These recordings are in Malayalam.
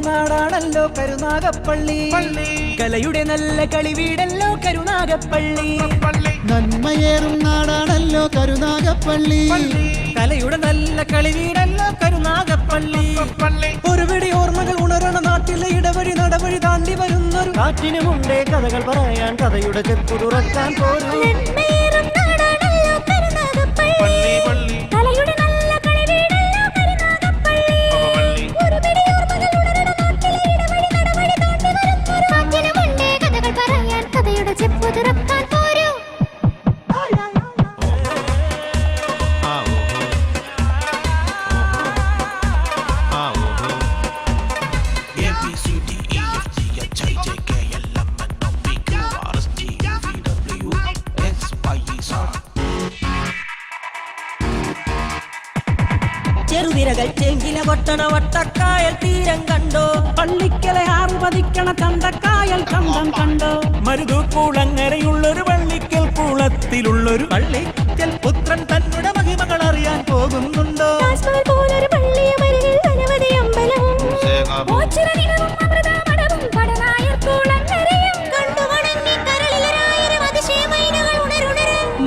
നാടാണല്ലോ കരുനാഗപ്പള്ളി. കലയുടെ നല്ല കളിവീടല്ലോ കരുനാഗപ്പള്ളി. നന്മയേറും നാടാണല്ലോ കരുനാഗപ്പള്ളി. കലയുടെ നല്ല കളിവീടല്ലോ കരുനാഗപ്പള്ളി. ഒരുപിടി ഓർമ്മകൾ ഉണരണ നാട്ടിലെ ഇടവഴി നടവഴി താണ്ടി വരുന്നൊരു കാറ്റിനുമുണ്ടേ കഥകൾ പറയാൻ, കഥയുടെ ചെപ്പു തുറക്കാൻ പോരൂ. ചെറുതിരകൾ ചെങ്കില കൊട്ടണ വട്ടക്കായൽ തീരം കണ്ടോ, പള്ളിക്കലെ ആറു പതിക്കണ ചന്തക്കായൽ ചന്തം കണ്ടോ. മരുതൂക്കുളങ്ങരയുള്ളൊരു പള്ളിക്കൽ കുളത്തിലുള്ളൊരു പള്ളിക്കൽ പുത്രൻ തന്നുടെ മഹിമകൾ അറിയാൻ പോകുന്നുണ്ടോ.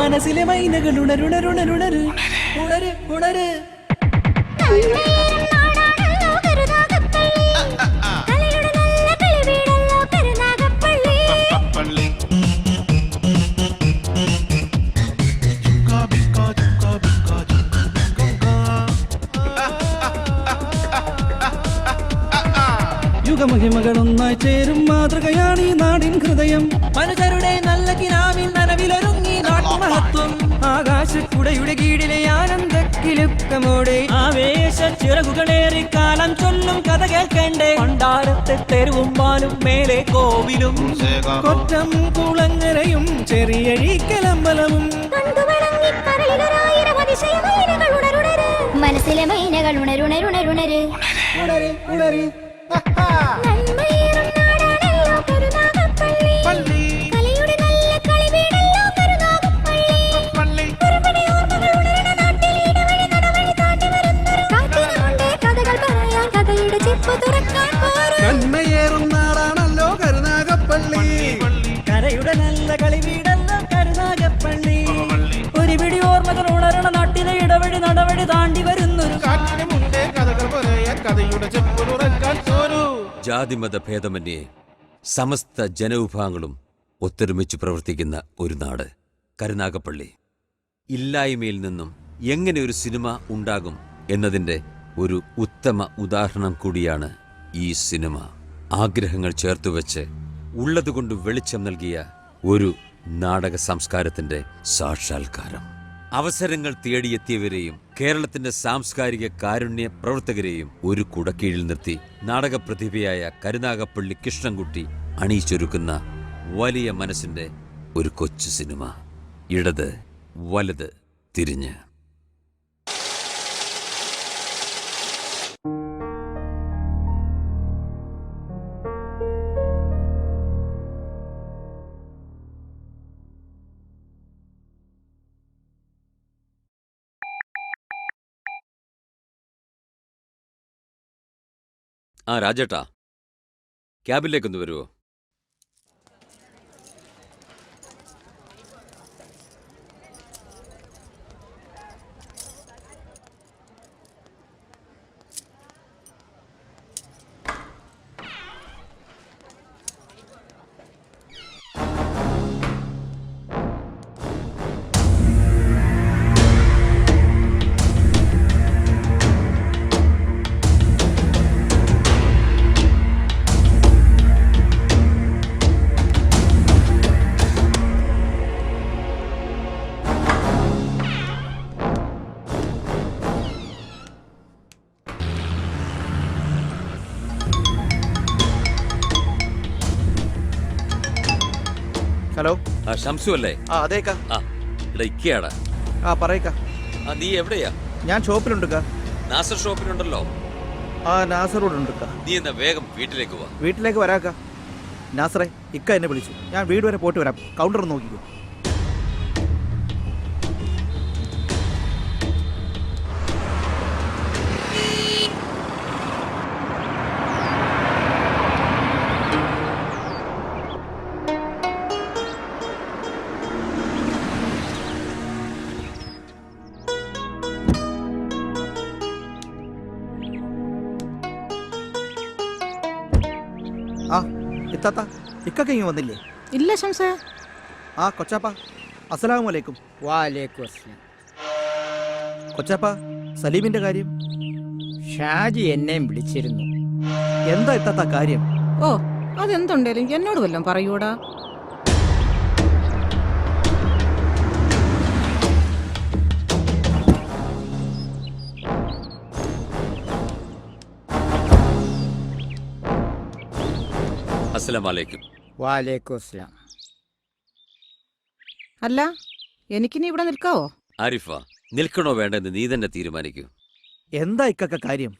മനസ്സിലെ മൈനകൾ ഉണരുണരുണരുണര് ഉണര് ഉണര്. യുഗമഹിമകളൊന്നായി ചേരും മാതൃകയാണ് ഈ നാടിൻ ഹൃദയം. മനുഷ്യരുടെ നല്ല കിനാവിൽ നനവിലൊരുങ്ങി നാട്ടുമഹത്വം. ആകാശക്കുടയുടെ കീഴിലെ ആനന്ദ കിലുക്കമോടെ ആവേശ ചിറകുകളേറി കാലം ചൊല്ലും കഥ കേൾക്കണ്ടേ. പണ്ടാരത്തെ തെരുവും പാലും മേലെ കോവിലും കൊറ്റം കുളങ്ങരയും ചെറിയഴീക്കലമ്പലവും. മനസ്സിലെ മൈനകൾ ഉണരുണരുണരുണര് ഉണര് ഉണര്. നന്മയേറും നാടാണല്ലോ കരുനാഗപ്പള്ളി. കരയുടെ നല്ല കളിവീടല്ലോ കരുനാഗപ്പള്ളി. ഒരു പിടി ഓർമ്മകൾ ഉണരണ നാട്ടിലെ ഇടവഴി നടവഴി താണ്ടി വരുന്നൊരു കാറ്റിനുമുണ്ടേ കഥകൾ പറയാൻ, കഥയുടെ ചെപ്പു തുറക്കാൻ പോരൂ. ജാതിമത ഭേദമന്യേ സമസ്ത ജനവിഭാഗങ്ങളും ഒത്തൊരുമിച്ച് പ്രവർത്തിക്കുന്ന ഒരു നാട് കരുനാഗപ്പള്ളി. ഇല്ലായ്മയിൽ നിന്നും എങ്ങനെ ഒരു സിനിമ ഉണ്ടാകും എന്നതിൻ്റെ ഒരു ഉത്തമ ഉദാഹരണം കൂടിയാണ് ഈ സിനിമ. ആഗ്രഹങ്ങൾ ചേർത്തുവെച്ച് ഉള്ളതുകൊണ്ട് വെളിച്ചം നൽകിയ ഒരു നാടക സംസ്കാരത്തിന്റെ സാക്ഷാത്കാരം. അവസരങ്ങൾ തേടിയെത്തിയവരെയും കേരളത്തിന്റെ സാംസ്കാരിക കാരുണ്യ പ്രവർത്തകരെയും ഒരു കുടക്കീഴിൽ നിർത്തി നാടകപ്രതിഭയായ കരുനാഗപ്പള്ളി കൃഷ്ണൻകുട്ടി അണിയിച്ചൊരുക്കുന്ന വലിയ മനസ്സിന്റെ ഒരു കൊച്ചു സിനിമ. ഇടത് വലത് തിരിഞ്ഞ്. ആ രാജേട്ടാ, ക്യാബിലേക്കൊന്ന് വരുമോ? ഹലോ, ഷംസു അല്ലേ? അതേക്കാ. ഇവിടെ ഇക്കയാടാ. പറയക്കാ. നീ എവിടെയാ? ഞാൻ ഷോപ്പിലുണ്ട്. നാസർ ഷോപ്പിലുണ്ടല്ലോ. നാസർ റോഡ് ഉണ്ട്. നീ എന്നാ വേഗം വീട്ടിലേക്ക് വാ. വീട്ടിലേക്ക് വരാക്ക. നാസറേ, ഇക്ക എന്നെ വിളിച്ചു. ഞാൻ വീട് വരെ പോയിട്ട് വരാം. കൗണ്ടർ നോക്കിക്കോ. ഇത്താത്ത ഇക്കൊക്കെ ഇങ്ങ് വന്നില്ലേ? ഇല്ല ശംസേ. ആ കൊച്ചാപ്പ, അസ്സലാമു അലൈക്കും. വാലേക്കും അസ്സലാം. കൊച്ചാപ്പ, സലീമിന്റെ കാര്യം ഷാജി എന്നെയും വിളിച്ചിരുന്നു. എന്താ ഇത്താത്ത കാര്യം? ഓ, അതെന്തുണ്ടേലും എന്നോട് വല്ലതും പറയൂടാ. അസ്സലാമലൈക്കും. വാലേക്കും അസ്സലാം. അല്ല, എനിക്കിനി ഇവിടെ നിൽക്കാവോ? ആരിഫ, നിൽക്കണോ വേണ്ടെന്ന് നീ തന്നെ തീരുമാനിക്കൂ. എന്താ ഇക്കൊക്കെ കാര്യം?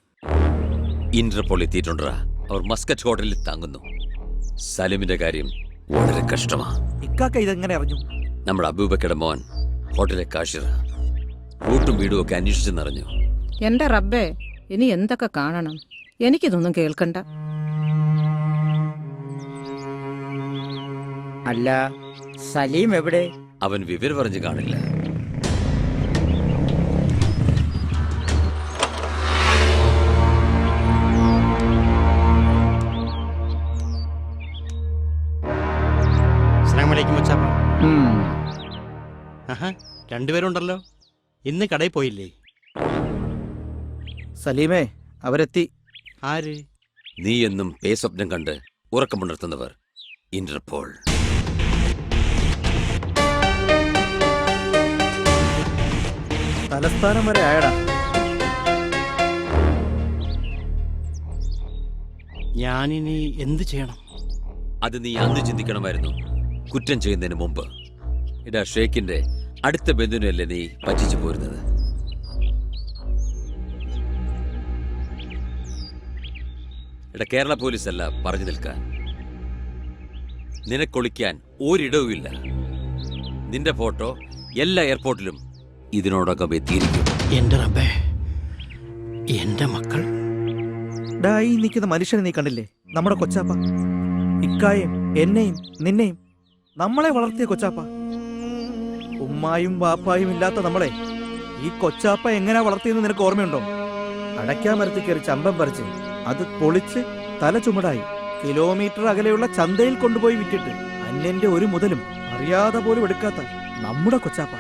ഇന്റർപോൾ എത്തിയിട്ടുണ്ടാ. അവർ മസ്കറ്റ് ഹോട്ടലിൽ തങ്ങുന്നു. സലിമിന്റെ കാര്യം വളരെ കഷ്ടമാ. ഇക്കാക്ക ഇതെങ്ങനെ അറിഞ്ഞു? നമ്മുടെ അബൂബക്കയുടെ മോൻ ഹോട്ടലിലെ കാഷിറ റൂട്ടും വീടും ഒക്കെ അന്വേഷിച്ചെന്നറിഞ്ഞു. എന്റെ റബ്ബേ, ഇനി എന്തൊക്കെ കാണണം. എനിക്കിതൊന്നും കേൾക്കണ്ട. അല്ല, സലീം എവിടെ? അവൻ വിവരം പറഞ്ഞു കാണില്ല. അസ്സലാമലൈക്കും മച്ചാപ്പ. ഉം. ആഹാ, രണ്ടുപേരുണ്ടല്ലോ. ഇന്ന് കടയിൽ പോയില്ലേ? സലീമേ, അവരെത്തി. ആര്? നീ എന്നും പേസ്വപ്നം കണ്ട് ഉറക്കമുണർത്തുന്നവർ. ഇന്റർപോൾ. തലസ്ഥാനം വരെ ആയടാ. ഞാനിനി എന്ത് ചെയ്യണം? അത് നീ അന്ന് ചിന്തിക്കണമായിരുന്നു, കുറ്റം ചെയ്യുന്നതിന് മുമ്പ്. ഇടാ, ഷേഖിന്റെ അടുത്ത ബന്ധുവിനല്ലേ നീ പറ്റിച്ചു പോരുന്നത്. ഇടാ, കേരള പോലീസ് അല്ല പറഞ്ഞു നിൽക്കാൻ. നിനക്കൊളിക്കാൻ ഒരിടവുമില്ല. നിന്റെ ഫോട്ടോ എല്ലാ എയർപോർട്ടിലും ഇതിനോടകം എത്തിയിരിക്കും. എന്റെ റബ്ബേ, എന്റെ മക്കൾ. ഡാ, ഈ നിൽക്കുന്ന മനുഷ്യനെ നീ കണ്ടില്ലേ? നമ്മുടെ കൊച്ചാപ്പ. ഇക്കായും എന്നെയും നിന്നെയും നമ്മളെ വളർത്തിയ കൊച്ചാപ്പ. ഉമ്മായും ബാപ്പായും ഇല്ലാത്ത നമ്മളെ ഈ കൊച്ചാപ്പ എങ്ങനെയാ വളർത്തിയെന്ന് നിനക്ക് ഓർമ്മയുണ്ടോ? അടയ്ക്കാ മരത്തിൽ കയറി ചമ്പം പറിച്ച് അത് പൊളിച്ച് തല ചുമടായി കിലോമീറ്റർ അകലെയുള്ള ചന്തയിൽ കൊണ്ടുപോയി വിറ്റിട്ട് അന്യന്റെ ഒരു മുതലും അറിയാതെ പോലും എടുക്കാത്ത നമ്മുടെ കൊച്ചാപ്പ.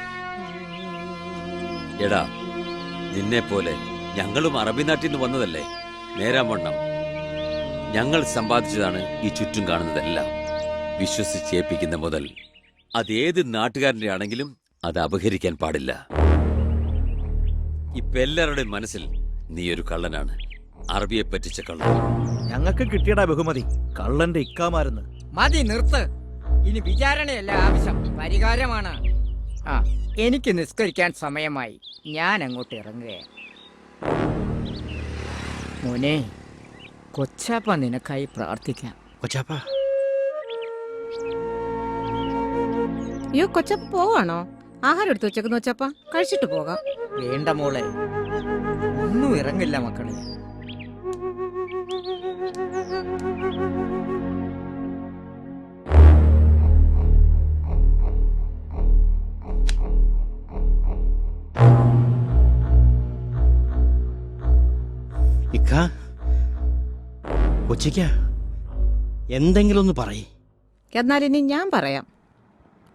എടാ, നിന്നെ പോലെ ഞങ്ങളും അറബി നാട്ടിൽ നിന്ന് വന്നതല്ലേ. നേരാവണ്ണം ഞങ്ങൾ സമ്പാദിച്ചതാണ് ഈ ചുറ്റും കാണുന്നതെല്ലാം. വിശ്വസിച്ചേൽപ്പിക്കുന്ന മുതൽ അതേത് നാട്ടുകാരൻ്റെ ആണെങ്കിലും അത് അപഹരിക്കാൻ പാടില്ല. ഇപ്പൊ എല്ലാവരുടെയും മനസ്സിൽ നീ ഒരു കള്ളനാണ്, അറബിയെ പറ്റിച്ച കള്ളൻ. ഞങ്ങൾക്ക് കിട്ടിയടാ ബഹുമതി, കള്ളന്റെ ഇക്കാമാരെന്ന്. മതി, നിർത്ത്. ഇനി വിചാരണയല്ല ആവശ്യം, പരിഹാരമാണ്. ആ, എനിക്ക് നിസ്കരിക്കാൻ സമയമായി. ഞാൻ അങ്ങോട്ട് ഇറങ്ങുകയാണ്. മോനെ, കൊച്ചാപ്പ നിനക്കായി പ്രാർത്ഥിക്കാം. കൊച്ചാപ്പ, അയ്യോ, കൊച്ചപ്പ പോവാണോ? ആഹാരം എടുത്തു വെച്ചേക്കുന്ന കൊച്ചപ്പ, കഴിച്ചിട്ട് പോകാം. വേണ്ട മോളെ, ഒന്നും ഇറങ്ങില്ല മക്കളെ. ഇക്ക, കൊച്ചിക്ക, എന്തെങ്കിലും ഒന്ന് പറയ്. എന്നാലിനി ഞാൻ പറയാം.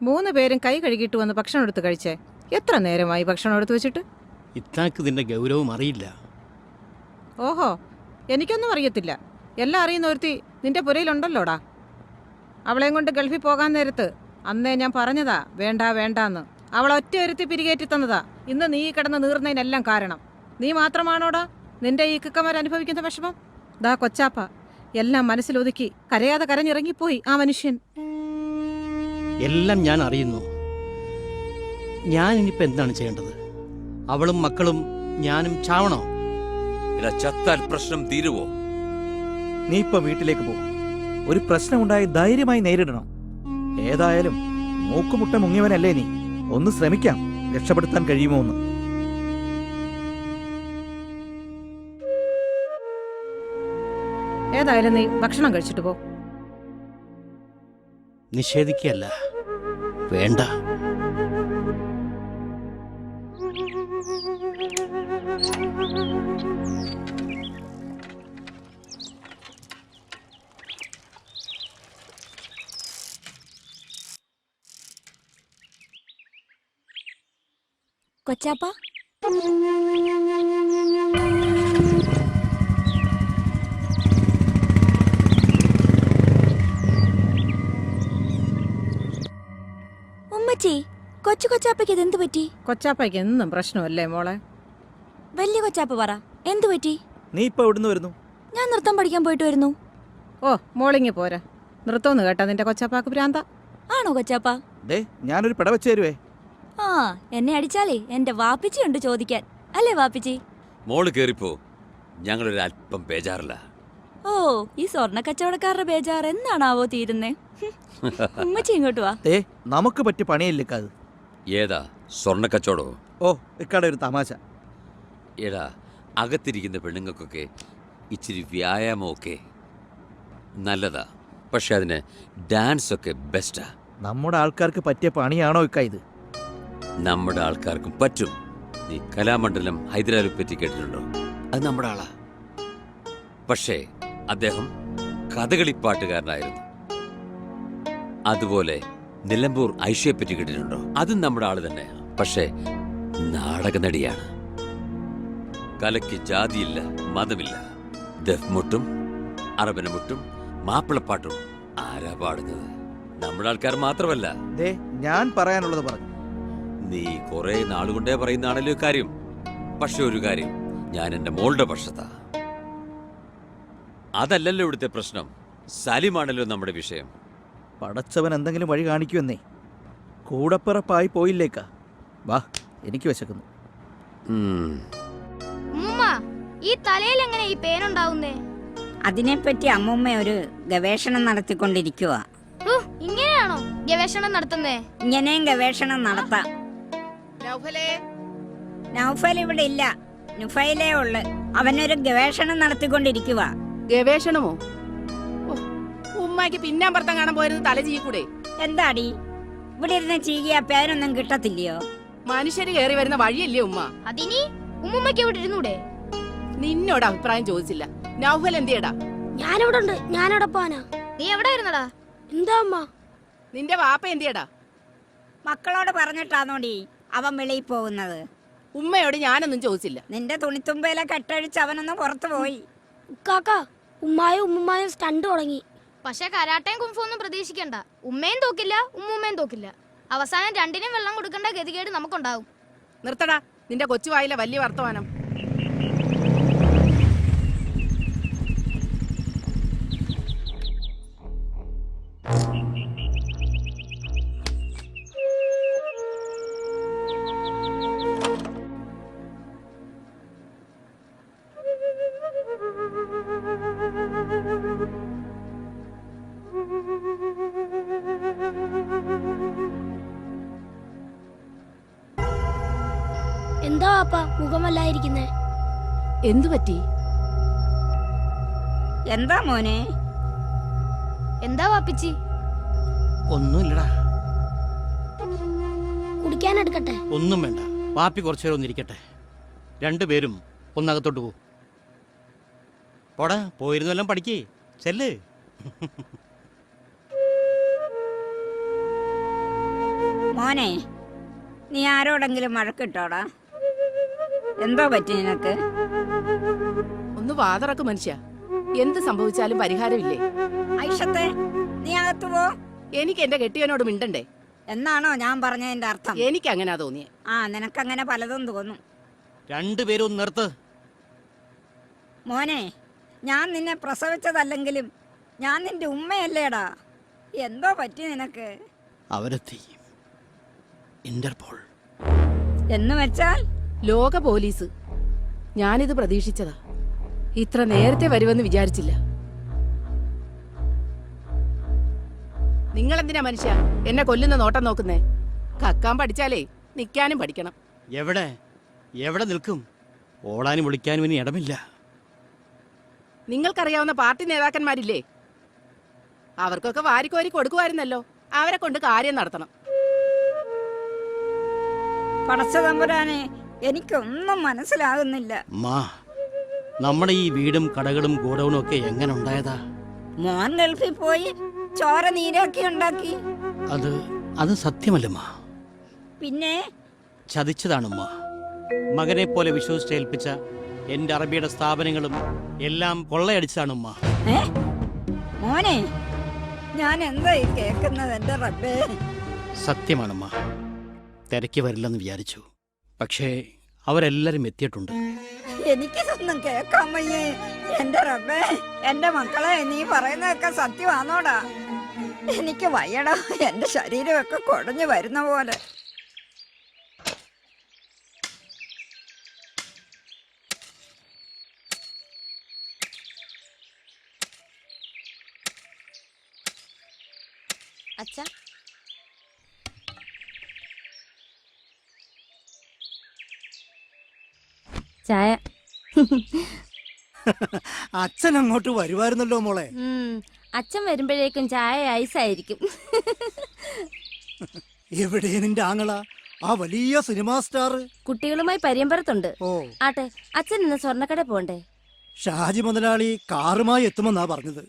3 പേരും കൈ കഴുകിയിട്ട് വന്ന് ഭക്ഷണം എടുത്ത് കഴിച്ചേ. എത്ര നേരമായി ഭക്ഷണം എടുത്ത് വെച്ചിട്ട്? ഇത്താക്ക് ഇതിന്റെ ഗൗരവം അറിയില്ല. ഓഹോ, എനിക്കൊന്നും അറിയത്തില്ല. എല്ലാം അറിയുന്ന ഒരുത്തി നിന്റെ പുരയിലുണ്ടല്ലോടാ. അവളെയും കൊണ്ട് ഗൾഫിൽ പോകാൻ നേരത്ത് അന്നേ ഞാൻ പറഞ്ഞതാ വേണ്ട വേണ്ടാന്ന്. അവൾ ഒറ്റ ഒരുത്തി പിരികേറ്റി തന്നതാ ഇന്ന് നീ കിടന്ന് നീർന്നതിനെല്ലാം കാരണം. നീ മാത്രമാണോടാ നിന്റെ ഈ കിക്കമാർ അനുഭവിക്കുന്ന വിഷമം? ദാ കൊച്ചാപ്പ എല്ലാം മനസ്സിലൊതുക്കി കരയാതെ കരഞ്ഞിറങ്ങിപ്പോയി ആ മനുഷ്യൻ. എല്ലാം ഞാൻ അറിയുന്നു. ഞാൻ ഇനിയിപ്പോ എന്താണ് ചെയ്യേണ്ടത്? അവളും മക്കളും ഞാനും ചാവണോ? എടാ, ചത്താൽ പ്രശ്നം തീരുവോ? നീ ഇപ്പൊ വീട്ടിലേക്ക് പോ. ഒരു പ്രശ്നമുണ്ടായി ധൈര്യമായി നേരിടണം. ഏതായാലും മൂക്കുമുട്ട മുങ്ങിയവനല്ലേ നീ. ഒന്ന് ശ്രമിക്കാം രക്ഷപ്പെടുത്താൻ കഴിയുമോ എന്ന്. ഏതായാലും നീ ഭക്ഷണം കഴിച്ചിട്ട് പോ. നിഷേധിക്കല്ല, വേണ്ട. കൊച്ചാപ്പ ഉമ്മച്ചി, കൊച്ചാപ്പയ്ക്ക് ഇതെന്ത് പറ്റി? കൊച്ചാപ്പയ്ക്ക് എന്നും പ്രശ്നമല്ലേ മോളെ? വലിയ കൊച്ചാപ്പ പറ, എന്തു പറ്റി? നീ ഇപ്പൊ എവിടുന്ന് വരുന്നു? ഞാൻ നൃത്തം പഠിക്കാൻ പോയിട്ട് വരുന്നു. ഓ മോളിങ്ങി പോരാ, നൃത്തമൊന്ന് കേട്ടാ നിന്റെ കൊച്ചാപ്പാക്ക് ഭ്രാന്ത. ആണോ കൊച്ചാപ്പ? ദേ ഞാനൊരു പിട വെച്ച് തരുവേ. ആ, എന്നെ അടിച്ചാലേ എന്റെ വാപ്പിച്ചി ഉണ്ട് ചോദിക്കാൻ, അല്ലേ വാപ്പിച്ചി? മോള് കേറിപ്പോ, ഞങ്ങളൊരു അല്പം ബേജാറില്ല. ഓ, ഈ സ്വർണ്ണ കച്ചവടക്കാരുടെ ബേജാർ എന്നാണാവോ തീരുന്നേ? ഉമ്മച്ചി ഇങ്ങോട്ട് വാ. ദേ നമുക്ക് പറ്റിയ പണിയല്ലേക്കാത്. ഏതാ സ്വർണ്ണ കച്ചവടോ? ഓ, ഇക്കാടെ ഒരു തമാശ. എടാ, അകത്തിരിക്കുന്ന പെണ്ണുങ്ങൾക്കൊക്കെ ഇച്ചിരി വ്യായാമമൊക്കെ നല്ലതാ, പക്ഷെ അതിന് ഡാൻസ് ഒക്കെ ബെസ്റ്റാ. നമ്മുടെ ആൾക്കാർക്ക് പറ്റിയ പണിയാണോ ഇക്ക ഇത്? നമ്മുടെ ആൾക്കാർക്കും പറ്റും. നീ കലാമണ്ഡലം ഹൈദരാബാദിനെ പറ്റി കേട്ടിട്ടുണ്ടോ? അത് നമ്മുടെ ആളാ. പക്ഷേ അദ്ദേഹം കഥകളിപ്പാട്ടുകാരനായിരുന്നു. അതുപോലെ നിലമ്പൂർ ഐഷയെ പറ്റി കേട്ടിട്ടുണ്ടോ? അതും നമ്മുടെ ആള് തന്നെ, പക്ഷേ നാടക നടിയാണ്. കലയ്ക്ക് ജാതിയില്ല, മതമില്ല. ദഫ്മുട്ടും അറബനമുട്ടും മാപ്പിളപ്പാട്ടും ആരാ പാടുന്നത്? നമ്മുടെ ആൾക്കാർ മാത്രമല്ല. ദേ ഞാൻ പറയാനുള്ളത് പറഞ്ഞു. നീ കുറെ നാളുകൊണ്ടേ പറയുന്നതാണല്ലോ കാര്യം. പക്ഷെ ഒരു കാര്യം, ഞാൻ എന്റെ മോളുടെ പക്ഷത്താ. അതല്ലല്ലോ ഇവിടുത്തെ പ്രശ്നം. സലിമാണല്ലോ നമ്മുടെ വിഷയം. പടച്ചവൻ എന്തെങ്കിലും വഴി കാണിക്കുമെന്നേ. കൂടപ്പിറപ്പായി പോയില്ലേക്കാ. വാ, എനിക്ക് വിശക്കുന്നു. ഉമ്മ, ഈ തലയിൽ എങ്ങനെ ഈ പേനുണ്ടാവുന്നേ? അതിനെപ്പറ്റി അമ്മൂമ്മ ഒരു ഗവേഷണം നടത്തിക്കൊണ്ടിരിക്കുക. ഇങ്ങനെയാണോ ഗവേഷണം നടത്തുന്നേ? ഇങ്ങനെയും ഗവേഷണം നടത്താം. നൗഫൽ ഇവിടെ ഇല്ല, നുഫൈലേ ഉള്ളു. അവനൊരു ഗവേഷണം നടത്തിക്കൊണ്ടിരിക്കുക. ഗവേഷണമോ? ഉമ്മക്ക് പിന്നാമ്പറത്തം കാണാൻ പോയിരുന്നു, തല ചീക്കൂടെ? എന്താടി ഇവിടെ ഇരുന്ന് ചീകിയ പേരൊന്നും കിട്ടത്തില്ലയോ? മനുഷ്യര് കയറി വരുന്ന വഴിയല്ലേ ഉമ്മ? അതിനി ഉമ്മയ്ക്ക് ഇവിടെ ഇരുന്നൂടെ? നിന്നോട് അഭിപ്രായം ചോദിച്ചില്ല. നൗഫൽ എന്തിയടാ? ഞാനിവിടെ ഉണ്ട്. ഞാനവിടെ പോവാനാ. നീ എവിടെ ഇരുന്നടാ? എന്താ അമ്മ? നിന്റെ വാപ്പ എന്തിയടാ? മക്കളോട് പറഞ്ഞിട്ടാന്നോടി അവൻ വെളിയിൽ പോകുന്നത്? ഉമ്മയോട് ഞാനൊന്നും ചോദിച്ചില്ല. നിന്റെ തുണിത്തുമ്പയിലെ കെട്ടഴിച്ച് അവനൊന്ന് പുറത്തു പോയി. ഉക്കാക്ക, ഉമ്മായും ഉമ്മുമ്മായും സ്റ്റണ്ട് തുടങ്ങി. പക്ഷെ കരാട്ടയും കുംഫൊന്നും പ്രതീക്ഷിക്കണ്ട. ഉമ്മയും തോക്കില്ല, ഉമ്മുമ്മയും തോക്കില്ല. അവസാനം രണ്ടിനും വെള്ളം കൊടുക്കേണ്ട ഗതികേട് നമുക്കുണ്ടാവും. നിർത്തടാ നിന്റെ കൊച്ചുവായിലെ വലിയ വർത്തമാനം. എന്താ വാപ്പ മുഖമല്ലായിരിക്കുന്നേ? എന്തു പറ്റി? എന്താ മോനെ? എന്താ വാപ്പിച്ചി? ഒന്നുമില്ലടാ. കുടിക്കാൻ എടുക്കട്ടെ? ഒന്നും വേണ്ട, പാപ്പി കുറച്ചു നേരം ഒന്നിരിക്കട്ടെ. രണ്ടുപേരും ഒന്നകത്തോട്ട് പോ. പോടാ, പോയിരുന്നെല്ലാം പഠിക്കേ. ചെല്ല്. മോനെ, നീ ആരോടെങ്കിലും വഴക്കിട്ടോടാ? എന്തോ പറ്റി നിനക്ക്? ഒന്ന് വാതറക്ക് മനുഷ്യ. എന്ത് സംഭവിച്ചാലും പരിഹാരമില്ലേ? ഐഷത്തെ, നീ അകത്തു പോ. എനിക്ക് എന്റെ കെട്ടിയവനോട് മിണ്ടണ്ടേ എന്നാണോ ഞാൻ പറഞ്ഞതിന്റെ അർത്ഥം? എനിക്ക് അങ്ങനാ തോന്നിയേ. ആ, നിനക്കങ്ങനെ പലതും തോന്നും. രണ്ടുപേരും ഒന്ന് നിർത്ത്. മോനെ, ഞാൻ നിന്നെ പ്രസവിച്ചതല്ലെങ്കിലും ഞാൻ നിന്റെ ഉമ്മയല്ലേടാ. എന്തോ പറ്റി നിനക്ക്? അവരെത്തി. ഇന്റർപോൾ എന്ന് വെച്ചാൽ? ലോക പോലീസ്. ഞാനിത് പ്രതീക്ഷിച്ചതാ. ഇത്ര നേരത്തെ വരുമെന്ന് വിചാരിച്ചില്ല. നിങ്ങളെന്തിനാ മനുഷ്യ എന്നെ കൊല്ലുന്ന നോട്ടം നോക്കുന്നേ? കക്കാൻ പഠിച്ചാലേ നിൽക്കാനും പഠിക്കണം. എവിടെ എവിടെ നിൽക്കും? ഓടാനും വിളിക്കാനും ഇനി ഇടമില്ല. നിങ്ങൾക്കറിയാവുന്ന പാർട്ടി നേതാക്കന്മാരില്ലേ? അവർക്കൊക്കെ വാരിക്കോരി കൊടുക്കുമായിരുന്നല്ലോ. അവരെ കൊണ്ട് കാര്യം നടത്തണം. പടച്ച തമ്പുരാനെ, എനിക്കൊന്നും മനസ്സിലാകുന്നില്ല. മാ, നമ്മുടെ ഈ വീടും കടകളും ഗോഡൌണും ഒക്കെ എങ്ങനെ ഉണ്ടായതാ? മോൻ ഗൾഫിൽ പോയി ചോര നീരാക്കി ഉണ്ടാക്കി. അത് സത്യമല്ല മാ. പിന്നെ ചതിച്ചതാണുമ്മ. മകനെ പോലെ വിശ്വസിച്ചേൽപ്പിച്ച എൻ്റെ അറബിയുടെ സ്ഥാപനങ്ങളും എല്ലാം കൊള്ളയടിച്ചതാണുമ്മ. ഏ മോനെ, ഞാൻ എന്തായി കേക്കുന്നത് എന്റെ റബ്ബേ? സത്യമാണുമ്മ. തിരക്കി വരില്ലെന്ന് വിചാരിച്ചു, പക്ഷേ അവരെല്ലാരും എത്തിയിട്ടുണ്ട്. എനിക്കിതൊന്നും കേക്കാൻ വയ്യേ എന്റെ റബ്ബേ. എന്റെ മക്കളെ, നീ പറയുന്നതൊക്കെ സത്യമാണോടാ? എനിക്ക് വയ്യടാ, എന്റെ ശരീരമൊക്കെ കുഴഞ്ഞു വരുന്ന പോലെ. അച്ഛാ, ചായ. അച്ഛൻ അങ്ങോട്ട് വരുമായിരുന്നല്ലോ മോളെ. അച്ഛൻ വരുമ്പോഴേക്കും ചായ ഐസായിരിക്കും. എവിടെ നിന്റെ ആങ്ങള, ആ വലിയ സിനിമാ സ്റ്റാർ? കുട്ടികളുമായി പരിയമ്പരത്തുണ്ട്. ഓ, ആട്ടെ, അച്ഛൻ ഇന്ന് സ്വർണ്ണക്കട പോണ്ടേ? ഷാജി മുതലാളി കാറുമായി എത്തുമെന്നാ പറഞ്ഞത്.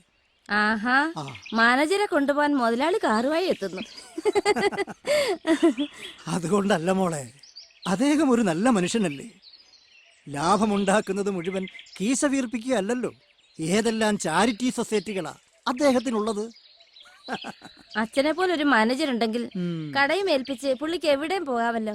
ആഹാ, ആ. മാനേജരെ കൊണ്ടുപോകാൻ മുതലാളി കാറുമായി എത്തുന്നു. അതുകൊണ്ടല്ല മോളെ, അദ്ദേഹം ഒരു നല്ല മനുഷ്യനല്ലേ. ലാഭമുണ്ടാക്കുന്നത് മുഴുവൻ കീശ വീർപ്പിക്കുകയല്ലോ. ഏതെല്ലാം ചാരിറ്റി സൊസൈറ്റികളാ അദ്ദേഹത്തിനുള്ളത്. അച്ഛനെ പോലെ ഒരു മാനേജർ ഉണ്ടെങ്കിൽ കടയും ഏൽപ്പിച്ച് പുള്ളിക്ക് എവിടെയും പോകാമല്ലോ.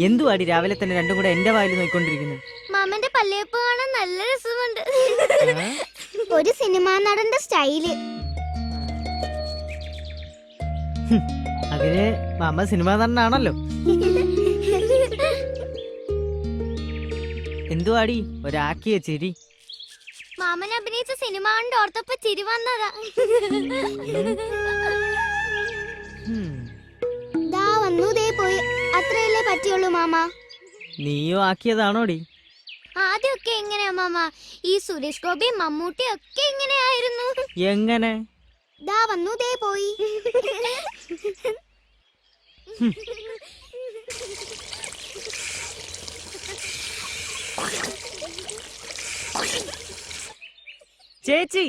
എന്തുവാടി രാവിലെ തന്നെ രണ്ടും കൂടെ എന്റെ വായിൽ നോക്കിക്കൊണ്ടിരിക്കുന്നു? മാമന്റെ പല്ലേപ്പ് കാണാൻ നല്ല രസമുണ്ട്. ഒരു സിനിമാ നടന്റെ സ്റ്റൈല്. അതിന് മാമ സിനിമ നടനാണല്ലോ. എന്തുവാടി ഒരാക്കിയ ചിരി? മാമൻ അഭിനയിച്ച സിനിമ കണ്ട് ഓർത്തപ്പോ ചിരി വന്നതാ. ദാ വന്നു, ദേ പോയി. അത്രയല്ലേ പറ്റിയുള്ളൂ മാമ. നീയോ ആക്കിയതാണോടി? ആദ്യമൊക്കെ എങ്ങനെയാ മാമ? ഈ സുരേഷ് ഗോപി, മമ്മൂട്ടി ഒക്കെ ഇങ്ങനെയായിരുന്നു. എങ്ങനെ? ദാ വന്നു, ദേ പോയി. ചേച്ചി,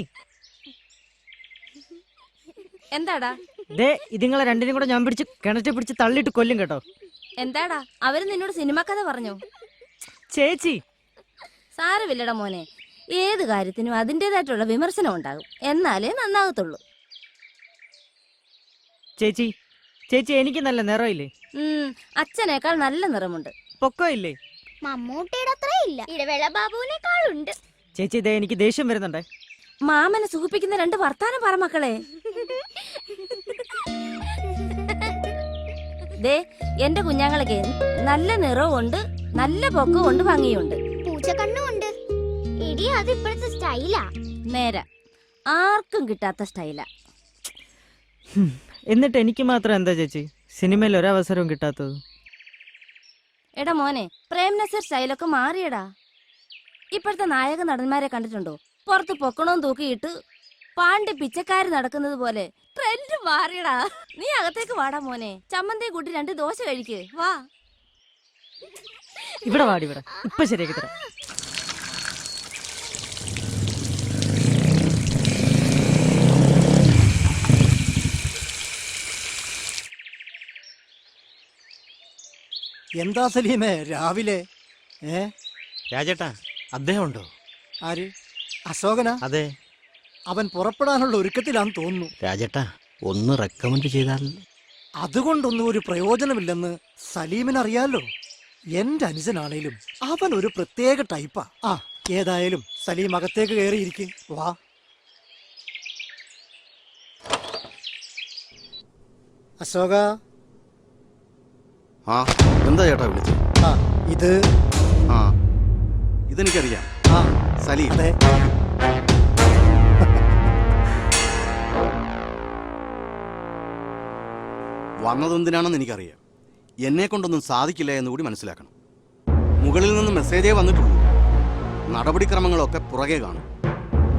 എന്താടാ? ദേ ഇതിങ്ങളെ രണ്ടിനും കൂടെ ഞാൻ പിടിച്ച് കിണറ്റ് പിടിച്ച് തള്ളിയിട്ട് കൊല്ലും കേട്ടോ. എന്താടാ, അവര് നിന്നോട് സിനിമ കഥ പറഞ്ഞോ? ചേച്ചി, സാരമില്ലടാ മോനെ, ഏത് കാര്യത്തിനും അതിൻ്റെതായിട്ടുള്ള വിമർശനം ഉണ്ടാകും, എന്നാലേ നന്നാകത്തുള്ളൂ. ചേച്ചി ചേച്ചി എനിക്ക് നല്ല നിറമില്ലേ? അച്ഛനേക്കാൾ നല്ല നിറമുണ്ട്. പൊക്കോ ഇല്ലേ? മമ്മൂട്ടിയുടെ അത്ര ഇല്ല, ഇടവേള ബാബുവിനേക്കാളുണ്ട്. ചേച്ചി ഇതേ എനിക്ക് ദേഷ്യം വരുന്നുണ്ടേ. മാമനെ സുഖിപ്പിക്കുന്ന രണ്ട് വർത്താനം പറ മക്കളെ. ദേ എന്റെ കുഞ്ഞാങ്ങളൊക്കെ നല്ല നിറവുണ്ട്, നല്ല പൊക്കമുണ്ട്, ഭംഗിയുണ്ട്, പൂച്ചക്കണ്ണുണ്ട്. എടി അത് ഇപ്പോഴത്തെ സ്റ്റൈലാ. നേരെ ആർക്കും കിട്ടാത്ത സ്റ്റൈലാ. എന്നിട്ട് എനിക്ക് മാത്രം എന്താ ചേച്ചി സിനിമയിൽ ഒരവസരവും കിട്ടാത്തത്? എടാ മോനെ, പ്രേം നസീർ സ്റ്റൈലൊക്കെ മാറിയടാ. ഇപ്പോഴത്തെ നായക നടന്മാരെ കണ്ടിട്ടുണ്ടോ? പുറത്ത് പൊക്കണവും തൂക്കിയിട്ട് പാണ്ടി പിച്ചക്കാര് നടക്കുന്നത് പോലെ ട്രെൻഡ് മാറിയടാ. നീ അകത്തേക്ക് വാടാ മോനെ, ചമ്മന്തി കൂട്ടി 2 ദോശ കഴിക്ക്. വാ ഇവിടെ വാടി, ഇവിടെ ഇപ്പൊ ശരിയാക്കി തരാം. എന്താ സലീമേ രാവിലെ? രാജേട്ടാ, അദ്ദേഹം ഉണ്ടോ? ആര്? അശോകനാ? അതെ. അവൻ പുറപ്പെടാനുള്ള ഒരുക്കത്തിലാന്ന് തോന്നുന്നു. രാജേട്ടാ, ഒന്ന് റെക്കമെൻഡ് ചെയ്താൽ. അതുകൊണ്ടൊന്നും ഒരു പ്രയോജനമില്ലെന്ന് സലീമിനറിയാലോ. എന്റെ അനുജനാണേലും അവൻ ഒരു പ്രത്യേക ടൈപ്പാ. ആ, ഏതായാലും സലീം അകത്തേക്ക് കയറിയിരിക്കെ. വാ. അശോക. ആ, എന്താ ചേട്ടാ വിളിച്ചു? ആ, ഇത് ആ ഇതെനിക്കറിയാം. ആ സലീം. അതെ. വന്നതെന്തിനാണെന്ന് എനിക്കറിയാം. എന്നെ കൊണ്ടൊന്നും സാധിക്കില്ല എന്ന് കൂടി മനസ്സിലാക്കണം. മുകളിൽ നിന്ന് മെസ്സേജേ വന്നിട്ടുള്ളൂ. നടപടിക്രമങ്ങളൊക്കെ പുറകെ കാണും.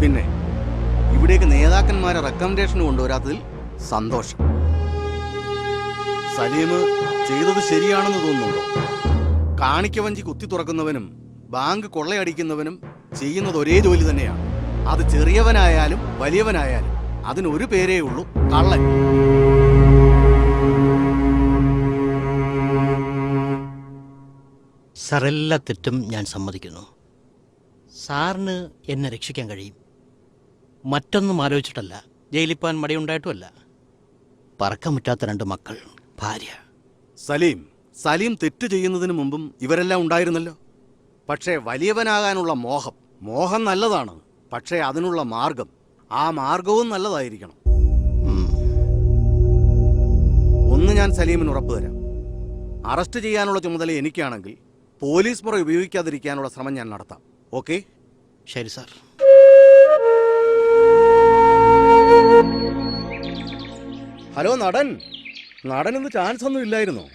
പിന്നെ ഇവിടേക്ക് നേതാക്കന്മാരെ റെക്കമെൻഡേഷൻ കൊണ്ടുവരാത്തതിൽ സന്തോഷം. സലീം ചെയ്തത് ശരിയാണെന്ന് തോന്നുന്നുണ്ടോ? കാണിക്കവഞ്ചി കുത്തി തുറക്കുന്നവനും ബാങ്ക് കൊള്ളയടിക്കുന്നവനും ചെയ്യുന്നത് ഒരേ ജോലി തന്നെയാണ്. അത് ചെറിയവനായാലും വലിയവനായാലും അതിനൊരു പേരേ ഉള്ളൂ, കള്ളൻ. സാർ എല്ലാ തെറ്റും ഞാൻ സമ്മതിക്കുന്നു. സാറിന് എന്നെ രക്ഷിക്കാൻ കഴിയും. മറ്റൊന്നും ആലോചിച്ചിട്ടല്ല, ജയിലിൽ പോകാൻ മടിയുണ്ടായിട്ടുമല്ല. പറക്കാൻ പറ്റാത്ത 2 മക്കൾ, ഭാര്യ. സലീം തെറ്റ് ചെയ്യുന്നതിന് മുമ്പും ഇവരെല്ലാം ഉണ്ടായിരുന്നല്ലോ. പക്ഷേ വലിയവനാകാനുള്ള മോഹം നല്ലതാണ്. പക്ഷേ അതിനുള്ള മാർഗം, ആ മാർഗവും നല്ലതായിരിക്കണം. ഒന്ന് ഞാൻ സലീമിന് ഉറപ്പ് തരാം, അറസ്റ്റ് ചെയ്യാനുള്ള ചുമതല എനിക്കാണെങ്കിൽ പോലീസ് മുറ ഉപയോഗിക്കാതിരിക്കാനുള്ള ശ്രമം ഞാൻ നടത്താം. ഓക്കെ? ശരി സാർ. ഹലോ നടൻ ഇന്ന് ചാൻസ് ഒന്നും ഇല്ലായിരുന്നോ?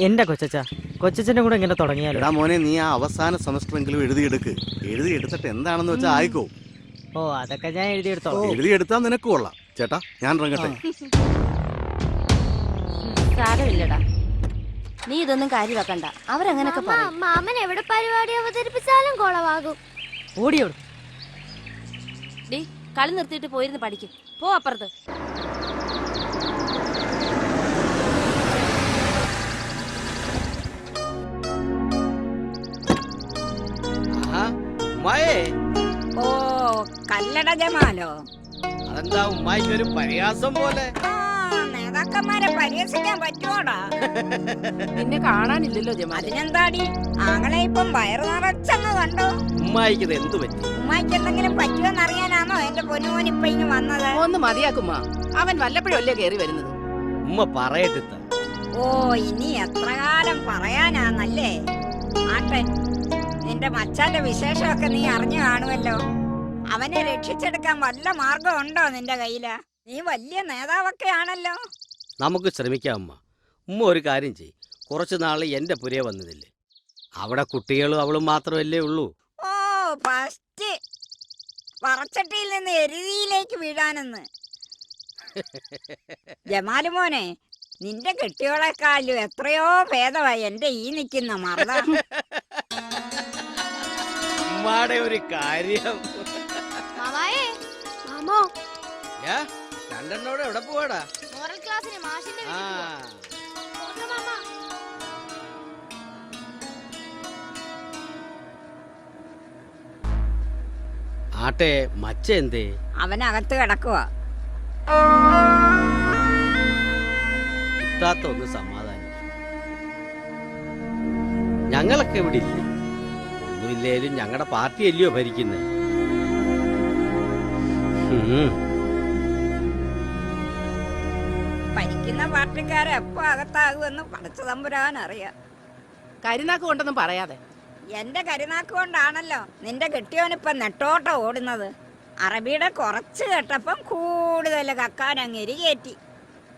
എന്റെ കൊച്ചച്ഛന്റെ കൂടെ ഇങ്ങനെ തുടങ്ങിയാലോ? എടാ മോനെ, നീ ആ അവസാന സെമസ്റ്ററെങ്കിലും എഴുതിയെടുത്തിട്ട് എന്താണെന്ന് വെച്ചാൽ ആയിക്കോ. ഓ, അതൊക്കെ ഞാൻ എഴുതിയെടുത്തോളാം. എഴുതിയെടുത്താ നിനക്ക് കൊള്ളാം. ചേട്ടാ, ഞാൻ ഇറങ്ങട്ടെ. സാരമില്ലടാ, നീ ഇതൊന്നും കാര്യമാക്കണ്ട. അവരങ്ങനൊക്കെ പറയും. മാമൻ എവിടെ പരിപാടി അവതരിപ്പിച്ചാലും കുളവാകും. ഓടിയോടും. ഡി, കളി നിർത്തിയിട്ട് പോയിരുന്ന് പഠിക്കും. പോ അപ്പുറത്ത്. ഓ, കല്ലട ജമാലോ? അതെന്താ ഉമ്മായിക്ക് ഒരു പരിഹാസം പോലെ? നേതാക്കന്മാരെ പരിഹസിക്കാൻ പറ്റുമോടാ? നിന്നെ കാണാനില്ലല്ലോ ജമാൽ. അതിനെന്താടി, ആങ്ങളെ ഇപ്പം വയറു നിറച്ചങ്ങ് കണ്ടോ? ഉമ്മായിക്ക് ഇത് എന്തു പറ്റി? ഉമ്മായിക്ക് എന്തെങ്കിലും പറ്റുമെന്ന് അറിയാനാണോ എന്റെ പൊന്നുമോൻ ഇപ്പൊ ഇങ്ങ് വന്നത്? ഒന്ന് മതിയാക്കുമ്മ, അവൻ വല്ലപ്പോഴല്ലേ കയറി വരുന്നത്. ഉമ്മ പറയട്ടെ. ഓ, ഇനി എത്ര കാലം പറയാനാന്നല്ലേ? ആട്ടെ, നിന്റെ മച്ചാന്റെ വിശേഷമൊക്കെ നീ അറിഞ്ഞു കാണുമല്ലോ. അവനെ രക്ഷിച്ചെടുക്കാൻ വല്ല മാർഗം ഉണ്ടോ നിന്റെ കയ്യില്? നീ വലിയ നേതാവൊക്കെ ആണല്ലോ. നമുക്ക് ശ്രമിക്കാം ഉമ്മ. ഉമ്മ ഒരു കാര്യം ചെയ്യ്, കുറച്ചു നാള് എന്റെ പുരയെ വന്നതില്ലേ, അവിടെ കുട്ടികളും അവളും മാത്രമല്ലേ ഉള്ളൂ. ഓ, ഫസ്റ്റ് വറച്ചട്ടിയിൽ നിന്ന് എരുതിയിലേക്ക് വീഴാനെന്ന്. ജമാല് മോനെ, നിന്റെ കെട്ടിയോളെക്കാളും എത്രയോ ഭേദമായി എന്റെ ഈ നിൽക്കുന്ന മറന്ന. ഉമ്മാടെ ഒരു കാര്യം. മാമോ, രണ്ടെണ്ണോടെ എവിടെ പോവാടാ? മോറൽ ക്ലാസ്സിന് മാഷിന്റെ ആ, ആട്ടെ, മച്ച എന്തേ? അവനകത്ത് കിടക്കുവാ. ഇത്താത്ത ഒന്ന് സമാധാനം. ഞങ്ങളൊക്കെ ഇവിടെ ഇല്ലേ? ഒന്നുമില്ലേലും ഞങ്ങളുടെ പാർട്ടി അല്ലയോ ഭരിക്കുന്നത്. ഭരിക്കുന്ന പാർട്ടിക്കാരെ എപ്പോ അകത്താകുമെന്ന് പടച്ച തമ്പുരാൻ അറിയാം. കരുനാക്ക് കൊണ്ടൊന്നും പറയാതെ. എന്റെ കരുനാക്ക് കൊണ്ടാണല്ലോ നിന്റെ കെട്ടിയോനിപ്പം നെട്ടോട്ടം ഓടുന്നത്. അറബിയുടെ കുറച്ച് കേട്ടപ്പം കൂടുതൽ കക്കാൻ അങ്ങേരി കയറ്റി.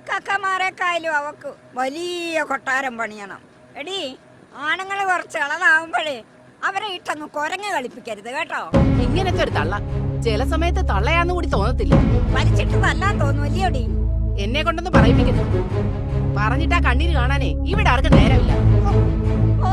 കക്കമാരെക്കായാലും അവക്ക് വലിയ കൊട്ടാരം പണിയണം. എടി, ആണുങ്ങൾ കുറച്ച് ഇളതാവുമ്പോഴേ അവരെ ഇട്ടങ്ങ് കുരങ്ങ് കളിപ്പിക്കരുത് കേട്ടോ. ഇങ്ങനത്തെ ഒരു തള്ള ചില സമയത്ത് തള്ളയാന്ന് കൂടി തോന്നത്തില്ല. വലിച്ചിട്ട് തല്ലാൻ തോന്നുമല്ലോടി. എന്നെ കൊണ്ടൊന്നും പറയിപ്പിക്കുന്നു. പറഞ്ഞിട്ടാ കണ്ണീര് കാണാനേ ഇവിടെ ആർക്കും നേരമില്ല. ഓ,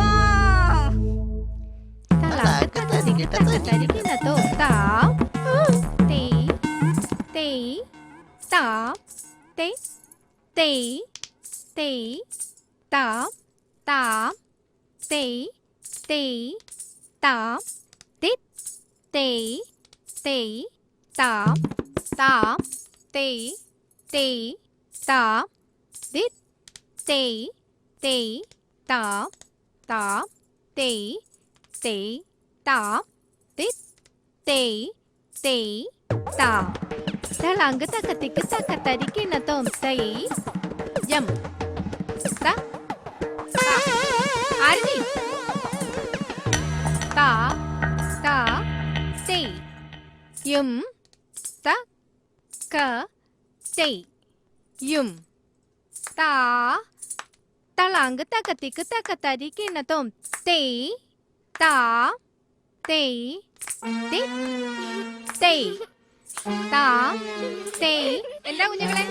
എന്താ കുഞ്ഞുങ്ങളെ?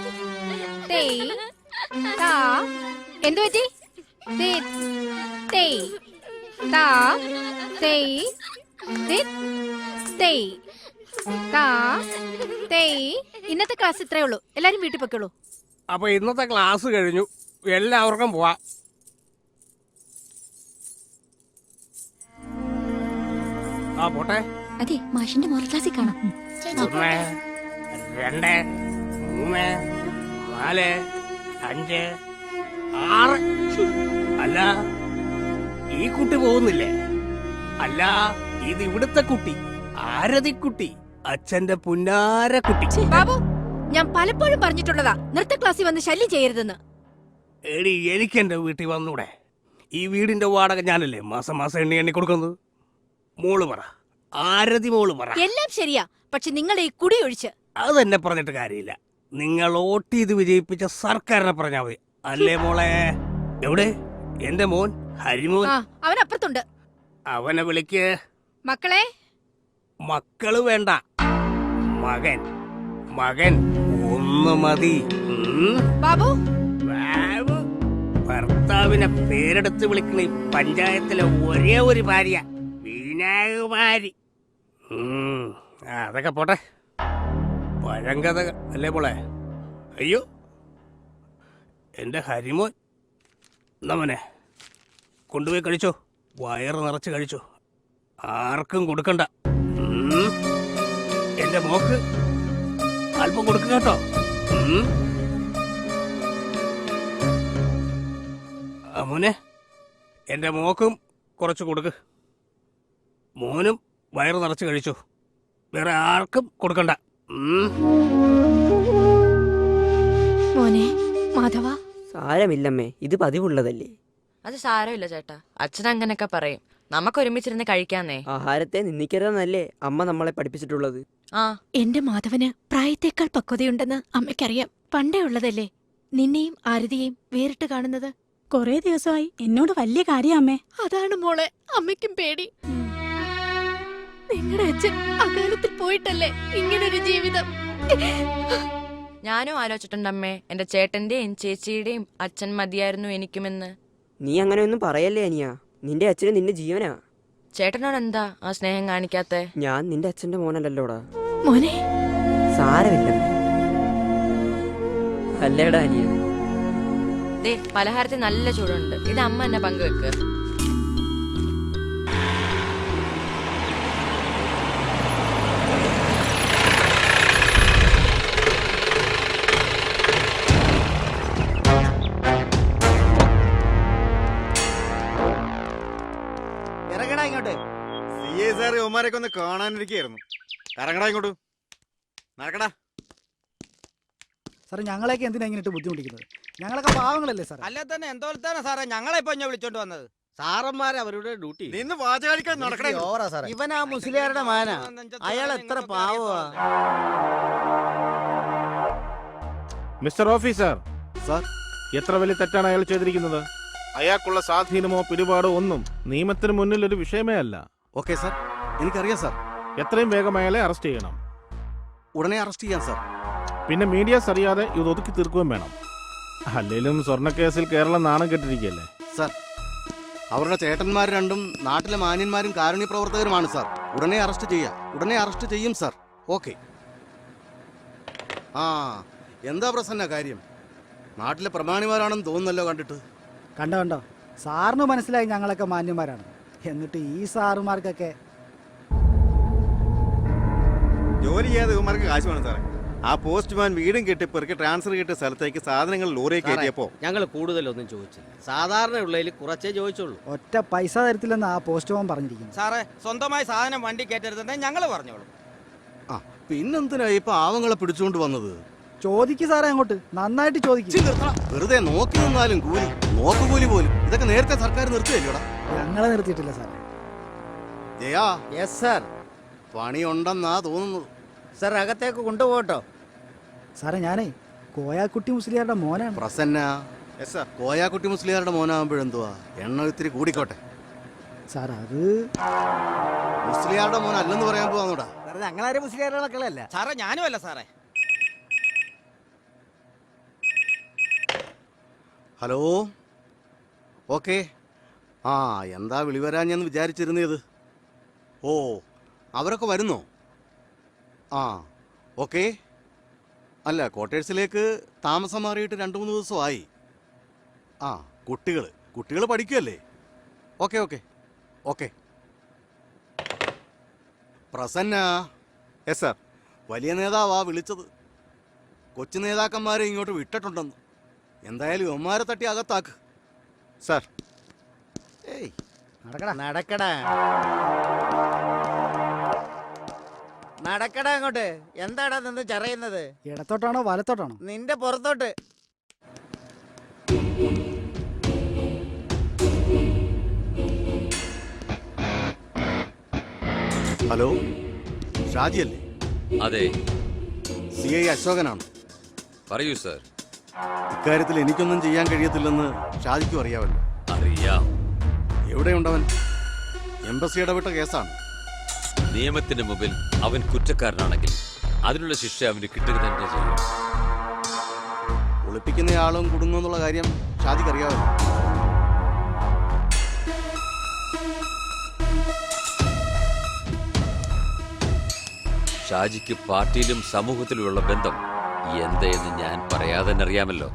എന്തു പറ്റി? താ തേയ് തിത് തേയ് താ തേയ്. ഇന്നത്തെ ക്ലാസ് ഇത്രയേ ഉള്ളൂ. എല്ലാരും വീട്ടിൽ പൊയ്ക്കോളൂ. അപ്പൊ ഇന്നത്തെ ക്ലാസ് കഴിഞ്ഞു, എല്ലാവർക്കും പോവാം. ആ പോട്ടെ. അതെ, മാഷിന്റെ മോറൽ ക്ലാസ്സിൽ കാണാം. 1 2 3 4 5 6. അല്ല, ഈ കുട്ടി പോകുന്നില്ലേ? അല്ല, ഇത് ഇവിടുത്തെ കുട്ടി, ആരതിക്കുട്ടി, അച്ഛന്റെ പുന്നാര കുട്ടി. ബാബു, ഞാൻ പലപ്പോഴും പറഞ്ഞിട്ടുള്ളതാ നൃത്ത ക്ലാസ്സിൽ വന്ന് ശല്യം ചെയ്യരുതെന്ന്. എടി, എനിക്ക് എന്റെ വീട്ടിൽ വന്നൂടെ? ഈ വീടിന്റെ വാടക ഞാനല്ലേ മാസം മാസം എണ്ണി കൊടുക്കുന്നത്. മോള് പറ, ആരതി മോള് പറ. എല്ലാം ശരിയാ, പക്ഷെ നിങ്ങളുടെ ഈ കുടി ഒഴിച്ച്. അത് തന്നെ പറഞ്ഞിട്ട് കാര്യമില്ല. നിങ്ങൾ വോട്ട് ചെയ്ത് വിജയിപ്പിച്ച സർക്കാരിനെ പറഞ്ഞാ മതി, അല്ലേ മോളെ? എവിടെ എന്റെ മോൻ ഹരിമോൻ? അവൻ അപ്പുറത്തുണ്ട്. അവനെ വിളിക്ക്. മക്കളെ, മക്കള് വേണ്ട, മകൻ. മകൻ ഒന്ന് മതി. ബാബു, ബാബു. ഭർത്താവിനെ പേരെടുത്ത് വിളിക്കണ ഈ പഞ്ചായത്തിലെ ഒരേ ഒരു ഭാര്യ വീണാകുമാരി. അതൊക്കെ പോട്ടെ, പഴങ്കഥ അല്ലേ മോളെ? അയ്യോ, എന്റെ ഹരിമോൻ. നമ്മനെ കൊണ്ടുപോയി കഴിച്ചോ, വയറ് നിറച്ച് കഴിച്ചോ, ആർക്കും കൊടുക്കണ്ട. എന്റെ മോക്ക് അല്പം കൊടുക്കുക കേട്ടോ. മോനെ, എന്റെ മോക്കും കുറച്ച് കൊടുക്ക്. മോനും വയറ് നിറച്ച് കഴിച്ചു, വേറെ ആർക്കും കൊടുക്കണ്ട. മോനെ മാധവ. സാരമില്ലമ്മേ, ഇത് പതിവുള്ളതല്ലേ. അത് സാരമില്ല ചേട്ടാ, അച്ഛൻ അങ്ങനെയൊക്കെ പറയും. നമുക്ക് ഒരുമിച്ചിരുന്ന് കഴിക്കാന്നേ. ആഹാരത്തെ നിന്ദിക്കരുതെന്നല്ലേ അമ്മ നമ്മളെ പഠിപ്പിച്ചിട്ടുള്ളത്. എന്റെ മാധവന് പ്രായത്തേക്കാൾ പക്വതയുണ്ടെന്ന് അമ്മയ്ക്കറിയാം. പണ്ടേ ഉള്ളതല്ലേ നിന്നെയും ആരതിയെയും വേറിട്ട് കാണുന്നത്. കൊറേ ദിവസമായി എന്നോട് വലിയ കാര്യം അമ്മേ. അതാണ് മോളെ അമ്മയ്ക്കും പേടി. നിങ്ങളുടെ അച്ഛൻ അകാലത്തിൽ പോയിട്ടല്ലേ ഇങ്ങനൊരു ജീവിതം. ഞാനും ആലോചിച്ചിട്ടുണ്ടമ്മേ, എന്റെ ചേട്ടന്റെയും ചേച്ചിയുടെയും അച്ഛൻ മതിയായിരുന്നു എനിക്കുമെന്ന്. നീ അങ്ങനെയൊന്നും പറയല്ലേ അനിയ, നിന്റെ അച്ഛന് നിന്റെ ജീവനാ. ചേട്ടനോട് എന്താ ആ സ്നേഹം കാണിക്കാത്തെ? ഞാൻ നിന്റെ അച്ഛന്റെ മോനല്ലല്ലോടാ. മോനെ, സാരമില്ലമ്മേ. അല്ലേടാ അനിയ. ദേ, പലഹാരത്തിൽ നല്ല ചൂടുണ്ട്, ഇത് അമ്മ എന്നെ പങ്കുവെക്ക്. ഇറങ്ങടാ ഇങ്ങോട്ട്. ഇവന്മാരൊക്കെ ഒന്ന് കാണാനിരിക്കായിരുന്നു. ഇറങ്ങടാ ഇങ്ങോട്ട്, നടക്കടാ. സാറേ, ഞങ്ങളെയൊക്കെ എന്തിനാ ഇങ്ങനെ ഇട്ട് ബുദ്ധിമുട്ടിക്കുന്നത്? ഞങ്ങളൊക്കെ പാവങ്ങളല്ലേ സാർ? അല്ല തന്നെ എന്തോലത്താണ് സാറേ ഞങ്ങളെ ഇപ്പൊ വിളിച്ചോണ്ട് വന്നത്? സാറന്മാരെ അവരുടെ ഡ്യൂട്ടി നിന്ന് വാചകാലിക്കാൻ നടക്കണേ. ഇവൻ ആ മുസ്ലിയാരുടെ മാന, അയാൾ എത്ര പാവമാ. മിസ്റ്റർ ഓഫീസർ, സാർ, എത്ര വലിയ തെറ്റാണ് അയാൾ ചെയ്തിരിക്കുന്നത്? അയാൾക്കുള്ള സ്വാധീനമോ പിടിപാടോ ഒന്നും നിയമത്തിന് മുന്നിൽ ഒരു വിഷയമേ അല്ല. ഓക്കെ സാർ, എനിക്കറിയാം സാർ. എത്രയും വേഗം അയാളെ അറസ്റ്റ് ചെയ്യണം. ഉടനെ അറസ്റ്റ് ചെയ്യാം സാർ. പിന്നെ മീഡിയാസ് അറിയാതെ ഇത് ഒതുക്കി തീർക്കുകയും വേണം. അല്ലെങ്കിലും സ്വർണ്ണക്കേസിൽ കേരളം നാണം കെട്ടിരിക്കുകയല്ലേ സാർ. അവരുടെ ചേട്ടന്മാർ രണ്ടും നാട്ടിലെ മാന്യന്മാരും കാരുണ്യ പ്രവർത്തകരുമാണ് സാർ. ഉടനെ അറസ്റ്റ് ചെയ്യാം, ഉടനെ അറസ്റ്റ് ചെയ്യും സാർ. ഓക്കെ. എന്താ പ്രസന്ന കാര്യം? നാട്ടിലെ പ്രമാണിമാരാണെന്ന് തോന്നുന്നല്ലോ കണ്ടിട്ട്. കണ്ടോ, സാറിന് മനസ്സിലായി ഞങ്ങളൊക്കെ മാന്യന്മാരാണ്. എന്നിട്ട് ഈ സാറുമാർക്കൊക്കെ ജോലി ചെയ്യാതെ ഇവന്മാർക്ക് കാശ് വേണം സാറേ. ആ പോസ്റ്റ്മാൻ വീടും കെട്ടിപ്പെറുക്കി ട്രാൻസ്ഫർ കിട്ടിയ സ്ഥലത്തേക്ക് സാധനങ്ങൾ ലോറിയെ കയറ്റിയപ്പോ ഞങ്ങൾ കൂടുതലൊന്നും ചോദിച്ചില്ല. സാധാരണ ഉള്ളതിൽ കുറച്ചേ ചോദിച്ചുള്ളൂ. ഒറ്റ പൈസ തരത്തില്ലെന്ന് ആ പോസ്റ്റ്മാൻ പറഞ്ഞിരിക്കുന്നു. സാറേ, സ്വന്തമായി സാധനം വണ്ടി കയറ്റരുതെന്നേ ഞങ്ങള് പറഞ്ഞോളൂ. പിന്നെന്തിനാ ഈ പാവങ്ങളെ പിടിച്ചുകൊണ്ട് വന്നത്? ചോദിക്ക് സാറേ, അങ്ങോട്ട് നന്നായിട്ട് ചോദിക്കും. വെറുതെ നോക്കി നിന്നാലും കൂലി, നോക്കുകൂലി പോലും. ഇതൊക്കെ നേരത്തെ സർക്കാർ നിർത്തിയല്ലോടാ. ഞങ്ങളെ നിർത്തിയിട്ടില്ല സാറേ. ജയാ. Yes sir. പണിയുണ്ടെന്നാ തോന്നുന്നത്. സാർ, അകത്തേക്ക് കൊണ്ടുപോകട്ടോ. സാറേ, ഞാനേ കോയാക്കുട്ടി മുസ്ലിയാരുടെ മോനാണ്. പ്രസന്ന. കോയാക്കുട്ടി മുസ്ലിയാരുടെ മോനാകുമ്പോഴെന്തുവാ, എണ്ണ ഇത്തിരി കൂടിക്കോട്ടെ സാർ. അത് മുസ്ലിയാരുടെ മോൻ അല്ലെന്ന് പറയാൻ പോവാന്നോടാ. ഞങ്ങളാരും മുസ്ലിയാരുടെ മക്കളല്ല സാറേ, ഞാനും അല്ല സാറേ. ഹലോ. ഓക്കെ, ആ എന്താ വിളി വരാഞ്ഞെന്ന് വിചാരിച്ചിരുന്നത്? ഓ അവരൊക്കെ വരുന്നോ? ആ ഓക്കെ. അല്ല ക്വാർട്ടേഴ്സിലേക്ക് താമസം മാറിയിട്ട് 2-3 ദിവസമായി. ആ കുട്ടികൾ പഠിക്കുമല്ലേ? Okay okay okay. Prasanna. Yes sir. വലിയ നേതാവാ വിളിച്ചത്. കൊച്ചു നേതാക്കന്മാരെ ഇങ്ങോട്ട് വിട്ടിട്ടുണ്ടെന്ന്. എന്തായാലും ഇവന്മാരെ തട്ടി അകത്താക്ക്. സാർ. ഏയ് നടക്കടാ നടക്കടാ അങ്ങോട്ട്. എന്താടാ നിന്ന് ചറയുന്നത്? ഇടത്തോട്ടാണോ വലത്തോട്ടാണോ? നിന്റെ പുറത്തോട്ട്. ഹലോ, ഷാജിയല്ലേ? അതെ, CI അശോകനാണ്. പറയൂ സർ. ഇക്കാര്യത്തിൽ എനിക്കൊന്നും ചെയ്യാൻ കഴിയത്തില്ലെന്ന് ഷാജിക്കും അറിയാമല്ലോ. അറിയാം. എവിടെയുണ്ടവൻ? എംബസി ഇടപെട്ട കേസാണ്. നിയമത്തിന് മുമ്പിൽ അവൻ കുറ്റക്കാരനാണെങ്കിൽ അതിനുള്ള ശിക്ഷ അവന് കിട്ടുക തന്നെ ചെയ്യും. ഒളിപ്പിക്കുന്നയാളും കുടുങ്ങുന്നുള്ള കാര്യം ഷാജിക്ക് അറിയാമല്ലോ. ഷാജിക്ക് പാർട്ടിയിലും സമൂഹത്തിലുമുള്ള ബന്ധം എന്തെന്ന് ഞാൻ പറയാതെ തന്നെ അറിയാമല്ലോ.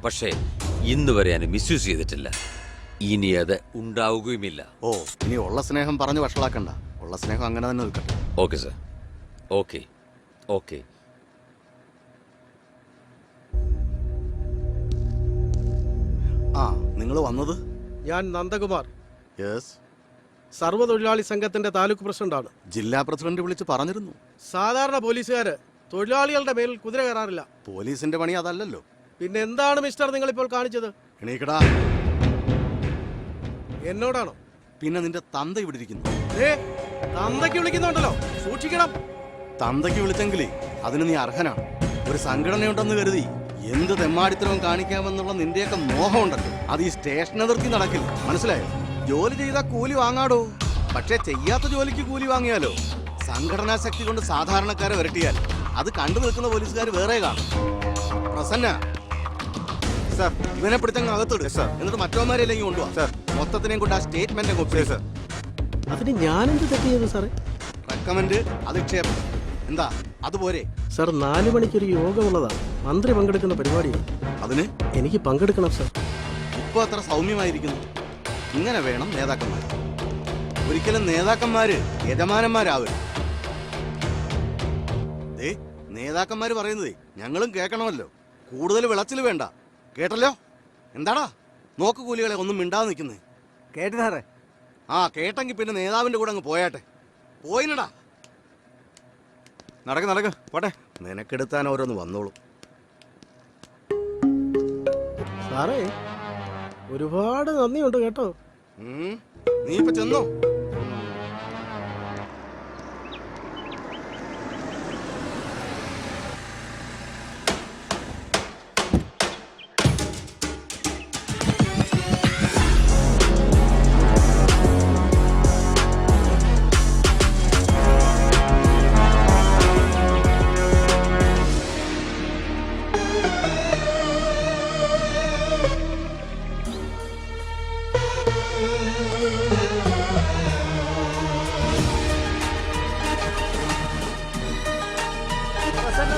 പക്ഷേ ഇന്ന് വരെ ഞാൻ മിസ്യൂസ് ചെയ്തിട്ടില്ല. ഇനി അത് ഉണ്ടാവുകയുമില്ല. ഓ, ഇനി ഉള്ള സ്നേഹം പറഞ്ഞ് വഷളാക്കണ്ട. ഉള്ള സ്നേഹം അങ്ങനെ തന്നെ നിൽക്കട്ടെ. Okay sir. Okay okay. ആ നിങ്ങൾ വന്നത്? ഞാൻ നന്ദകുമാർ, യെസ്. സർവ്വതൊഴിലാളി സംഘത്തിന്റെ താലൂക്ക് പ്രസിഡന്റാണ്. ജില്ലാ പ്രസിഡന്റ് വിളിച്ച് പറഞ്ഞിരുന്നു. സാധാരണ പോലീസുകാര് തൊഴിലാളികളുടെ മേലിൽ കുതിര കയറാറില്ല. പോലീസിന്റെ പണി അതല്ലല്ലോ. പിന്നെ എന്താണ് മിസ്റ്റർ നിങ്ങളിപ്പോൾ കാണിച്ചത്? എണീക്കടാ. എന്നോടാണോ? പിന്നെ നിന്റെ തന്ത ഇവിടെ ഇരിക്കുന്നു. തന്തയ്ക്ക് വിളിക്കുന്നുണ്ടല്ലോ, സൂക്ഷിക്കണം. തന്തയ്ക്ക് വിളിച്ചെങ്കിലേ അതിന് നീ അർഹനാണ്. ഒരു സംഘടനയുണ്ടെന്ന് കരുതി എന്ത് തെമ്മാടിത്തരവും കാണിക്കാമെന്നുള്ള നിന്റെയൊക്കെ മോഹമുണ്ടല്ലോ, അത് ഈ സ്റ്റേഷൻ അതിർത്തി നടക്കില്ല. മനസ്സിലായോ? ജോലി ചെയ്താൽ കൂലി വാങ്ങാടോ. പക്ഷെ ചെയ്യാത്ത ജോലിക്ക് കൂലി വാങ്ങിയാലോ? സംഘടനാ ശക്തി കൊണ്ട് സാധാരണക്കാരെ വരട്ടിയാൽ അത് കണ്ടു നിൽക്കുന്ന പോലീസുകാർ വേറെ കാണും. പ്രസന്ന സാർ, ഇവനെ പിടിച്ചങ്ങ് അകത്തിട്. എന്നിട്ട് മറ്റവന്മാരെല്ലാം കൊണ്ടുപോവാ. സാർ, മൊത്തത്തിനെയും കൊണ്ട് ആ സ്റ്റേറ്റ്മെന്റ് കോപ്പി. അതിന് ഞാനെന്ത് തെറ്റ് ചെയ്തു സാറേ? റെക്കമെന്റ് അധിക്ഷേപം എന്താ അതുപോരെ? സാർ, 4 മണിക്കൊരു യോഗമുള്ളതാണ്. മന്ത്രി പങ്കെടുക്കുന്ന പരിപാടിയാണ്. അതിന് എനിക്ക് പങ്കെടുക്കണം സാർ. ഇപ്പൊ അത്ര സൗമ്യമായിരിക്കുന്നു. ഇങ്ങനെ വേണം നേതാക്കന്മാർ. ഒരിക്കലും നേതാക്കന്മാര് യജമാനന്മാരാവരുത്. നേതാക്കന്മാര് പറയുന്നതേ ഞങ്ങളും കേൾക്കണമല്ലോ. കൂടുതൽ വിളച്ചിൽ വേണ്ട. കേട്ടല്ലോ? എന്താടാ നോക്ക് കൂലികളെ ഒന്നും മിണ്ടാതെ നിൽക്കുന്നേ? കേട്ടു സാറേ. ആ കേട്ടെങ്കിൽ പിന്നെ നേതാവിന്റെ കൂടെ അങ്ങ് പോയാട്ടെ. പോയിനടാ. നടക്ക് പോട്ടെ. നിനക്കെടുത്താൻ ഓരോന്ന് വന്നോളൂ. സാറേ, ഒരുപാട് നന്ദിയുണ്ട് കേട്ടോ. നീ ഇപ്പൊ ചെന്നോ?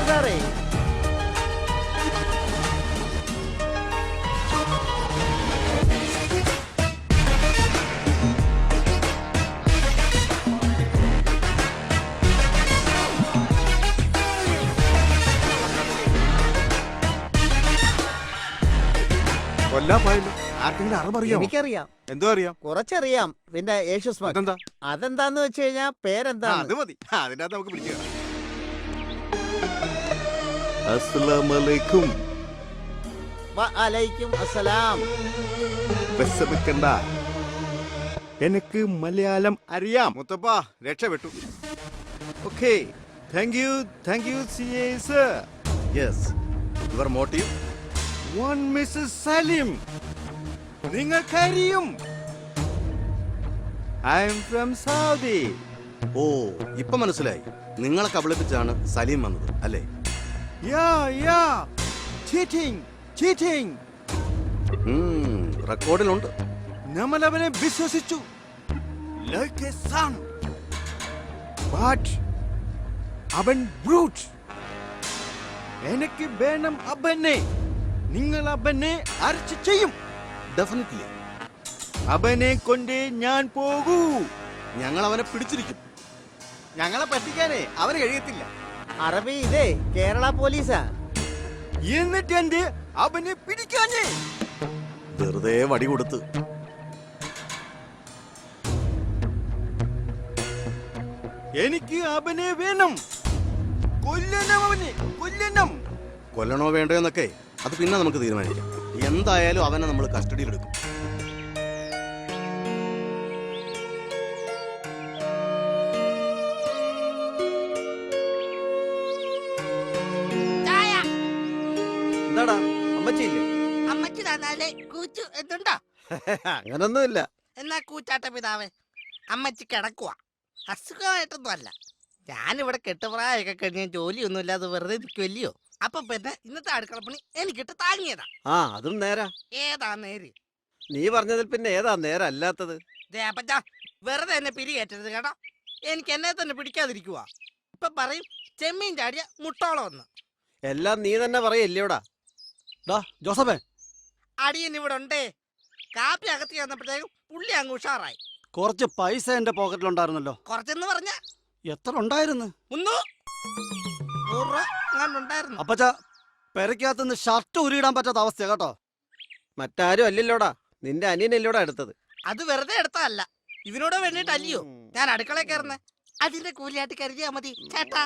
സാറേ, കൊല്ലാപ്പായല്ലോ. ആർക്കെങ്കിലും അറിവറിയാമോ? എനിക്കറിയാം. എന്തോ അറിയാം? കുറച്ചറിയാം. പിന്നെ യേശുസ് മകൻ. അതെന്താ? അതെന്താന്ന് വെച്ച് കഴിഞ്ഞാൽ പേരെന്താ? അത് മതി. അതിനകത്ത് നമുക്ക് പിടിച്ചു. അസ്സലാമലൈക്കും. വഅലൈക്കും അസ്സലാം. വിഷമിക്കണ്ട, എനിക്ക് മലയാളം അറിയാം. മുത്തപ്പ രക്ഷപ്പെട്ടു. Okay, thank you CA sir. Yes. Your motive? One mister Salim, നിങ്ങൾക്കറിയും ഐ എം ഫ്രം സൗദി. ഓ ഇപ്പൊ മനസ്സിലായി. നിങ്ങളെ കബളിപ്പിച്ചാണ് സലീം വന്നത് അല്ലേ? Yeah cheating. റെക്കോർഡിലുണ്ട്. നമ്മൾ അവനെ വിശ്വസിച്ചു. Like a son. But അവൻ brute. എനിക്ക് വേണം അവനെ. നിങ്ങൾ അവനെ അറസ്റ്റ് ചെയ്യും. Definitely. അവനെ കൊണ്ടേ ഞാൻ പോകൂ. ഞങ്ങൾ അവനെ പിടിച്ചിരിക്കും. ഞങ്ങളെ പറ്റിക്കാനേ അവന് കഴിയത്തില്ല. അറബി ഇതേ കേരള പോലീസാ. എന്നിട്ട് എന്റെ അവനെ പിടിക്കാഞ്ഞേ. വെറുതെ വടി കൊടുത്ത്. എനിക്ക് അവനെ വേണം. കൊല്ലണം അവനെ, കൊല്ലണം. കൊല്ലണോ വേണ്ടോ എന്നൊക്കെ അത് പിന്നെ നമുക്ക് തീരുമാനിക്കാം. എന്തായാലും അവനെ നമ്മൾ കസ്റ്റഡിയിലെടുക്കും. എന്താടാ അമ്മച്ചിയില്ലേ? അമ്മച്ചി തന്നാലേ കൂച്ചു എന്തുണ്ടോ? അങ്ങനൊന്നുമില്ല. എന്നാ കൂച്ചാട്ട പിതാവേ, അമ്മച്ചി കിടക്കുവാ. അസുഖമായിട്ടൊന്നും അല്ല. ഞാനിവിടെ കെട്ടുപ്രായൊക്കെ കഴിഞ്ഞ് ജോലിയൊന്നും ഇല്ലാതെ വെറുതെ നിൽക്കുമല്ലയോ. അപ്പൊ പിന്നെ ഇന്നത്തെ അടുക്കളപ്പണി എനിക്കിട്ട് താങ്ങിയതാ. അതും നേരാ. ഏതാ നേര്? നീ പറഞ്ഞതിൽ പിന്നെ ഏതാ നേരല്ലാത്തത്? ദേപ്പച്ച, വെറുതെ എന്നെ പിരികേറ്റരുത് കേട്ടോ. എനിക്ക് എന്നെ തന്നെ പിടിക്കാതിരിക്കുവാ. ഇപ്പൊ പറയും ചെമ്മീൻ ചാടിയ മുട്ടോളം ഒന്ന്. എല്ലാം നീ തന്നെ പറയല്ലോടാ. ജോസഫേ, അടിയൻ ഇവിടെ ഉണ്ടേ. കാപ്പി അകത്തി വന്നപ്പോഴത്തേക്കും പുള്ളി അങ്ങ് ഉഷാറായി. കുറച്ച് പൈസ എന്റെ പോക്കറ്റിലുണ്ടായിരുന്നല്ലോ. കുറച്ചെന്ന് പറഞ്ഞ എത്ര ഉണ്ടായിരുന്നു? 100 രൂപ ഉണ്ടായിരുന്നു. അപ്പച്ച, പെരക്കകത്തുനിന്ന് ഷർട്ട് ഉരുയിടാൻ പറ്റാത്ത അവസ്ഥ കേട്ടോ. മറ്റാരും അല്ലല്ലോടാ, നിന്റെ അനിയനല്ലോടാ എടുത്തത്. അത് വെറുതെ എടുത്തതല്ല, ഇവനോട് വേണ്ടിട്ടല്ലയോ ഞാൻ അടുക്കള കയറുന്നേ. അതിന്റെ കൂലിയായിട്ട് കരുതിയാ മതി ചേട്ടാ.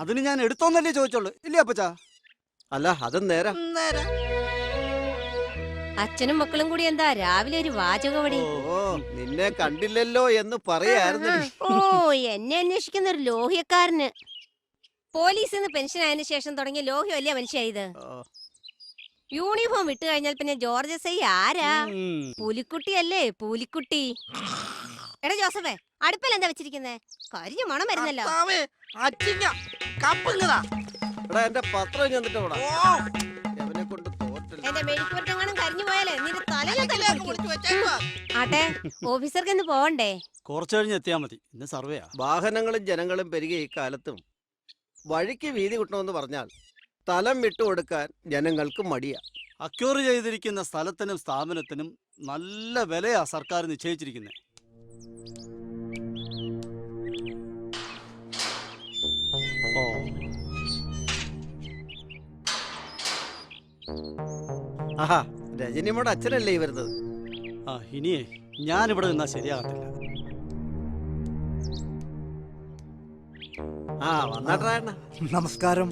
അതിന് ഞാൻ എടുത്തോന്നല്ലേ ചോദിച്ചോളൂ, ഇല്ലേ അപ്പച്ച? അല്ല, അതും നേരം. അച്ഛനും മക്കളും കൂടി എന്താ രാവിലെ ഒരു വാചകവടി? ഓ, നിന്നെ കണ്ടില്ലല്ലോ എന്ന് പറയായിരുന്നു. ഓ, എന്നെ അന്വേഷിക്കുന്ന ഒരു ലോഹ്യക്കാരന്. പോലീസിൽ നിന്ന് പെൻഷൻ ആയതിനു ശേഷം തുടങ്ങിയ ലോഹ്യമല്ലേ മനുഷ്യ ഇത്. യൂണിഫോം വിട്ടു കഴിഞ്ഞാൽ പിന്നെ ജോർജ് എസ് ഐ ആരാ? പുലിക്കുട്ടിയല്ലേ, പുലിക്കുട്ടി. എടാ ജോസഫേ, അടുപ്പിൽ എന്താ വെച്ചിരിക്കുന്നേ? കരിഞ്ഞ മണം വരുന്നല്ലോ. എന്റെ പത്രം ചെന്നിട്ടോടാ. എന്റെ മെഴുക്കുവരട്ടെങ്ങാനും കരിഞ്ഞു പോയാലേ നിന്റെ തലയിൽ. ആട്ടെ, ഓഫീസർക്ക് ഇന്ന് പോവണ്ടേ? കുറച്ചു കഴിഞ്ഞ് എത്തിയാ മതി. ഇന്ന് സർവേയാ. വാഹനങ്ങളും ജനങ്ങളും പെരുകിയ ഈ കാലത്തും വഴിക്ക് വീതി കിട്ടണമെന്ന് പറഞ്ഞാൽ സ്ഥലം വിട്ടുകൊടുക്കാൻ ജനങ്ങൾക്ക് മടിയാ. അക്യൂർ ചെയ്തിരിക്കുന്ന സ്ഥലത്തിനും സ്ഥാപനത്തിനും നല്ല വിലയാ സർക്കാർ നിശ്ചയിച്ചിരിക്കുന്നത്. ആഹാ, രജനിയുടെ അച്ഛനല്ലേ ഈ വരുന്നത്? ഇനിയേ ഞാനിവിടെ നിന്നാ ശരിയാകത്തില്ല. വന്നാട്ടെ. നമസ്കാരം.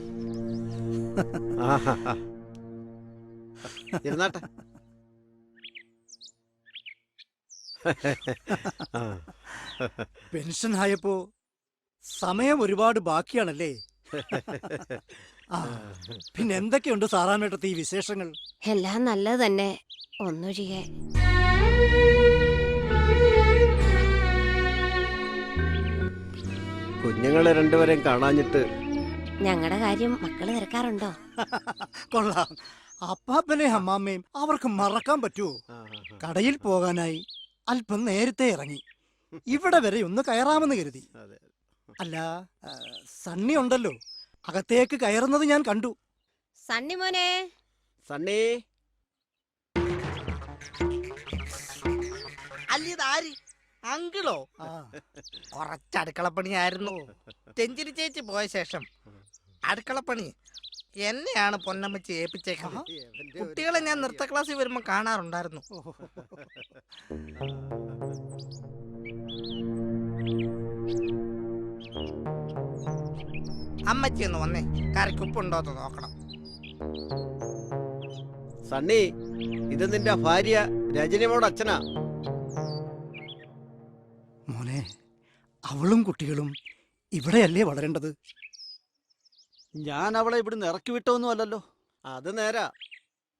ഇരുന്നാട്ടെ. പെൻഷൻ ആയപ്പോ സമയം ഒരുപാട് ബാക്കിയാണല്ലേ? പിന്നെ എന്തൊക്കെയുണ്ട് സാറാമേട്ടത്തെ ഈ വിശേഷങ്ങൾ? എല്ലാം നല്ലത് തന്നെ, ഒന്നൊഴികെ. കുഞ്ഞുങ്ങളെ രണ്ടുപേരെയും കാണാഞ്ഞിട്ട്. ഞങ്ങളുടെ കാര്യം മക്കള് തിരക്കാറുണ്ടോ? കൊള്ളാം. അപ്പാപ്പനെയും അമ്മാമ്മയും അവർക്ക് മറക്കാൻ പറ്റുമോ? കടയിൽ പോകാനായി അല്പം നേരത്തെ ഇറങ്ങി ഇവിടെ വരെ ഒന്ന് കയറാമെന്ന് കരുതി. അല്ല, സണ്ണി ഉണ്ടല്ലോ, അകത്തേക്ക് കയറുന്നത് ഞാൻ കണ്ടു. സണ്ണി മോനെ. സണ്ണി. അല്ലിതാര്? അങ്കിളോ? കുറച്ച് അടുക്കളപ്പണിയായിരുന്നു. ചെഞ്ചിരി ചേച്ചി പോയ ശേഷം അടുക്കളപ്പണി എന്നെയാണ് പൊന്നമ്മച്ചി ഏൽപ്പിച്ചേക്കുന്നത്. കുട്ടികളെ ഞാൻ നൃത്ത ക്ലാസ്സിൽ വരുമ്പോ കാണാറുണ്ടായിരുന്നു. അമ്മച്ചി ഒന്ന് വന്നേ, കറിക്ക് ഉപ്പുണ്ടോന്ന് നോക്കണം. സണ്ണി, ഇത് നിന്റെ ഭാര്യ രജനിയുടെ അച്ഛനാ. മോനെ, അവളും കുട്ടികളും ഇവിടെയല്ലേ വളരേണ്ടത്? ഞാൻ അവളെ ഇവിടുന്ന് ഇറക്കി വിട്ടൊന്നും അല്ലല്ലോ. അത് നേരാ.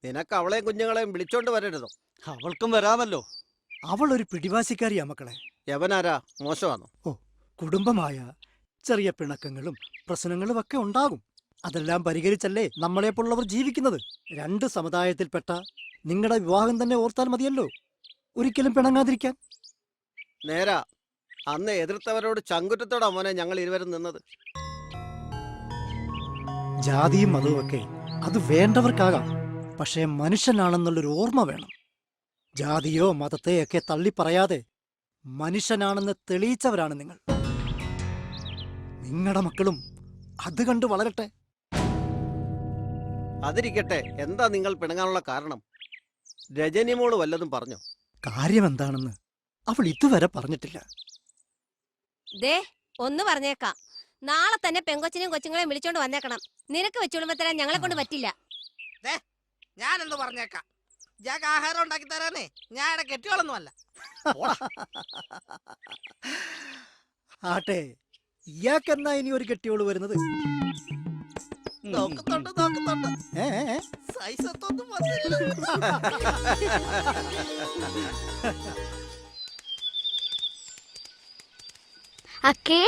നിനക്ക് അവളെയും കുഞ്ഞുങ്ങളെയും വിളിച്ചോണ്ട് വരരുതോ? അവൾക്കും വരാമല്ലോ. അവൾ ഒരു പിടിവാശിക്കാരിയാ മക്കളെ. യവനാരാ? മോശമാണോ? ഓ, കുടുംബമായ ചെറിയ പിണക്കങ്ങളും പ്രശ്നങ്ങളും ഒക്കെ ഉണ്ടാകും. അതെല്ലാം പരിഹരിച്ചല്ലേ നമ്മളെപ്പോലുള്ളവർ ജീവിക്കുന്നത്. രണ്ട് സമുദായത്തിൽപ്പെട്ട നിങ്ങളുടെ വിവാഹം തന്നെ ഓർത്താൽ മതിയല്ലോ. ഒരിക്കലും പിണങ്ങാതിരിക്കാൻ. നേരാ, അന്ന് എതിർത്തവരോട് ചങ്കുറ്റത്തോടാ മോനെ ഞങ്ങൾ ഇരുവരും നിന്നത്. ജാതിയും മതവും ഒക്കെ അത് വേണ്ടവർക്കാകാം, പക്ഷേ മനുഷ്യനാണെന്നുള്ളൊരു ഓർമ്മ വേണം. ജാതിയോ മതത്തെയൊക്കെ തള്ളിപ്പറയാതെ മനുഷ്യനാണെന്ന് തെളിയിച്ചവരാണ് നിങ്ങൾ. നിങ്ങളുടെ മക്കളും അത് കണ്ട് വളരട്ടെ. അതിരിക്കട്ടെ, എന്താ നിങ്ങൾ പിണങ്ങാനുള്ള കാരണം? രജനിമോള് വല്ലതും പറഞ്ഞോ? കാര്യം എന്താണെന്ന് അവൾ ഇതുവരെ പറഞ്ഞിട്ടില്ല. ദേ ഒന്ന് പറഞ്ഞേക്കാം, നാളെ തന്നെ പെങ്കൊച്ചിനെയും കൊച്ചുങ്ങളെയും വിളിച്ചോണ്ട് വന്നേക്കണം. നിനക്ക് വെച്ചുകൊള്ളുമ്പോ തരാൻ ഞങ്ങളെ കൊണ്ട് പറ്റില്ല. ഞാനെന്ന് പറഞ്ഞേക്കാം, ജാക്ക് ആഹാരം ഉണ്ടാക്കി തരാനേ ഞാൻ ഇവിടെ കെട്ടിയോളൊന്നും അല്ല. ആട്ടെ, ഇയാൾക്കെന്നാ ഇനി ഒരു കെട്ടിയോള് വരുന്നത്? നോക്കുന്നുണ്ട്. സൈസ് ഒത്തൊന്നും വന്നില്ല. അക്കേ,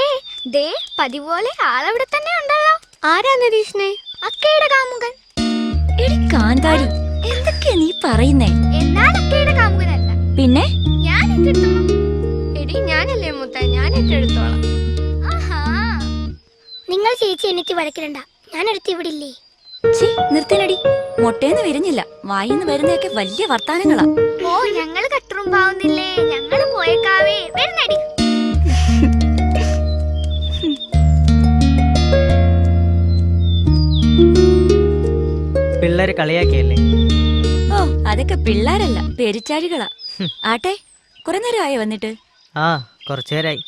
ദേ പതിപോലെ ആളവിടെ തന്നെ ഉണ്ടല്ലോ. ആരാ നിരീക്ഷണേ? അക്കയുടെ കാമുകൻ. എടി കാന്താരി, എന്തൊക്കെയാ നീ പറയുന്നേ? എന്നാൽ അക്കയുടെ കാമുകനല്ല. പിന്നെ ഞാൻ ഏറ്റെടുത്തോളാം. എടി ഞാനല്ലേ മൂത്ത, ഞാൻ ഏറ്റെടുത്തോളാം. നിങ്ങൾ ചേച്ചി എനിക്ക് വഴക്കിടണ്ട, ഞാൻ എടുത്ത് ഇവിടെ ഇല്ലേ. നിർത്തനടി, മൊട്ടേന്ന് വിരിഞ്ഞില്ല, വായിന്ന് വരുന്നതൊക്കെ വലിയ വർത്താനങ്ങളാ. ഓ, ഞങ്ങൾ കട്ടുറുമ്പാവുന്നില്ലേ, ഞങ്ങൾ പോയേക്കാവേ. വരുന്നടി. പിള്ളേര് കളിയാക്കിയല്ലേ? ഓ, അതൊക്കെ പിള്ളേരല്ല, പെരിച്ചാഴികളാ. ആട്ടെ, കുറെ നേരമായോ വന്നിട്ട്? ആ, കുറച്ചുനേരായി.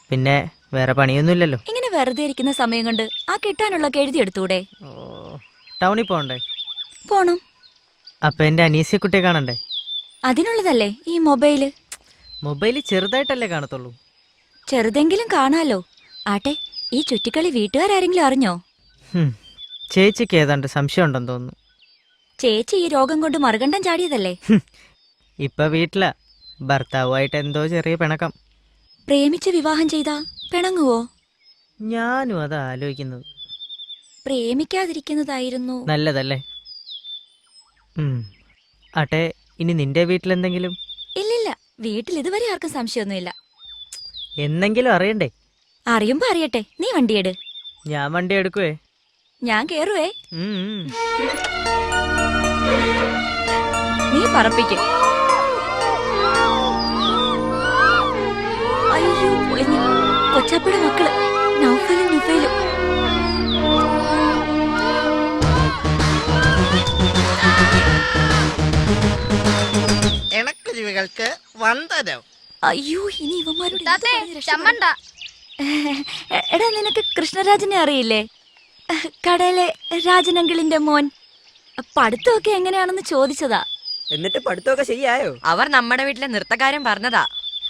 പിന്നെ വേറെ പണിയൊന്നുമില്ലല്ലോ. ഇങ്ങനെ വെറുതെ ഇരിക്കുന്ന സമയം കൊണ്ട് ആ കിട്ടാനുള്ളൊക്കെ എഴുതിയെടുത്തൂടെ? ടൗണിൽ പോകണ്ടേ? പോണം. അപ്പൊ എന്റെ അനീസിയക്കുട്ടിയെ കാണണ്ടേ? അതിനുള്ളതല്ലേ ഈ മൊബൈല്. മൊബൈല് ചെറുതായിട്ടല്ലേ കാണത്തുള്ളൂ. ചെറുതെങ്കിലും കാണാലോ. ആട്ടെ, ഈ ചുറ്റിക്കളി വീട്ടുകാരെങ്കിലും അറിഞ്ഞോ? ചേച്ചിക്ക് ഏതാണ്ട് സംശയം ഉണ്ടെന്ന് തോന്നുന്നു. ചേച്ചി ഈ രോഗം കൊണ്ട് മറുകണ്ഠം ചാടിയതല്ലേ? ഇപ്പൊ വീട്ടിലാ, ഭർത്താവുമായിട്ട് എന്തോ ചെറിയ പിണക്കം. പ്രേമിച്ച് വിവാഹം ചെയ്താ പിണങ്ങുവോ? ഞാനും അത് ആലോചിക്കുന്നത്. പ്രേമിക്കാതിരിക്കുന്നതായിരുന്നു നല്ലതല്ലേ? ആട്ടെ, ഇനി നിന്റെ വീട്ടിലെന്തെങ്കിലും? ഇല്ലില്ല, വീട്ടിൽ ഇതുവരെ ആർക്കും സംശയമൊന്നുമില്ല. എന്നെങ്കിലും അറിയണ്ടേ? അറിയുമ്പോ അറിയട്ടെ. നീ വണ്ടിയെട്. ഞാൻ വണ്ടി എടുക്കുവേ. ഞാൻ കേറുവേ. നീ പറപ്പിക്കും. അയ്യോ, പൊളിഞ്ഞു. കൊച്ചാപ്പയുടെ മക്കള് നൗഫലും നുഫൈലും. ഇണക്കുരുവികൾക്ക് വന്ദനം. അയ്യോ, ഇനി ഇവന്മാരോട് എടാ, നിനക്ക് കൃഷ്ണരാജനെ അറിയില്ലേ? കടയിലെ രാജനങ്കിളിന്റെ മോൻ. പഠിത്തമൊക്കെ എങ്ങനെയാണെന്ന് ചോദിച്ചതാ. എന്നിട്ട് പഠിത്തമൊക്കെ ശരിയായോ? അവർ നമ്മുടെ വീട്ടിലെ നൃത്തകാരൻ പറഞ്ഞതാ.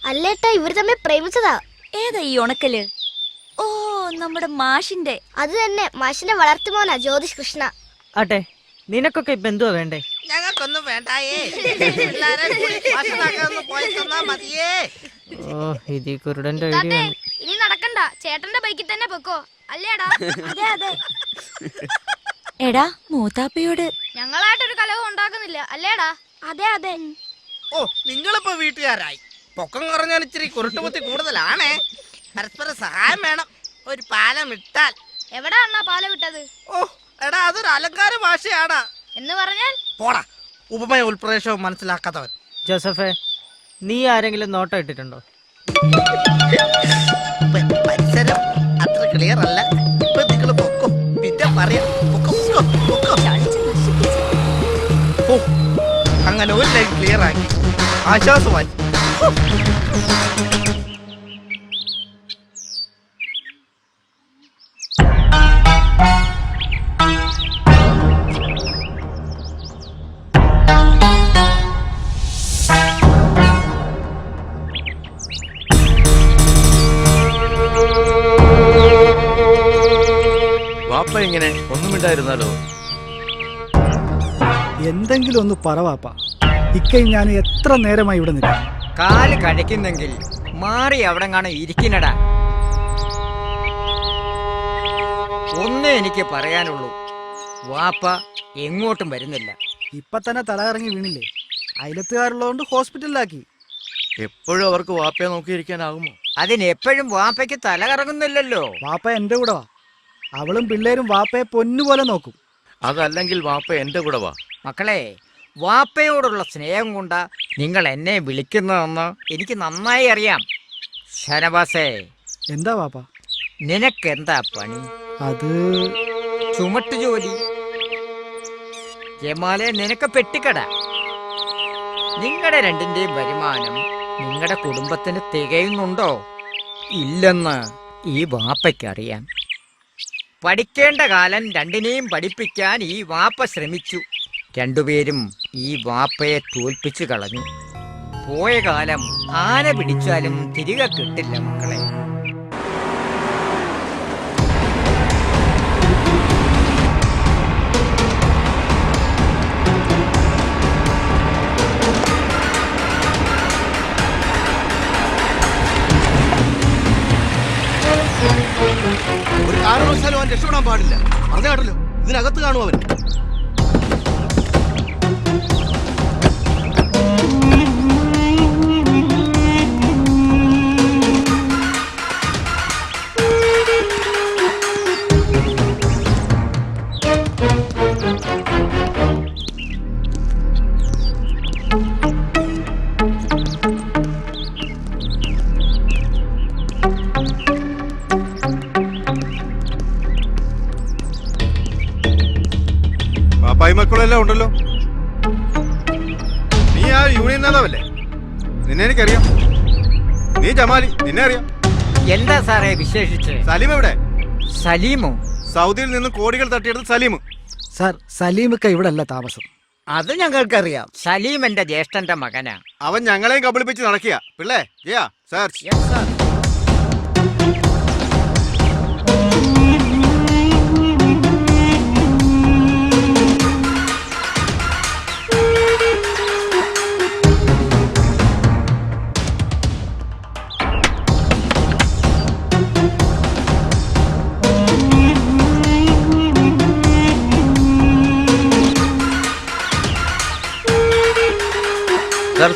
അല്ലേട്ടാ, ഇവർ തമ്മിൽ പ്രേമിച്ചതാ. ഏതാ ഈ ഉണക്കല്? ഓ, നമ്മുടെ മാഷിന്റെ. അത് തന്നെ, മാഷിന്റെ വളർത്തുമോനാ ജ്യോതിഷ് കൃഷ്ണ. ആട്ടെ, നിനക്കൊക്കെ ഇപ്പൊ എന്തുവാ വേണ്ടേ? ഞങ്ങൾക്കൊന്നും വേണ്ടായേ. പിള്ളേരെ കൂടി ഭക്ഷണമൊക്കെ പോയി തന്നാ മതിയേ. ഓ, ഇതി കുരുടന്റെ ഇനി നടക്കണ്ട, ചേട്ടന്റെ ബൈക്കിൽ തന്നെ പൊക്കോ. അല്ലേടാ? അതെ അതെ. എടാ, മൂത്താപ്പയോട് ഞങ്ങളായിട്ടൊരു കലവും ഉണ്ടാക്കുന്നില്ല, അല്ലേടാ? അതെ അതെ. ഓ, നിങ്ങളിപ്പോ വീട്ടുകാരായി. പൊക്കം കുറഞ്ഞാൽ ഇച്ചിരി കുരുട്ടുപത്തി കൂടുതലാണേ. പരസ്പര സഹായം വേണം. ഒരു പാലം ഇട്ടാൽ. എവിടാ അണ്ണാ പാലം വിട്ടത്? ഓ, എടാ, അതൊരു അലങ്കാര ഭാഷയാടാ. എന്ന് പറഞ്ഞാൽ പോടാ, ഉപമയ ഉൾപ്രദേശവും മനസ്സിലാക്കാത്തവൻ. ജോസഫേ, നീ ആരെങ്കിലും നോട്ടം ഇട്ടിട്ടുണ്ടോ? പരിസരം അത്ര ക്ലിയർ അല്ല. ഇപ്പൊ നിങ്ങൾ പൊക്കോ, പിന്നെ പറയാം. ഓ, അങ്ങനെ ഒരു ലൈൻ ക്ലിയർ ആക്കി ആശ്വാസമായി. വാപ്പ ഇങ്ങനെ ഒന്നും മിണ്ടായിരുന്നാലോ? എന്തെങ്കിലും ഒന്ന് പറവാപ്പ. ഇക്കൈ ഞാൻ എത്ര നേരമായി ഇവിടെ നിൽക്കാം. കാല് കഴിക്കുന്നെങ്കിൽ മാറി അവിടെ കാണാൻ ഇരിക്കുന്നടാ. ഒന്നേ എനിക്ക് പറയാനുള്ളൂ, വാപ്പ എങ്ങോട്ടും വരുന്നില്ല. ഇപ്പൊ തന്നെ തല ഇറങ്ങി വീണില്ലേ? അയലത്തുകാരുള്ളതുകൊണ്ട് ഹോസ്പിറ്റലിലാക്കി. എപ്പോഴും അവർക്ക് വാപ്പയെ നോക്കിയിരിക്കാനാകുമോ? അതിനെപ്പോഴും വാപ്പയ്ക്ക് തല കറങ്ങുന്നില്ലല്ലോ. വാപ്പ എന്റെ കൂടെ വാ. അവളും പിള്ളേരും വാപ്പയെ പൊന്നുപോലെ നോക്കും. അതല്ലെങ്കിൽ വാപ്പ എന്റെ കൂടെ വാ. മക്കളെ, വാപ്പയോടുള്ള സ്നേഹം കൊണ്ടാ നിങ്ങൾ എന്നെ വിളിക്കുന്നതെന്ന് എനിക്ക് നന്നായി അറിയാം. ഷനവാസേ, എന്താ വാപ്പ? നിനക്കെന്താ പണി? അത് ചുമട്ട് ജോലി. ജമാലെ, നിനക്ക് പെട്ടിക്കട. നിങ്ങളുടെ രണ്ടിന്റെയും വരുമാനം നിങ്ങളുടെ കുടുംബത്തിന് തികയുന്നുണ്ടോ? ഇല്ലെന്ന് ഈ വാപ്പയ്ക്കറിയാം. പഠിക്കേണ്ട കാലം രണ്ടിനെയും പഠിപ്പിക്കാൻ ഈ വാപ്പ ശ്രമിച്ചു. രണ്ടുപേരും ഈ വാപ്പയെ തോൽപ്പിച്ചു കളഞ്ഞു. പോയ കാലം ആന പിടിച്ചാലും തിരികെ കിട്ടില്ല മക്കളെ. ഒരു കാരണവശാലും അവൻ രക്ഷപ്പെടാൻ പാടില്ല. പറഞ്ഞ കേട്ടല്ലോ, ഇതിനകത്ത് കാണും അവൻ. പാപ്പായി മക്കളെല്ലാം ഉണ്ടല്ലോ. നീ ആ യൂണിയൻ നേതാവല്ലേ? നിന്നെ എനിക്കറിയാം. നീ ജമാലി, നിന്നെ അറിയാം. എന്താ സാറേ വിശേഷിച്ച്? സലീം എവിടെ? സലീമോ? സൗദിയിൽ നിന്ന് കോടികൾ തട്ടിയെടുത്ത് സലീം. സാർ, സലീമൊക്കെ ഇവിടെ അല്ല താമസം. അത് ഞങ്ങൾക്കറിയാം. സലീം എന്റെ ജ്യേഷ്ഠന്റെ മകനാ. അവൻ ഞങ്ങളെയും കബളിപ്പിച്ച് നടക്കുക. പിള്ളേ, ജയാ സാർ.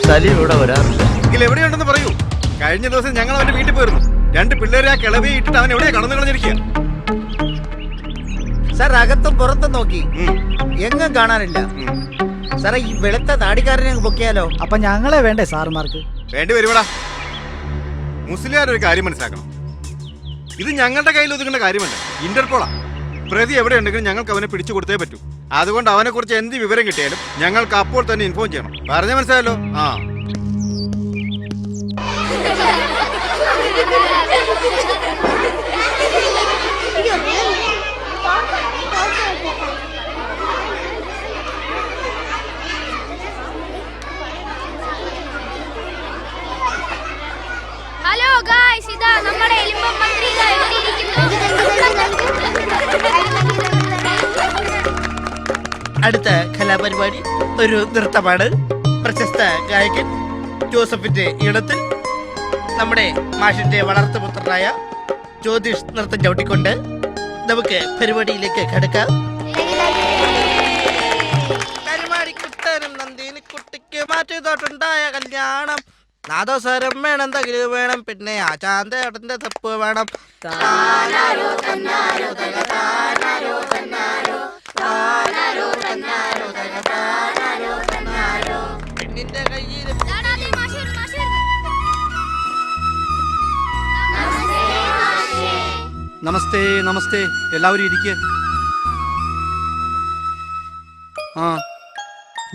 സലീം ഇവിടെ വരാറില്ല. എങ്കിൽ എവിടെയുണ്ടെന്ന് പറയൂ. കഴിഞ്ഞ ദിവസം ഞങ്ങൾ അവന്റെ വീട്ടിൽ പോയിരുന്നു. 2 പിള്ളേരെ ആ കിളവിയെ ഇട്ടിട്ട് അവൻ എവിടെയാ കടന്നു കളഞ്ഞിരിക്കുക. സാർ, അകത്തും പുറത്തും നോക്കി, എങ്ങും കാണാനില്ല. സാറേ, ഈ വെളുത്ത താടിക്കാരനെ പൊക്കിയാലോ? അപ്പൊ ഞങ്ങളെ വേണ്ടേ സാറുമാർക്ക്? വേണ്ടി വരുവടാ. മുസ്ലിയാരൊരു കാര്യം മനസ്സിലാക്കണം. ഇത് ഞങ്ങളുടെ കയ്യിൽ ഒതുങ്ങേണ്ട കാര്യമല്ല, ഇന്റർപോളാ. പ്രതി എവിടെ ഉണ്ടെങ്കിലും ഞങ്ങൾക്ക് അവനെ പിടിച്ചു കൊടുത്തേ പറ്റൂ. അതുകൊണ്ട് അവനെ കുറിച്ച് എന്ത് വിവരം കിട്ടിയാലും ഞങ്ങൾക്ക് അപ്പോൾ തന്നെ ഇൻഫോം ചെയ്യണം. പറഞ്ഞ മനസ്സിലായല്ലോ? ആ, ഹലോ ഗായ്സ്, ഇതാ നമ്മുടെ എലിമ്പം മന്ത്രി അടുത്ത കലാപരിപാടി ഒരു നൃത്തമാണ്. പ്രശസ്ത ഗായകൻ ജോസഫിന്റെ ഈണത്തിൽ നമ്മുടെ മാഷിന്റെ വളർത്തുപുത്രനായ ജ്യോതിഷ് നൃത്തം ചവിട്ടിക്കൊണ്ട് നമുക്ക് പരിപാടിയിലേക്ക് കടക്കാം. പരിപാടിക്കുട്ടനും നന്ദിനിക്കുട്ടിക്ക് മാറ്റിയതോട്ടുണ്ടായ കല്യാണം. നാദോസ്വരം വേണം, തകില് വേണം, പിന്നെ ആ ചാന്തേട്ടന്റെ തപ്പ് വേണം. താനാരോ തന്നാരോ തക താനാരോ തന്നാരോ താനാരോ തന്നാരോ തക താനാരോ തന്നാരോ. പെണ്ണിന്റെ കയ്യിൽ നമസ്തേ നമസ്തേ. എല്ലാവരും ഇരിക്കുക. ആ,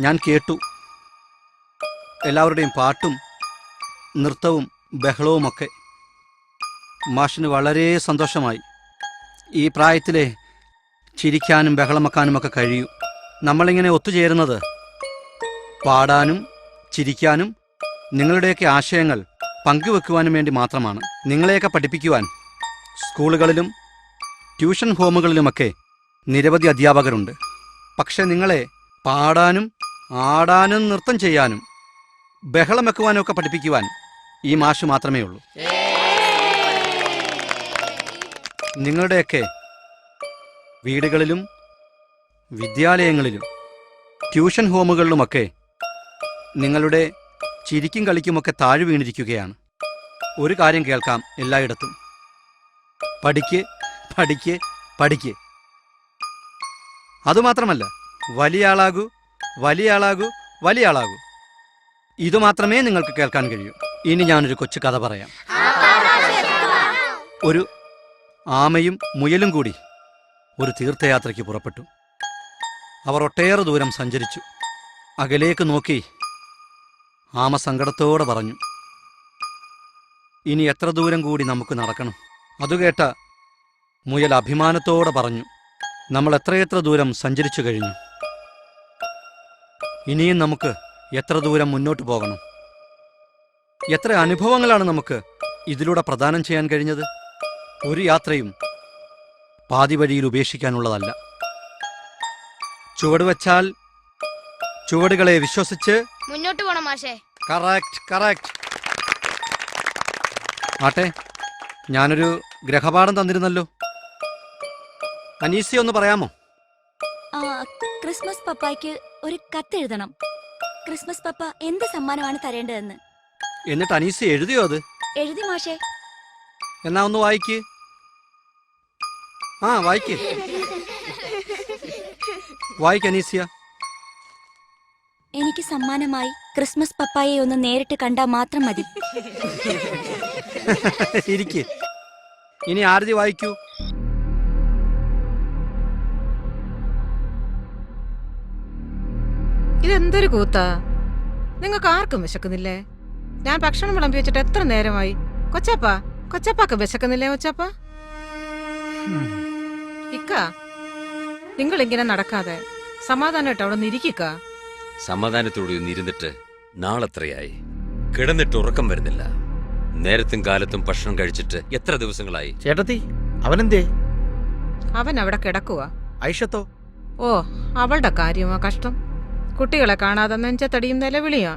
ഞാൻ കേട്ടു എല്ലാവരുടെയും പാട്ടും നൃത്തവും ബഹളവുമൊക്കെ. മാഷിന് വളരെ സന്തോഷമായി. ഈ പ്രായത്തിലെ ചിരിക്കാനും ബഹളം വെക്കാനുമൊക്കെ കഴിയൂ. നമ്മളിങ്ങനെ ഒത്തുചേരുന്നത് പാടാനും ചിരിക്കാനും നിങ്ങളുടെയൊക്കെ ആശയങ്ങൾ പങ്കുവെക്കുവാനും വേണ്ടി മാത്രമാണ്. നിങ്ങളെയൊക്കെ പഠിപ്പിക്കുവാൻ സ്കൂളുകളിലും ട്യൂഷൻ ഹോമുകളിലുമൊക്കെ നിരവധി അധ്യാപകരുണ്ട്. പക്ഷെ നിങ്ങളെ പാടാനും ആടാനും നൃത്തം ചെയ്യാനും ബഹളം വെക്കുവാനും ഒക്കെ പഠിപ്പിക്കുവാൻ ഈ മാഷ് മാത്രമേ ഉള്ളൂ. നിങ്ങളുടെയൊക്കെ വീടുകളിലും വിദ്യാലയങ്ങളിലും ട്യൂഷൻ ഹോമുകളിലുമൊക്കെ നിങ്ങളുടെ ചിരിക്കും കളിക്കുമൊക്കെ താഴെ വീണിരിക്കുകയാണ്. ഒരു കാര്യം കേൾക്കാം എല്ലായിടത്തും: പഠിക്ക്, പഠിക്ക്, പഠിക്ക്. അതുമാത്രമല്ല, വലിയ ആളാകൂ, വലിയ ആളാകൂ, വലിയ ആളാകൂ. ഇതുമാത്രമേ നിങ്ങൾക്ക് കേൾക്കാൻ കഴിയൂ. ഇനി ഞാനൊരു കൊച്ചു കഥ പറയാം. ഒരു ആമയും മുയലും കൂടി ഒരു തീർത്ഥയാത്രയ്ക്ക് പുറപ്പെട്ടു. അവർ ഒട്ടേറെ ദൂരം സഞ്ചരിച്ചു. അകലേക്ക് നോക്കി ആമ സങ്കടത്തോടെ പറഞ്ഞു, ഇനി എത്ര ദൂരം കൂടി നമുക്ക് നടക്കണം? അതുകേട്ട മുയൽ അഭിമാനത്തോടെ പറഞ്ഞു, നമ്മൾ എത്രയെത്ര ദൂരം സഞ്ചരിച്ചു കഴിഞ്ഞു. ഇനിയും നമുക്ക് എത്ര ദൂരം മുന്നോട്ട് പോകണം? എത്ര അനുഭവങ്ങളാണ് നമുക്ക് ഇതിലൂടെ പ്രദാനം ചെയ്യാൻ കഴിഞ്ഞത്? ഒരു യാത്രയും പാതി വഴിയിൽ ഉപേക്ഷിക്കാനുള്ളതല്ല. ചുവട് വച്ചാൽ ചുവടുകളെ വിശ്വസിച്ച് മുന്നോട്ട് പോണം മാഷേ. Correct, correct. ആട്ടെ, ഞാനൊരു ഗ്രഹപാഠം തന്നിരുന്നല്ലോ. അനീസി ഒന്ന് പറയാമോ? ക്രിസ്മസ് പപ്പായ്ക്ക് ഒരു കത്തെഴുതണം. ക്രിസ്മസ് പപ്പ എന്ത് സമ്മാനമാണ് തരേണ്ടതെന്ന്. എന്നിട്ട് അനീസി എഴുതിയോ അത്? എഴുതി മാഷേ. എന്നാ ഒന്ന് വായിക്ക്. വായിക്ക്, വായിക്ക് അനീസിയ. എനിക്ക് സമ്മാനമായി ക്രിസ്മസ് പപ്പായെ ഒന്ന് നേരിട്ട് കണ്ടാൽ മാത്രം മതി. ഇരിക്ക്. ഇനി ആരതി വായിക്കൂ. ഇതെന്തൊരു കൂത്താ! നിങ്ങൾക്ക് ആർക്കും വിശക്കുന്നില്ലേ? ഞാൻ ഭക്ഷണം വിളമ്പി വെച്ചിട്ട് എത്ര നേരമായി. കൊച്ചാപ്പാക്ക് വിശക്കുന്നില്ലേ കൊച്ചാപ്പ? ഇക്ക, നിങ്ങളിങ്ങനെ നടക്കാതെ സമാധാനമായിട്ട് അവിടെ നിന്ന് ഇരിക്കുക. സമാധാനത്തോടെ ഒന്ന് ഇരുന്നിട്ട് നാളെത്രയായി? കിടന്നിട്ട് ഉറക്കം വരുന്നില്ല. നേരത്തും കാലത്തും ഭക്ഷണം കഴിച്ചിട്ട് എത്ര ദിവസങ്ങളായി? ചേട്ടത്തി, അവനെന്തേ? അവൻ അവിടെ കിടക്കുക. ഐഷത്തോ? ഓ, അവളുടെ കാര്യമാ കഷ്ടം. കുട്ടികളെ കാണാതെ നെഞ്ചത്തടിയും നിലവിളിയാ.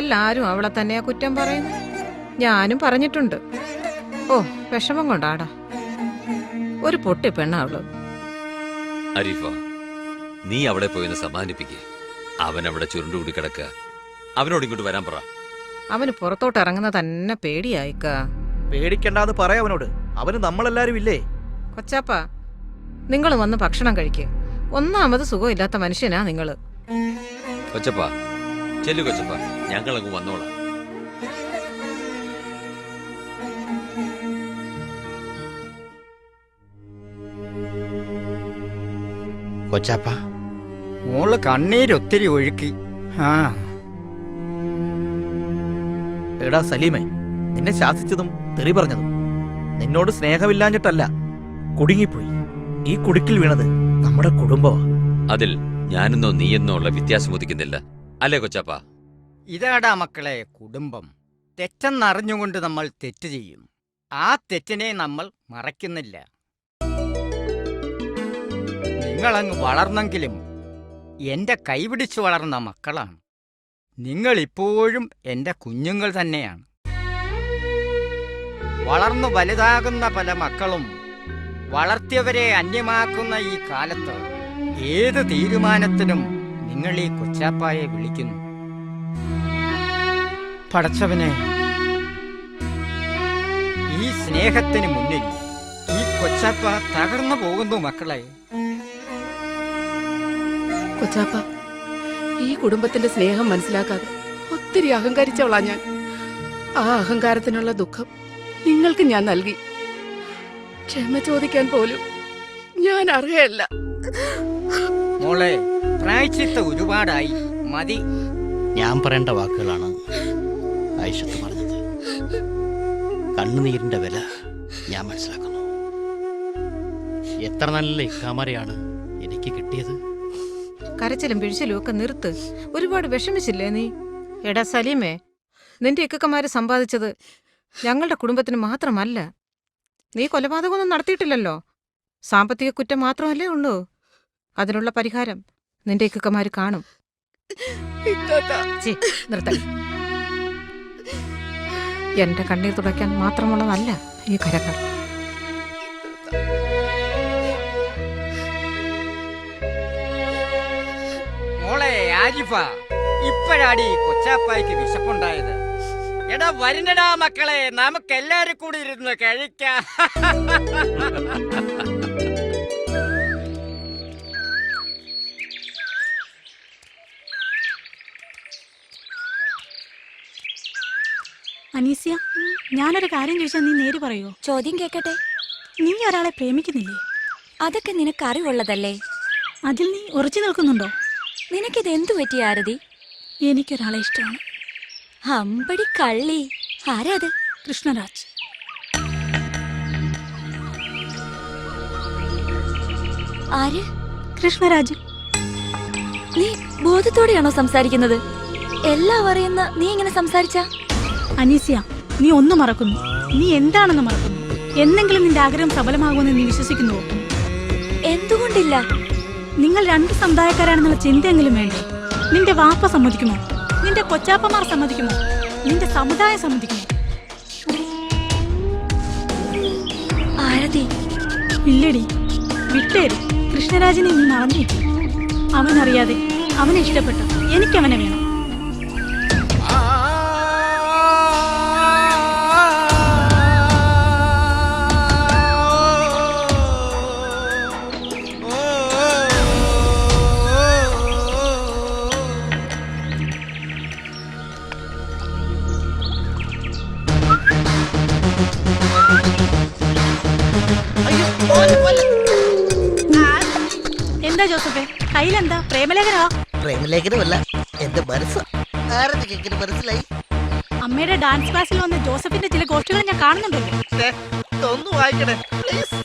എല്ലാരും അവളെ തന്നെയാ കുറ്റം പറയുന്നു. ഞാനും പറഞ്ഞിട്ടുണ്ട്. ഓ, വിഷമം കൊണ്ടാടാ. ഒരു പൊട്ടി പെണ്ണ അവള്. അരീഫ, നീ അവളെ പോയെന്ന് സമാധാനിപ്പിക്കേ. അവൻ അവിടെ ചുരുണ്ടുകൂടി കിടക്കുക. അവനോട് ഇങ്ങോട്ട് വരാൻ പറ. അവന് പുറത്തോട്ട് ഇറങ്ങുന്ന തന്നെ പേടിയായിക്ക. പേടിക്കണ്ടാന്ന് പറയാ അവനോട്. അവന് നമ്മളെല്ലാരും ഇല്ലേ? കൊച്ചാപ്പ, നിങ്ങൾ വന്ന് ഭക്ഷണം കഴിക്ക്. ഒന്നാമത് സുഖമില്ലാത്ത മനുഷ്യനാ നിങ്ങള്. കൊച്ചപ്പ, ചെല്ലു കൊച്ചപ്പ, ഞങ്ങളങ്ങ് വന്നോളാം. കൊച്ചാപ്പ, മോള് കണ്ണീരൊത്തിരി ഒഴുക്കി. എടാ സലീമേ, നിന്നെ ശാസിച്ചതും തെറി പറഞ്ഞതും നിന്നോട് സ്നേഹമില്ലാഞ്ഞിട്ടല്ല. കുടുങ്ങിപ്പോയി. ഈ കുടുക്കിൽ വീണത് നമ്മുടെ കുടുംബമാ. അതിൽ ഞാനെന്നോ നീയെന്നോ ഉള്ള വ്യത്യാസം ഉദിക്കുന്നില്ല, അല്ലേ കൊച്ചാപ്പ? ഇതാടാ മക്കളെ കുടുംബം. തെറ്റെന്നറിഞ്ഞുകൊണ്ട് നമ്മൾ തെറ്റ് ചെയ്യും. ആ തെറ്റിനെ നമ്മൾ മറയ്ക്കുന്നില്ല. നിങ്ങളങ്ങ് വളർന്നെങ്കിലും എന്റെ കൈപിടിച്ചു വളർന്ന മക്കളാണ്. നിങ്ങളിപ്പോഴും എന്റെ കുഞ്ഞുങ്ങൾ തന്നെയാണ്. വളർന്നു വലുതാകുന്ന പല മക്കളും വളർത്തിയവരെ അന്യമാക്കുന്ന ഈ കാലത്ത് ഏത് തീരുമാനത്തിനും നിങ്ങൾ ഈ കൊച്ചാപ്പായെ വിളിക്കുന്നു. പടച്ചവനെ, ഈ സ്നേഹത്തിന് മുന്നിൽ ഈ കൊച്ചാപ്പ തകർന്നു പോകുന്നു മക്കളെ. കൊച്ചാപ്പ, ഈ കുടുംബത്തിന്റെ സ്നേഹം മനസ്സിലാക്കാതെ ഒത്തിരി അഹങ്കരിച്ചവളാ ഞാൻ. ആ അഹങ്കാരത്തിനുള്ള ദുഃഖം നിങ്ങൾക്ക് ഞാൻ നൽകി. ക്ഷമ ചോദിക്കാൻ പോലും ഞാൻ അർഹയല്ല. മോളെ, പ്രായച്ചിത്ത ഒരുപാടായി, മതി. ഞാൻ പറയേണ്ട വാക്കുകളാണ് ഐഷത്ത് പറഞ്ഞത്. കണ്ണുനീരിന്റെ വില ഞാൻ മനസ്സിലാക്കുന്നു. എത്ര നല്ല ഇക്കാമരയാണ് എനിക്ക് കിട്ടിയത്. കരച്ചിലും പിഴിച്ചിലും ഒക്കെ നിർത്ത്. ഒരുപാട് വിഷമിച്ചില്ലേ നീ? എടാ സലീമേ, നിന്റെ ഇക്കക്കന്മാര് സമ്പാദിച്ചത് ഞങ്ങളുടെ കുടുംബത്തിന് മാത്രമല്ല. നീ കൊലപാതകമൊന്നും നടത്തിയിട്ടില്ലല്ലോ. സാമ്പത്തിക കുറ്റം മാത്രമല്ലേ ഉള്ളൂ. അതിനുള്ള പരിഹാരം നിന്റെ ഇക്കക്കന്മാര് കാണും. നിർത്തൽ. എന്റെ കണ്ണീർ തുടയ്ക്കാൻ മാത്രമുള്ളതല്ല ഈ കരങ്ങൾ. മോളെ ആരിഫ, ഇപ്പോഴാടി കൊച്ചാപ്പായ്ക്ക് വിശപ്പുണ്ടായത്. എടാ വരുന്നടാ മക്കളെ, നമുക്ക് എല്ലാരും കൂടി ഇരുന്ന് കഴിക്കാം. അനീസ്യ, ഞാനൊരു കാര്യം ചോദിച്ചാൽ നീ നേര് പറയോ? ചോദ്യം കേക്കട്ടെ. നീ ഒരാളെ പ്രേമിക്കുന്നില്ലേ? അതൊക്കെ നിനക്ക് അറിവുള്ളതല്ലേ? അതിൽ നീ ഉറച്ചു നിൽക്കുന്നുണ്ടോ? നിനക്കിത് എന്തു പറ്റി ആരതി? എനിക്കൊരാളെ ഇഷ്ടമാണ്. അമ്പടി കള്ളി. ആരാ അത്? കൃഷ്ണരാജ്. ആര്? കൃഷ്ണരാജ്. നീ ബോധത്തോടെയാണോ സംസാരിക്കുന്നത്? എല്ലാം അറിയുന്ന നീ ഇങ്ങനെ സംസാരിച്ച? അനീസ്യ, നീ ഒന്നും മറക്കുന്നു. നീ എന്താണെന്ന് മറക്കുന്നു. എന്തെങ്കിലും നിന്റെ ആഗ്രഹം സഫലമാകുമെന്ന് നീ വിശ്വസിക്കുന്നുവോ? എന്തുകൊണ്ടില്ല? നിങ്ങൾ രണ്ട് സമുദായക്കാരാണെന്നുള്ള ചിന്തയെങ്കിലും വേണ്ടേ? നിന്റെ വാപ്പ സമ്മതിക്കുമോ? നിന്റെ കൊച്ചാപ്പമാർ സമ്മതിക്കുമോ? നിന്റെ സമുദായം സമ്മതിക്കുമോ? ആരതി, ഇല്ലടി, വിട്ടേര്. കൃഷ്ണരാജിനെ നീ മറന്നിട്ട്. അവനറിയാതെ അവനെ ഇഷ്ടപ്പെട്ടു. എനിക്കവനെ വേണം. എന്താ ജോസഫേ, കയ്യിലെന്താ? പ്രേമലേഖനോ? പ്രേമലേഖനമല്ല, എന്റെ മനസ്സ്. ആരൊക്കെ മനസ്സിലായി? അമ്മയുടെ ഡാൻസ് ക്ലാസ്സിൽ വന്ന് ജോസഫിന്റെ ചില ഗോഷ്ഠികൾ ഞാൻ കാണുന്നുണ്ടല്ലോ. ഒന്ന് വായിക്കണേ പ്ലീസ്.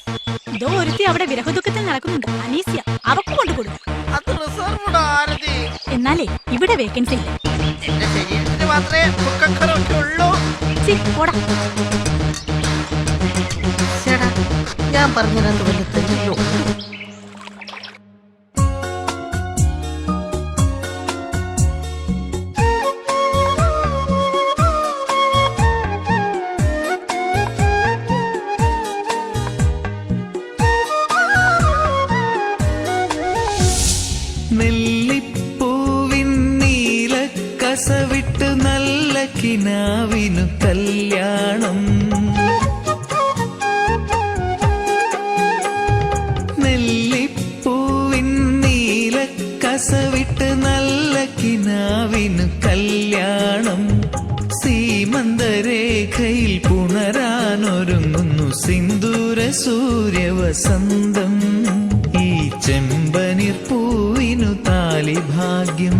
ഇതോ ഒരുത്തി അവിടെ വിരഹദുഃഖത്തിൽ നടക്കുന്നുണ്ട്. അനീസ്യ, അവക്ക് കൊണ്ടുകൊടു. അത് റിസർവ്ഡ് ആരതി. എന്നാലേ ഇവിടെ വേക്കൻസി ഇല്ല. എന്റെ ശരീരത്തിന് മാത്രമേ മുഖക്കറൊക്കെ ഉള്ളൂ. പോടാ. ഞാൻ പറഞ്ഞതിനകത്ത് വല്ല തെല്ലോ. നെല്ലിപ്പൂവിൻ നീല കസവിട്ട് നല്ല കിനാവിനു കല്യാണം. നെല്ലിപ്പൂവിൻ നീല കസവിട്ട് നല്ല കിനാവിനു കല്യാണം. സീമന്തരേഖയിൽ പുണരാനൊരുങ്ങുന്നു സിന്ദൂര സൂര്യവസന്തം. ഈ ചെമ്പനിർ പൂവിനു താലിഭാഗ്യം.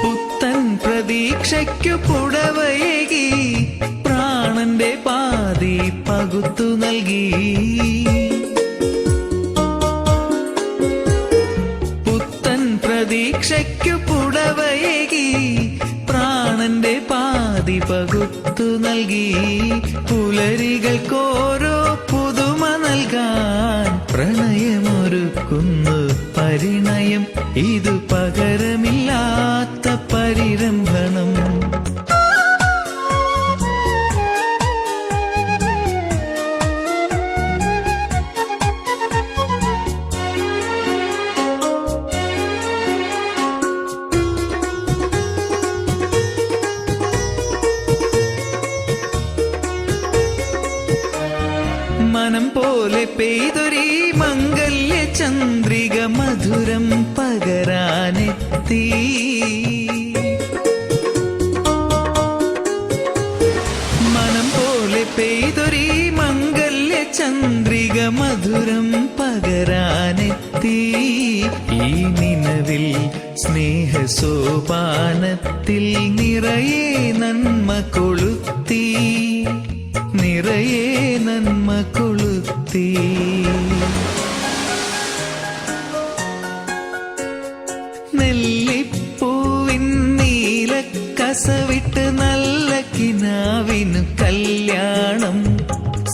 പുത്തൻ പ്രതീക്ഷയ്ക്കു പുടവയേകി പ്രാണന്റെ പാതി പകുത്തു നൽകി. പ്രതീക്ഷയ്ക്കു പുടവയേകി പ്രാണന്റെ പാതി പകുത്തു നൽകി. പുലരികൾക്കോരോ പുതുമ നൽകാൻ പ്രണയമൊരുക്കുന്നു പരിണയം. ഇതു പകരമില്ലാത്ത പരിരംഭണം. മനം പോലെ പെയ്തൊരീ മംഗല്യ ചന്ദ്രിക മധുരം പകരാനെത്തി. മനം പോലെ പെയ്തൊരീ മംഗല്യ ചന്ദ്രിക മധുരം പകരാനെത്തി. ഈ നിലവിൽ സ്നേഹസോപാനത്തിൽ നിറയെ നന്മ കൊളുത്തി. നിറയെ നന്മ കൊളുത്തി. നെല്ലിപ്പൂവിൻ നീല കസവിട്ട് നല്ല കിനാവിനു കല്യാണം.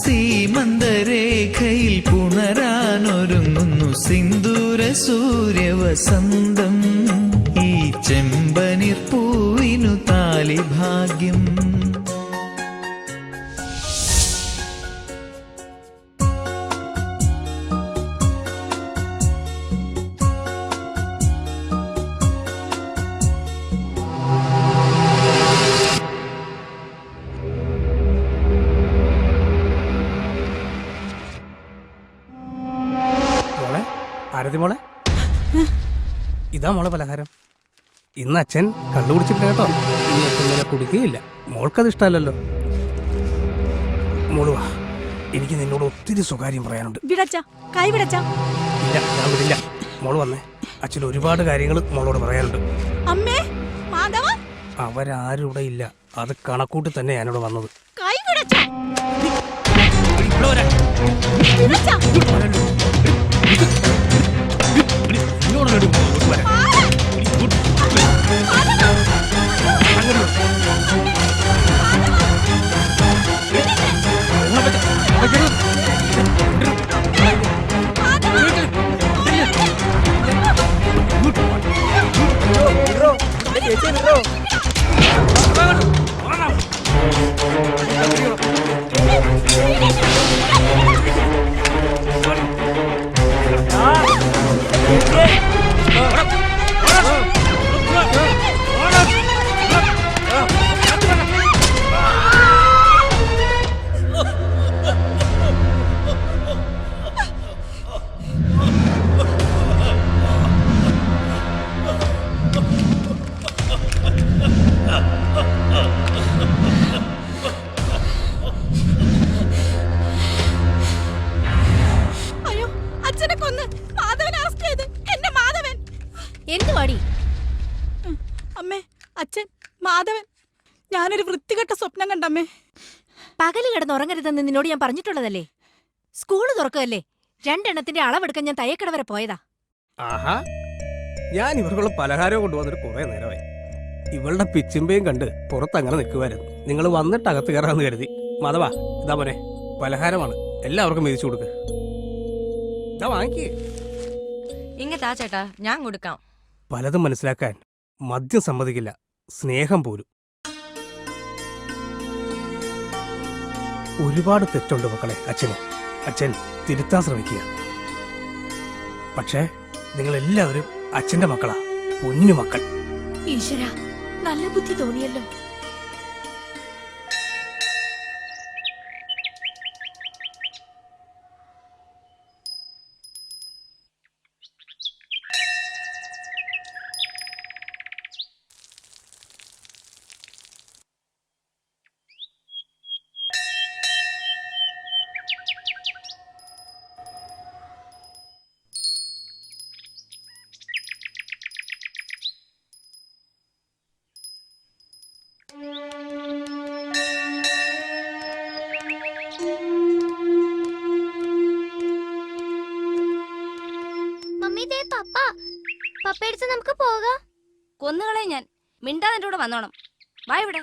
സീമന്തരേഖയിൽ പുണരാനൊരുങ്ങുന്നു സിന്ദൂര സൂര്യവസന്തം. ഈ ചെമ്പനിർ പൂവിനു താലി ഭാഗ്യം. മോളെ ഇതാ മോളെ പലഹാരം. ഇന്ന് അച്ഛൻ കണ്ടുപിടിച്ചിട്ടില്ല കേട്ടോ. ഇനി അച്ഛൻ ഇങ്ങനെ കുടിക്കുകയില്ല. മോൾക്കത് ഇഷ്ടമല്ലല്ലോ. മോള് വാ, എനിക്ക് നിന്നോട് ഒത്തിരി സ്വകാര്യം പറയാനുണ്ട്. ഇല്ല, ഞാൻ വിടില്ല. മോള് വന്നേ, അച്ഛൻ ഒരുപാട് കാര്യങ്ങൾ മോളോട് പറയാനുണ്ട്. അമ്മേ, മാധവ, അവരാരും ഇവിടെ ഇല്ല. അത് കണക്കൂട്ടി തന്നെ ഞാനിവിടെ വന്നത്. അമ്മേ, അച്ഛൻ, മാധവൻ, ഞാനൊരു വൃത്തികെട്ട സ്വപ്നം കണ്ടമ്മേ. പകല് കിടന്ന് ഉറങ്ങരുതെന്ന് നിന്നോട് ഞാൻ പറഞ്ഞിട്ടുള്ളതല്ലേ. സ്കൂള് തുറക്കല്ലേ, 2 എണ്ണത്തിന്റെ അളവെടുക്കാൻ ഞാൻ തയ്യക്കട വരെ പോയതാ. ആഹാ, ഞാൻ ഇവർക്കുള്ള പലഹാരം കൊണ്ടുവന്നിട്ട് കുറെ നേരമായി. ഇവളുടെ പിച്ചിമ്പയും കണ്ട് പുറത്തങ്ങനെ നിൽക്കുമായിരുന്നു. നിങ്ങൾ വന്നിട്ട് അകത്ത് കയറാന്ന് കരുതി. മാധവ, ഇതാ മോനെ പലഹാരമാണ്, എല്ലാവർക്കും വീതിച്ചു കൊടുക്ക്. ഇതാ വാങ്ങിക്കേ. ഇങ്ങത്താ ചേട്ടാ, ഞാൻ കൊടുക്കാം. പലതും മനസ്സിലാക്കാൻ മദ്യം സമ്മതിക്കില്ല, സ്നേഹം പോലും. ഒരുപാട് തെറ്റുണ്ട് മക്കളെ അച്ഛന്. അച്ഛൻ തിരുത്താൻ ശ്രമിക്കുക. പക്ഷേ നിങ്ങളെല്ലാവരും അച്ഛന്റെ മക്കളാ, പൊന്നു മക്കൾ. ഈശ്വര, നല്ല ബുദ്ധി തോന്നിയല്ലോ. പപ്പയടിച്ച് നമുക്ക് പോകാം. കൊന്നുകളെ ഞാൻ. മിണ്ടാതെ എന്റെ കൂടെ വന്നോണം. വാ ഇവിടെ.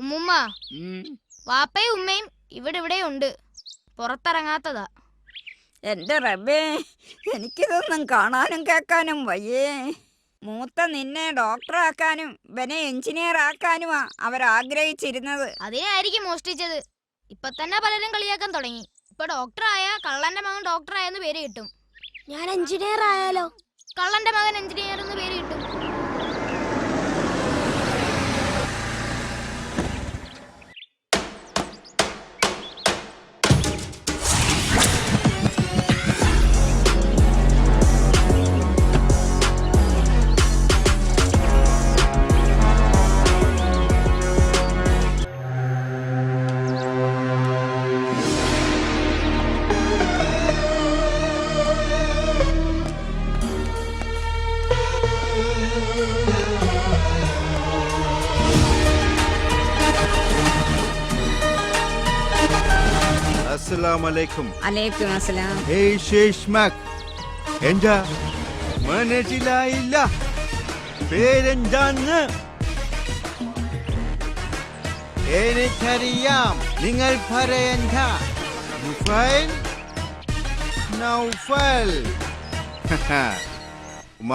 ഉമ്മുമ്മ, വാപ്പയും ഉമ്മയും ഇവിടെ ഉണ്ട്. പുറത്തിറങ്ങാത്തതാ. എന്റെ റബ്ബേ, എനിക്കിതൊന്നും കാണാനും കേൾക്കാനും വയ്യേ. മൂത്ത നിന്നെ ഡോക്ടറാക്കാനും ഇവനെ എഞ്ചിനീയർ ആക്കാനുമാ അവരാഗ്രഹിച്ചിരുന്നത്. അതിനായിരിക്കും മോഷ്ടിച്ചത്. ഇപ്പൊ തന്നെ പലരും കളിയാക്കാൻ തുടങ്ങി. ഇപ്പൊ ഡോക്ടറായ കള്ളന്റെ മകൻ ഡോക്ടറായെന്ന് പേര് കിട്ടും. ഞാൻ എഞ്ചിനീയർ ആയാലോ? കള്ളന്റെ മകൻ എഞ്ചിനീയർ എന്ന് പേര് കിട്ടും. അലൈക്കും അസ്സലാം. എന്താ മനസ്സിലായില്ല? പേരെന്താന്ന് എനിക്കറിയാം. നിങ്ങൾ പറയണ്ട. നുഫൈൽ, നൗഫൽ. ഉമ്മ,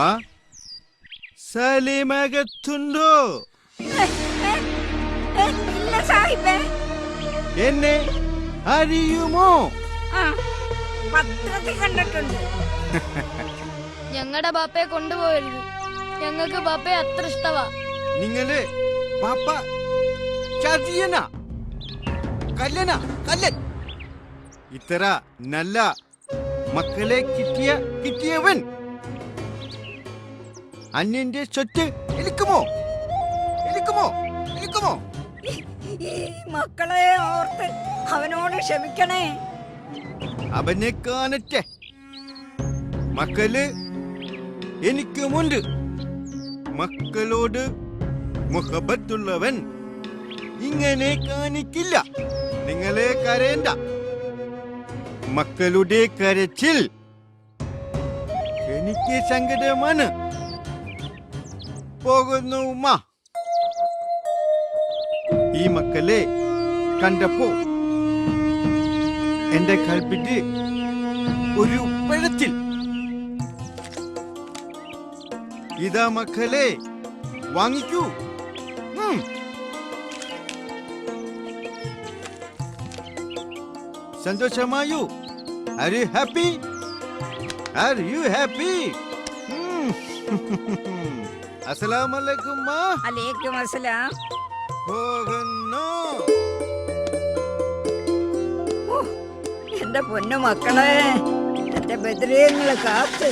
സലീമകത്തുണ്ടോ? ഇല്ല സാഹിബേ. എന്നെ അറിയുമോ? പത്രത്തിൽ കണ്ടിട്ടുണ്ട്. ഞങ്ങളുടെ ബാപ്പയെ കൊണ്ടുപോകരുത്. ഞങ്ങൾക്ക് ബാപ്പയെ അത്ര ഇഷ്ടവാ. നിങ്ങള് പാപ്പ ചതിയന കല്ലന കല്ലൻ. ഇത്ര നല്ല മക്കളെ കിട്ടിയവൻ അന്യന്റെ സ്വത്ത് എലിക്കുമോ? ഈ മക്കളെ ഓർത്ത് അവനോട് ക്ഷമിക്കണേ. അവനെ കാണട്ടെ. മക്കള് എനിക്കുമുണ്ട്. മക്കളോട് മുഹബത്തുള്ളവൻ ഇങ്ങനെ കാണിക്കില്ല. നിങ്ങളെ കരയണ്ട. മക്കളുടെ കരച്ചിൽ എനിക്ക് സങ്കടമാണ്. പോകുന്നു ഉമ്മ. ഈ മക്കളെ കണ്ടപ്പോ എന്റെ കൽപ്പിട്ട് ഒരു പഴത്തിൽ. ഇതാ മക്കളെ, വാങ്ങിക്കൂ. സന്തോഷമായോ? Are you happy? അസ്സലാമലൈക്കും മാ. അലൈക്കും അസ്സലാം. പോകുന്നു. എന്റെ പൊന്നു മക്കളെ, എന്റെ ബദ്രീങ്ങളെ കാത്ത്.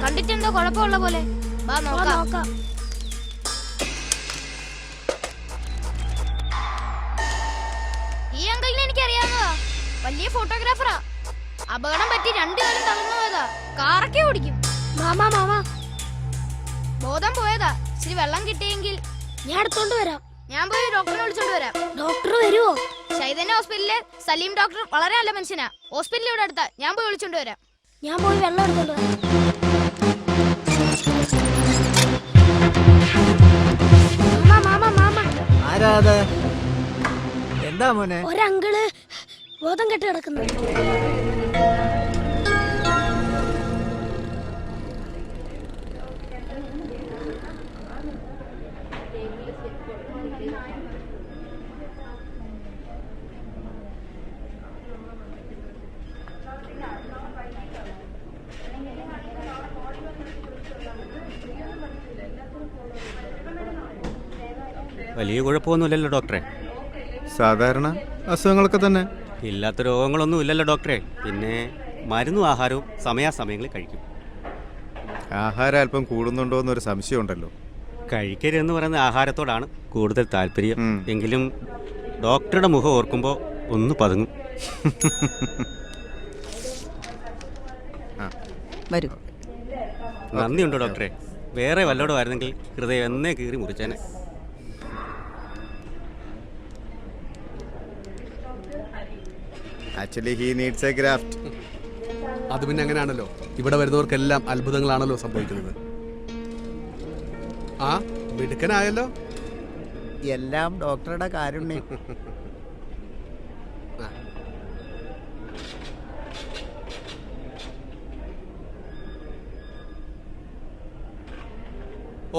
കണ്ടിട്ടെന്തോ കുഴപ്പമുള്ള പോലെ. വാ നോക്കാം. ഈ അങ്കിളിനെ എനിക്കറിയാവുന്നതാ. വലിയ ഫോട്ടോഗ്രാഫറാ. അപകടം പറ്റി 2 കാലം തളർന്നു പോയതാ. കാറൊക്കെ ഓടിക്കും. മാമാ ബോധം പോയതാ. ഇച്ചിരി വെള്ളം കിട്ടിയെങ്കിൽ ഞാൻ എടുത്തോണ്ട് വരാം. ഞാൻ പോയി ഡോക്ടറിനെ വിളിച്ചോണ്ട് വരാം. ഡോക്ടർ വരുവോ? ചൈതന്യ ഹോസ്പിറ്റലിലെ സലീം ഡോക്ടർ വളരെ നല്ല മനുഷ്യനാ. ഹോസ്പിറ്റലിൽ ഇവിടെ അടുത്താ. ഞാൻ പോയി വിളിച്ചോണ്ട് വരാം. ഞാൻ പോയി വെള്ളം എടുത്തോണ്ട് വരാം. ആരാത്? എന്താ മോനെ? ഒരങ്കിള് ബോധം കെട്ട് കിടക്കുന്നു. വലിയ കുഴപ്പമൊന്നുമില്ലല്ലോ ഡോക്ടറെ. സാധാരണ അസുഖങ്ങളൊക്കെ തന്നെ. ഇല്ലാത്ത രോഗങ്ങളൊന്നും ഇല്ലല്ലോ ഡോക്ടറെ. പിന്നെ മരുന്നും ആഹാരവും സമയാസമയങ്ങളിൽ കഴിക്കും. ആഹാരം അല്പം കൂടുന്നുണ്ടോ എന്നൊരു സംശയം ഉണ്ടല്ലോ. കഴിക്കരുതെന്ന് പറയുന്ന ആഹാരത്തോടാണ് കൂടുതൽ താല്പര്യം. എങ്കിലും ഡോക്ടറുടെ മുഖം ഓർക്കുമ്പോൾ ഒന്ന് പതുങ്ങും. വരൂ. നന്ദിയുണ്ടോ ഡോക്ടറെ? വേറെ വല്ലോടും ആയിരുന്നെങ്കിൽ ഹൃദയം എന്നേ കീറി മുറിച്ചേനെ. Actually, he needs a graft. അത് പിന്നെ അങ്ങനെയാണല്ലോ. ഇവിടെ വരുന്നവർക്കെല്ലാം അത്ഭുതങ്ങളാണല്ലോ സംഭവിക്കുന്നത്. ആ മിടുക്കനായല്ലോ. എല്ലാം ഡോക്ടറുടെ കാരുണ്യം.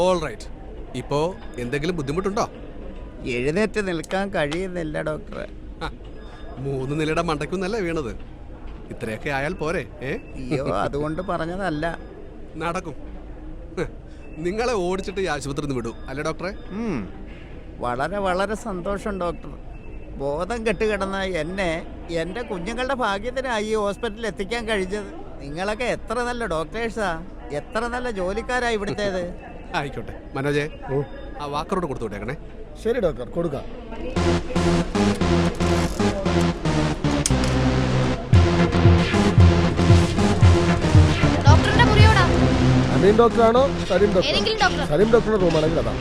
All right. ഇപ്പോ എന്തെങ്കിലും ബുദ്ധിമുട്ടുണ്ടോ? എഴുന്നേറ്റ് നിൽക്കാൻ കഴിയുന്നില്ല ഡോക്ടറെ. 3 നിലയുടെ മണ്ടയ്ക്കൊന്നല്ല വീണത്. ഇത്രയൊക്കെ ആയാൽ പോരെ? അയ്യോ, അതുകൊണ്ട് പറഞ്ഞതല്ല. നടക്കും. നിങ്ങളെ ഓടിച്ചിട്ട് ഈ ആശുപത്രി നിന്ന് വിടൂ അല്ലേ ഡോക്ടറെ? വളരെ വളരെ സന്തോഷം ഡോക്ടർ. ബോധം കെട്ടുകിടന്ന എന്നെ എൻ്റെ കുഞ്ഞുങ്ങളുടെ ഭാഗ്യത്തിനായി ഈ ഹോസ്പിറ്റലിൽ എത്തിക്കാൻ കഴിഞ്ഞത്. നിങ്ങളൊക്കെ എത്ര നല്ല ഡോക്ടേഴ്സാ, എത്ര നല്ല ജോലിക്കാരാ ഇവിടുത്തേത്. ആയിക്കോട്ടെ മനോജെ, ആ വാക്കറോട് കൊടുത്തു വിട്ടേക്കണേ. ശരി ഡോക്ടർ, കൊടുക്കാം. ഡോക്ടറിന്റെ മുറിയോടാ. സലീം ഡോക്ടറാണോ? സലീം ഏതെങ്കിലും ഡോക്ടർ. ഡോക്ടർ. സലീം ഡോക്ടറുടെ റൂമാണെങ്കിൽ അതാ.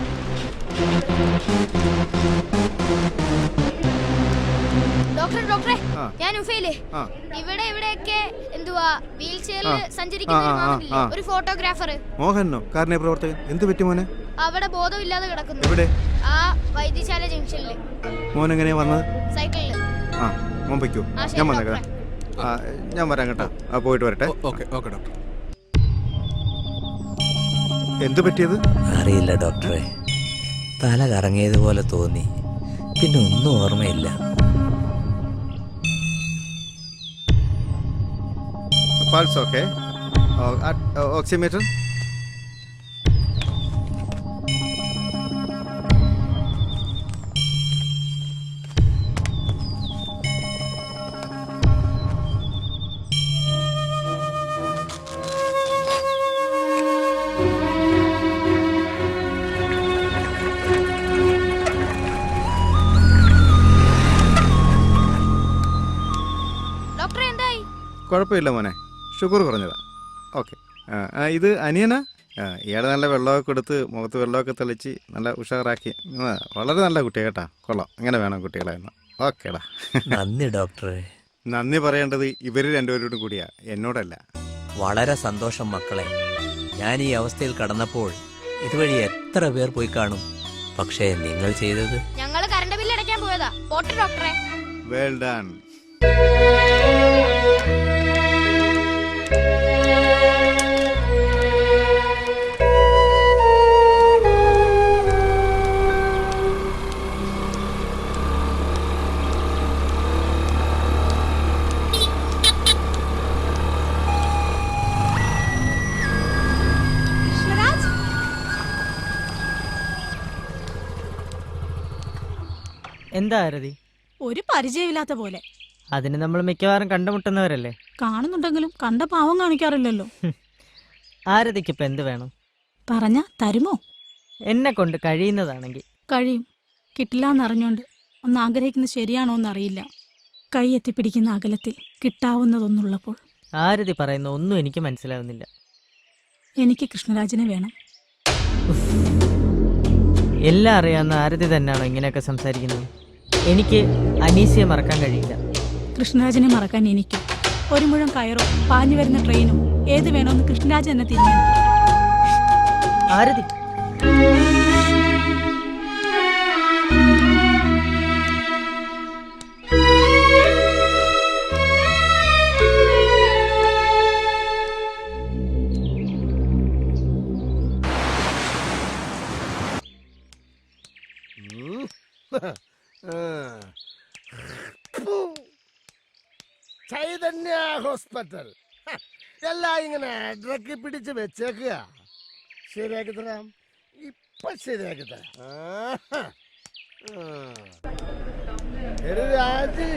ഡോക്ടറെ ഞാൻ ഉഫയില് ഇവിടെ ഇവിടെയൊക്കെ എന്തുവാ വീൽ ചെയറിൽ സഞ്ചരിക്കുന്ന ഒരു മാമനില്ലേ, ഒരു ഫോട്ടോഗ്രാഫർ. മോഹനോ? കാരണ പ്രവർത്തകൻ. എന്ത് പറ്റി മോനെ? അവിടെ ബോധമില്ലാതെ കിടക്കുന്നു. എവിടെ? ആ വൈദ്യശാല ജംഗ്ഷനില്. മോൻ എങ്ങനെയാ വന്നത്? സൈക്കിളില്. ആ മോൻ വയ്ക്കൂ, ശരി, ഞാൻ വന്നേക്കാം. ഞാൻ വരാം കേട്ടോ. പോയിട്ട് വരട്ടെ. Okay okay doctor. എന്ത് പറ്റിയത്? അറിയില്ല ഡോക്ടറെ, തല കറങ്ങിയതുപോലെ തോന്നി, പിന്നെ ഒന്നും ഓർമ്മയില്ല. Pulse okay. ഓക്സിമീറ്റർ. ഡോക്ടറെ എന്തായി? കുഴപ്പമില്ല മോനെ, ഷുഗർ കുറഞ്ഞതാ. ഓക്കെ. ഇത് അനിയനാ? ഇയാളെ നല്ല വെള്ളമൊക്കെ കൊടുത്ത് മുഖത്ത് വെള്ളമൊക്കെ തെളിച്ച് നല്ല ഉഷാറാക്കി. വളരെ നല്ല കുട്ടിയാ കേട്ടാ. കൊള്ളാം, അങ്ങനെ വേണം കുട്ടികളെ എന്ന്. ഓക്കേടാ. നന്ദി ഡോക്ടറെ. നന്ദി പറയേണ്ടത് ഇവർ രണ്ടുപേരോടും കൂടിയാ, എന്നോടല്ല. വളരെ സന്തോഷം മക്കളെ. ഞാൻ ഈ അവസ്ഥയിൽ കടന്നപ്പോൾ ഇതുവഴി എത്ര പേർ പോയി കാണും. പക്ഷേ നിങ്ങൾ ചെയ്തത്. ഞങ്ങള് കറണ്ട് ബില്ല് അടയ്ക്കാൻ പോയതാ. പോട്ടെ ഡോക്ടറെ. Well done. എന്താ ആരതി? ഒരു പരിചയമില്ലാത്ത പോലെ. അതിന് നമ്മൾ മിക്കവാറും കണ്ടുമുട്ടുന്നവരല്ലേ. കാണുന്നുണ്ടെങ്കിലും കണ്ട പാവം കാണിക്കാറില്ലല്ലോ. ആരതിക്ക് ഇപ്പൊ എന്ത് വേണം? പറഞ്ഞ തരുമോ? എന്നെ കൊണ്ട് കഴിയുന്നതാണെങ്കിൽ. കഴിയും. കിട്ടില്ലാന്നറിഞ്ഞോണ്ട് ഒന്ന് ആഗ്രഹിക്കുന്നത് ശരിയാണോ എന്നറിയില്ല. കൈ എത്തിപ്പിടിക്കുന്ന അകലത്തിൽ കിട്ടാവുന്നതൊന്നുള്ളപ്പോൾ. ആരതി പറയുന്ന ഒന്നും എനിക്ക് മനസ്സിലാവുന്നില്ല. എനിക്ക് കൃഷ്ണരാജനെ വേണം. എല്ലാം അറിയാവുന്ന ആരതി തന്നെയാണോ ഇങ്ങനെയൊക്കെ സംസാരിക്കുന്നത്? എനിക്ക് അനീസിയെ മറക്കാൻ കഴിയില്ല. കൃഷ്ണരാജനെ മറക്കാൻ എനിക്ക് ഒരു മുഴം കയറോ പാഞ്ഞു വരുന്ന ട്രെയിനോ ഏത് വേണമെന്ന് കൃഷ്ണരാജൻ എന്നെ തീരുമാനിക്കും. ആരതി, ചൈതന്യ ഹോസ്പിറ്റൽ എല്ലാം ഇങ്ങനെ അഡ്രക്കി പിടിച്ച് വെച്ചേക്കുക. ശരിയാക്കി തരാം, ഇപ്പൊ ശരിയാക്കി തരാം. രാജി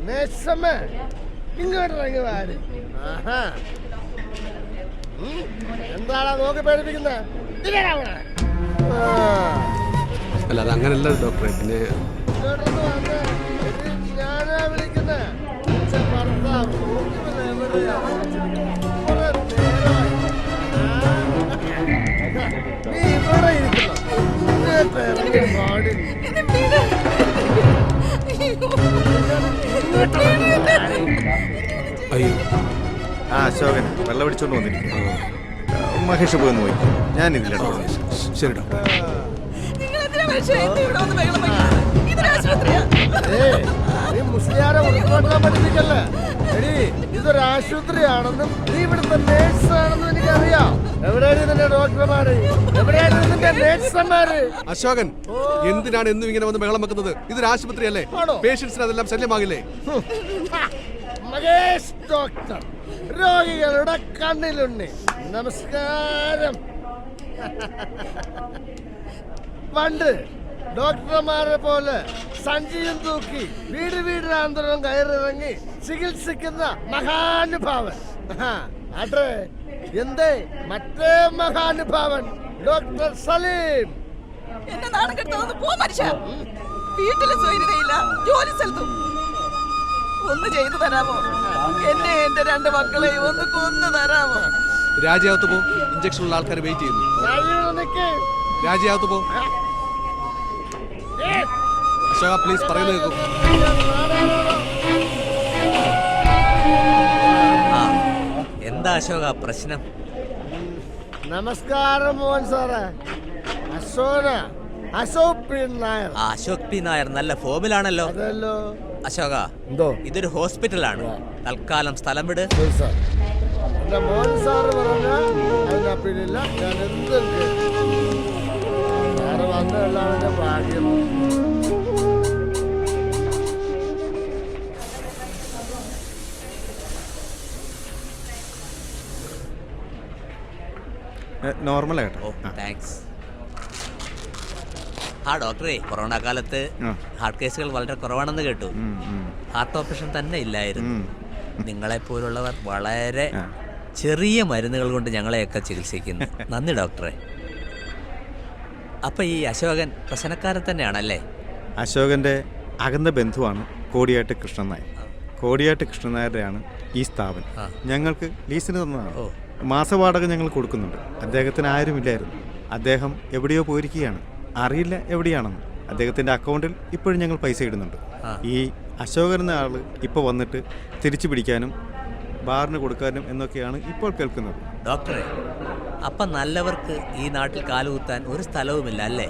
മേശമേ ഇങ്ങോട്ട് ഇറങ്ങി വാരി. എന്താണാ നോക്കി പേടിപ്പിക്കുന്നത്? അല്ല അത് അങ്ങനല്ല ഡോക്ടറെ. പിന്നെ ഞാനാ വിളിക്കുന്നത്. നീ ഇവിടെ അയ്യോ. അശോകൻ വെള്ളം പിടിച്ചോണ്ട് വന്നിരിക്കുന്നു. മഹേഷ് പോയി പോയി. ഞാൻ ഇതിലിടപെടും. ശരി ഡോക്ടർ. മുസ്ലിയാരെ ഉൾക്കൊള്ളാൻ പഠിപ്പിക്കല്ലേ. എടി ഇതൊരു ആശുപത്രിയാണെന്നും നീ ഇവിടുത്തെ നേഴ്സ് ആണെന്നും എനിക്കറിയാം. എവിടെയാണ് ഇതിന്റെ ഡോക്ടർമാര്? എവിടെയാണ് ഇതിന്റെ നേഴ്സന്മാര്? അശോകൻ, എന്തിനാണ് എന്നും ഇങ്ങനെ വന്ന് ബഹളം വെക്കുന്നത്? ഇതൊരു ആശുപത്രിയല്ലേ? പേഷ്യൻസിന് അതെല്ലാം ശല്യമാകില്ലേ? മഹേഷ് ഡോക്ടർ, രോഗികളുടെ കണ്ണിലുണ്ണി. നമസ്കാരം. പണ്ട് ഡോക്ടർമാരെ പോലെ സഞ്ചിയും തൂക്കി വീട് വീടിനാന്തരം കയറിറങ്ങി ചികിത്സിക്കുന്ന മഹാനുഭാവൻ. അതെ, എന്തേ മറ്റേ മഹാനുഭാവൻ ഡോക്ടർ സലീം. എന്നെ നാണം കെടുത്തൊന്ന് പോ മനുഷ്യ. വീട്ടിലെ സ്വൈര്യതയില്ല, ജോലി സ്ഥലത്തും. ഒന്ന് ചെയ്തു തരാമോ? എന്നെ എന്റെ രണ്ട് മക്കളെയും ഒന്ന് കൊന്നു തരാമോ? രാജയാകത്ത് പോ, ഇഞ്ചക്ഷനുള്ള ആൾക്കാർ വെയിറ്റ് ചെയ്യുന്നു. രാജയാകത്ത് പോ. അശോക പ്ലീസ് പറയുന്നത് കേൾക്കും. എന്താ അശോക പ്രശ്നം? നമസ്കാരം മോഹൻ സാറേ. അശോക് പി നായർ. അശോക് പി നായർ നല്ല ഫോമിലാണല്ലോ. അതല്ലോ. അശോക, എന്തോ? ഇതൊരു ഹോസ്പിറ്റലാണ്. തൽക്കാലം സ്ഥലം വിട്. എന്റെ മോഹൻ സാറ് പറഞ്ഞ അതിനപ്പീലില്ല. ഞാൻ എന്തും സാറ് വന്നതെല്ലാം എന്റെ ഭാഗ്യം. നോർമൽ ആയിട്ടോ. താങ്ക്സ്. ഡോക്ടറെ, കൊറോണ കാലത്ത് ഹാർട്ട് കേസുകൾ വളരെ കുറവാണെന്ന് കേട്ടു. ഹാർട്ട് ഓപ്പറേഷൻ തന്നെ ഇല്ലായിരുന്നു. നിങ്ങളെപ്പോലുള്ളവർ വളരെ ചെറിയ മരുന്നുകൾ കൊണ്ട് ഞങ്ങളെയൊക്കെ ചികിത്സിക്കുന്നു. നന്ദി ഡോക്ടറെ. അപ്പൊ ഈ അശോകൻ പ്രശ്നക്കാരൻ തന്നെയാണല്ലേ? അശോകന്റെ അകന്ന ബന്ധുവാണ് കോടിയാട്ട് കൃഷ്ണൻ നായർ. കോടിയാട്ട് കൃഷ്ണൻ നായരുടെയാണ് ഈ സ്ഥാപനം. ഞങ്ങൾക്ക് ലീസിന് തന്നതാണ്. മാസവാടക ഞങ്ങൾ കൊടുക്കുന്നുണ്ട്. അദ്ദേഹത്തിന് ആരുമില്ലായിരുന്നു. അദ്ദേഹം എവിടെയോ പോയിരിക്കുകയാണ്. അറിയില്ല എവിടെയാണെന്ന്. അദ്ദേഹത്തിന്റെ അക്കൗണ്ടിൽ ഇപ്പോഴും ഞങ്ങൾ പൈസ ഇടുന്നുണ്ട്. ഈ അശോകൻ എന്ന ആള് ഇപ്പോൾ വന്നിട്ട് തിരിച്ചു പിടിക്കാനും ബാറിന് കൊടുക്കാനും എന്നൊക്കെയാണ് ഇപ്പോൾ കേൾക്കുന്നത്. ഡോക്ടറെ, അപ്പം നല്ലവർക്ക് ഈ നാട്ടിൽ കാലുകുത്താൻ ഒരു സ്ഥലവുമില്ല അല്ലേ?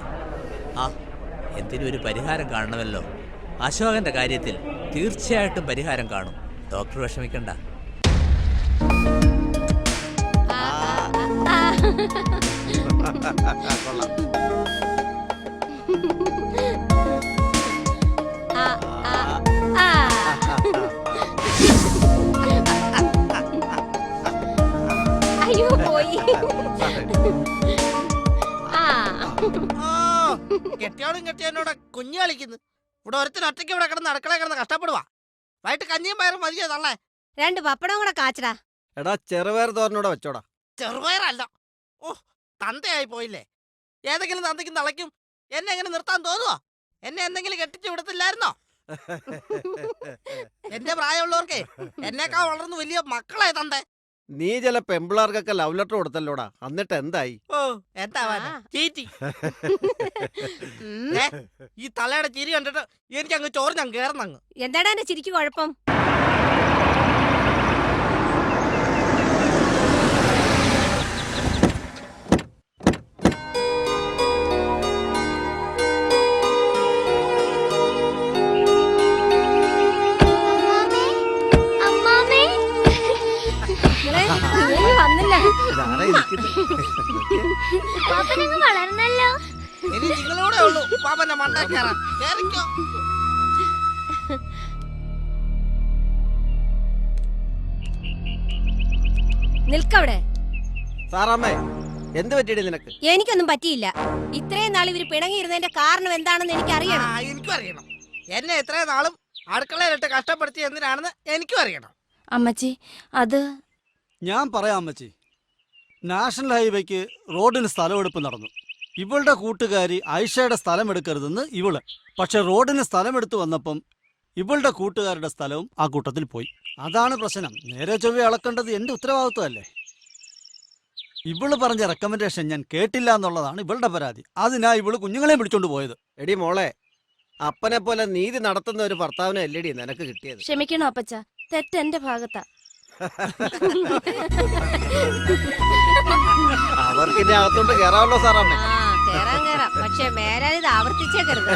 എന്തിനും ഒരു പരിഹാരം കാണണമല്ലോ. അശോകന്റെ കാര്യത്തിൽ തീർച്ചയായിട്ടും പരിഹാരം കാണും. ഡോക്ടർ വിഷമിക്കണ്ട. അയ്യോ പോയി. കെട്ടിയോടും കെട്ടിയോനോടെ കുഞ്ഞു കളിക്കുന്നു. ഇവിടെ ഒരുത്തിന് ഒറ്റയ്ക്ക് ഇവിടെ കിടന്ന് അടുക്കള കിടന്ന് കഷ്ടപ്പെടുവാ. വൈകിട്ട് കഞ്ഞിയും പയറും മതിയോ തള്ളേ? 2 പപ്പടം കൂടെ കാച്ചടാ. എടാ ചെറുപയർ തോരനോടെ വെച്ചോടാ. ചെറുപയറല്ല. ഓ, തന്തയായി പോയില്ലേ. ഏതെങ്കിലും തന്തയ്ക്കും തളയ്ക്കും എന്നെ എങ്ങനെ നിർത്താൻ തോന്നുവോ? എന്നെ എന്തെങ്കിലും കെട്ടിച്ചു വിടത്തില്ലായിരുന്നോ? എന്റെ പ്രായമുള്ളവർക്കേ എന്നേക്കാൾ വളർന്നു വലിയ മക്കളെ തന്തേ. നീ ചില പെമ്പിളാർക്കൊക്കെ ലവ് ലെറ്റർ കൊടുത്തല്ലോടാ. എന്നിട്ട് എന്തായി? ഓ, എന്താവാനാ? ചീറ്റി. ഈ തലയുടെ ചിരി കണ്ടിട്ട് എനിക്ക് അങ്ങ് ചോറിഞ്ഞങ്ങ് കേറുന്നങ്ങ്. എന്താടാ എന്റെ ചിരിക്ക് കുഴപ്പം? വളർന്നല്ലോ. ഇനി നിങ്ങളോടെ ഉള്ളൂ പാപ്പന്റെ മണ്ട കയറാൻ. കേറിക്കോ. നിൽക്കവിടെ. സാറാമ്മേ, എന്ത് പറ്റിയിടി നിനക്ക്? എനിക്കൊന്നും പറ്റിയില്ല. ഇത്രയും നാൾ ഇവര് പിണങ്ങിയിരുന്നതിന്റെ കാരണം എന്താണെന്ന് എനിക്കറിയണം. എനിക്കും അറിയണം. എന്നെ ഇത്രയും നാളും അടുക്കളയിലിട്ട് കഷ്ടപ്പെടുത്തി എന്തിനാണെന്ന് എനിക്കും അറിയണം. അമ്മച്ചി, അത് ഞാൻ പറയാം അമ്മച്ചി. നാഷണൽ ഹൈവേക്ക് റോഡിന് സ്ഥലമെടുപ്പ് നടന്നു. ഇവളുടെ കൂട്ടുകാരി ഐഷയുടെ സ്ഥലം എടുക്കരുതെന്ന് ഇവള്. പക്ഷെ റോഡിന് സ്ഥലമെടുത്ത് വന്നപ്പം ഇവളുടെ കൂട്ടുകാരുടെ സ്ഥലവും ആ കൂട്ടത്തിൽ പോയി. അതാണ് പ്രശ്നം. നേരെ ചൊവ്വ അളക്കേണ്ടത് എന്റെ ഉത്തരവാദിത്വമല്ലേ? ഇവള് പറഞ്ഞ റെക്കമെൻഡേഷൻ ഞാൻ കേട്ടില്ല എന്നുള്ളതാണ് ഇവളുടെ പരാതി. അതിനാ ഇവള് കുഞ്ഞുങ്ങളെ പിടിച്ചോണ്ട് പോയത്. എടി മോളെ, അപ്പനെ പോലെ നീതി നടത്തുന്ന ഒരു ഭർത്താവിനെ അല്ലേടി നിനക്ക് കിട്ടിയത്. ക്ഷമിക്കണോ അപ്പച്ച, തെറ്റ് എന്റെ ഭാഗത്താ. അവർക്ക് ഇനി അകത്തോട്ട് കയറാമല്ലോ സാറാമ്മേ. കേറാം. പക്ഷെ മേലാൽ ഇത് ആവർത്തിച്ചേക്കരുത്.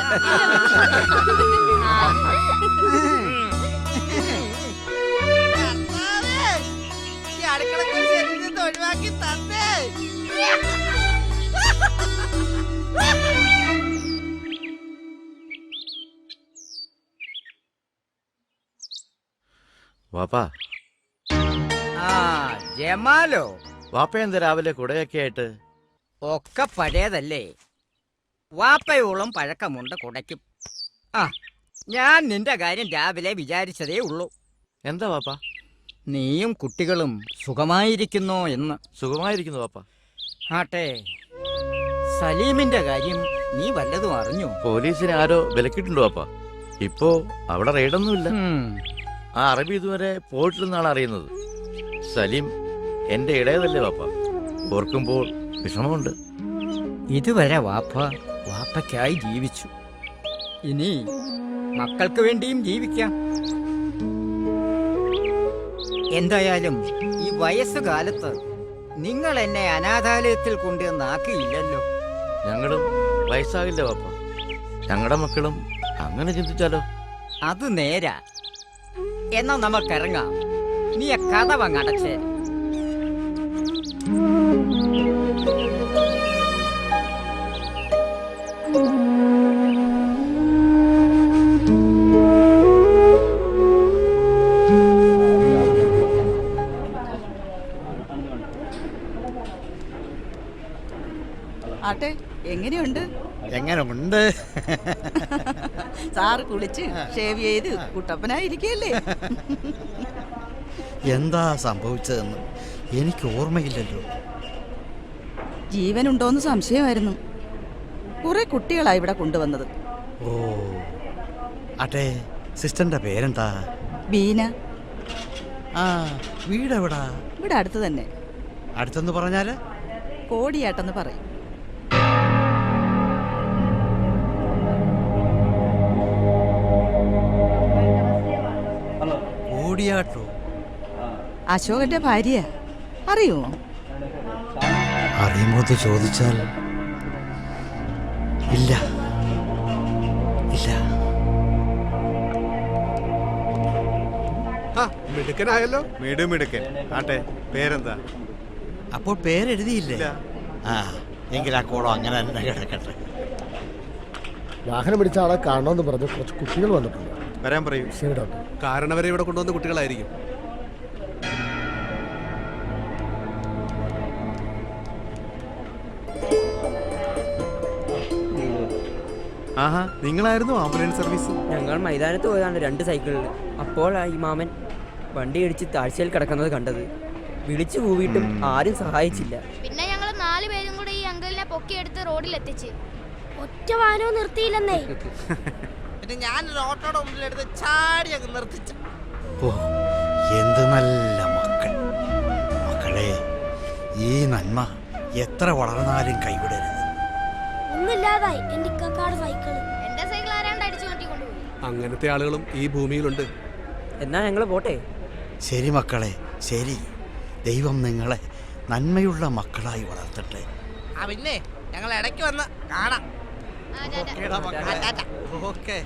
ഈ അടുക്കള ഒഴിവാക്കി തന്നേ. വാപ്പാ. ജമാലോ, വാപ്പ എന്താ രാവിലെ കുടയൊക്കെ ആയിട്ട്? ഒക്കെ പഴയതല്ലേ. വാപ്പയോളം പഴക്കമുണ്ട് കുടയ്ക്കും. ഞാൻ നിന്റെ കാര്യം രാവിലെ വിചാരിച്ചതേ ഉള്ളൂ. എന്താ വാപ്പ? നീയും കുട്ടികളും സുഖമായിരിക്കുന്നോ എന്ന്. സുഖമായിരിക്കുന്നു വാപ്പ. ആട്ടെ, സലീമിന്റെ കാര്യം നീ വല്ലതും അറിഞ്ഞോ? പോലീസിനെ ആരോ വിലക്കിയിട്ടുണ്ടോ വാപ്പ? ഇപ്പോ അവിടെ റെയ്ഡൊന്നുമില്ല. ആ അറബി ഇതുവരെ പോയിട്ടില്ലെന്നാണ് അറിയുന്നത്. സലീം എന്റെ ഇടയതല്ലേ വാപ്പ. ഓർക്കുമ്പോൾ വിഷമമുണ്ട്. ഇതുവരെ വാപ്പയ്ക്കായി ജീവിച്ചു. ഇനി മക്കൾക്ക് വേണ്ടിയും ജീവിക്കാം. എന്തായാലും ഈ വയസ്സുകാലത്ത് നിങ്ങൾ എന്നെ അനാഥാലയത്തിൽ കൊണ്ടുവന്നാക്കിയില്ലല്ലോ. ഞങ്ങളും വയസ്സാകില്ല വാപ്പ. ഞങ്ങളുടെ മക്കളും അങ്ങനെ ചിന്തിച്ചാലോ? അത് നേരാ. എന്നാ നമുക്കിറങ്ങാം. നീ ആ കഥ അങ്ങടച്ചേ. ആട്ടെ, എങ്ങനെയുണ്ട്? എങ്ങനെയുണ്ട്? സാറ് കുളിച്ച് ഷേവ് ചെയ്ത് കുട്ടപ്പനായിരിക്കല്ലേ? എന്താ സംഭവിച്ചതെന്ന് എനിക്ക് ഓർമ്മയില്ലല്ലോ. ജീവനുണ്ടോന്ന് സംശയമായിരുന്നു. കുറെ കുട്ടികളാ ഇവിടെ കൊണ്ടുവന്നത്. ഓ, ആട്ടെ, സിസ്റ്ററിന്റെ പേരെന്താ? ബീന. ആ, വീടെവിടാ? ഇവിടെ അടുത്ത് തന്നെ. അടുത്തെന്ന് പറഞ്ഞാല്? കോടിയാട്ടെന്ന് പറയും. കോടിയാട്ടോ? അശോകന്റെ ഭാര്യ. അറിയുമോ? അറിയുമോന്ന് ചോദിച്ചാൽ ഇല്ല ഇല്ല. മിടുക്കനായല്ലോ. മിടുക്കൻ. ആട്ടെ, പേരെന്താ? അപ്പോൾ പേരെഴുതിയില്ലേ? ആ, എങ്കിൽ ആ കോളം അങ്ങനെ തന്നെ കിടക്കട്ടെ. വാഹനം പിടിച്ച ആളെ കാണണമെന്ന് പറഞ്ഞ് കുറച്ച് കുട്ടികൾ വന്നിട്ടുണ്ട്. വരാൻ പറയൂ. ശരി ഡോക്ടർ. കാരണം വരെ ഇവിടെ കൊണ്ടുവന്ന കുട്ടികളായിരിക്കും. ആഹാ, നിങ്ങളായിരുന്നു ആംബുലൻസ് സർവീസ്? ഞങ്ങൾ മൈതാനത്ത് പോയതാണ് 2 സൈക്കിളിൽ. അപ്പോഴാണ് ഈ മാമൻ വണ്ടി ഇടിച്ച് താഴ്ചയിൽ കിടക്കുന്നത് കണ്ടത്. വിളിച്ചു കൂവിയിട്ടും ആരും സഹായിച്ചില്ല. പിന്നെ ഞങ്ങൾ 4 പേരും കൂടി ഈ അങ്കിളിനെ പൊക്കിയെടുത്ത് റോഡിൽ എത്തിച്ച്. ഒറ്റ വാനവും നിർത്തിയില്ലെന്നേ. പിന്നെ ഞാനൊരു ഓട്ടോയുടെ മുമ്പിലെടുത്ത് ചാടി അങ്ങ് നിർത്തിച്ചു. ഓ, എന്ത് നല്ല മക്കൾ. മക്കളെ, ഈ നന്മ എത്ര വളർന്നാലും കൈവിടരുത്. ഒന്നില്ലാതായി എന്റെ ഇക്കാക്കാട് സൈക്കിൾ. എന്റെ സൈക്കിൾ ആരാണ്ട് അടിച്ചു മാറ്റിക്കൊണ്ടുപോയി. അങ്ങനത്തെ ആളുകളും ഈ ഭൂമിയിലുണ്ട്. എന്നാ ഞങ്ങൾ പോട്ടെ. ശരി മക്കളെ, ശരി. ദൈവം നിങ്ങളെ നന്മയുള്ള മക്കളായി വളർത്തട്ടെ. പിന്നെ ഞങ്ങൾ ഇടയ്ക്ക് വന്ന് കാണാം. ഓക്കെ.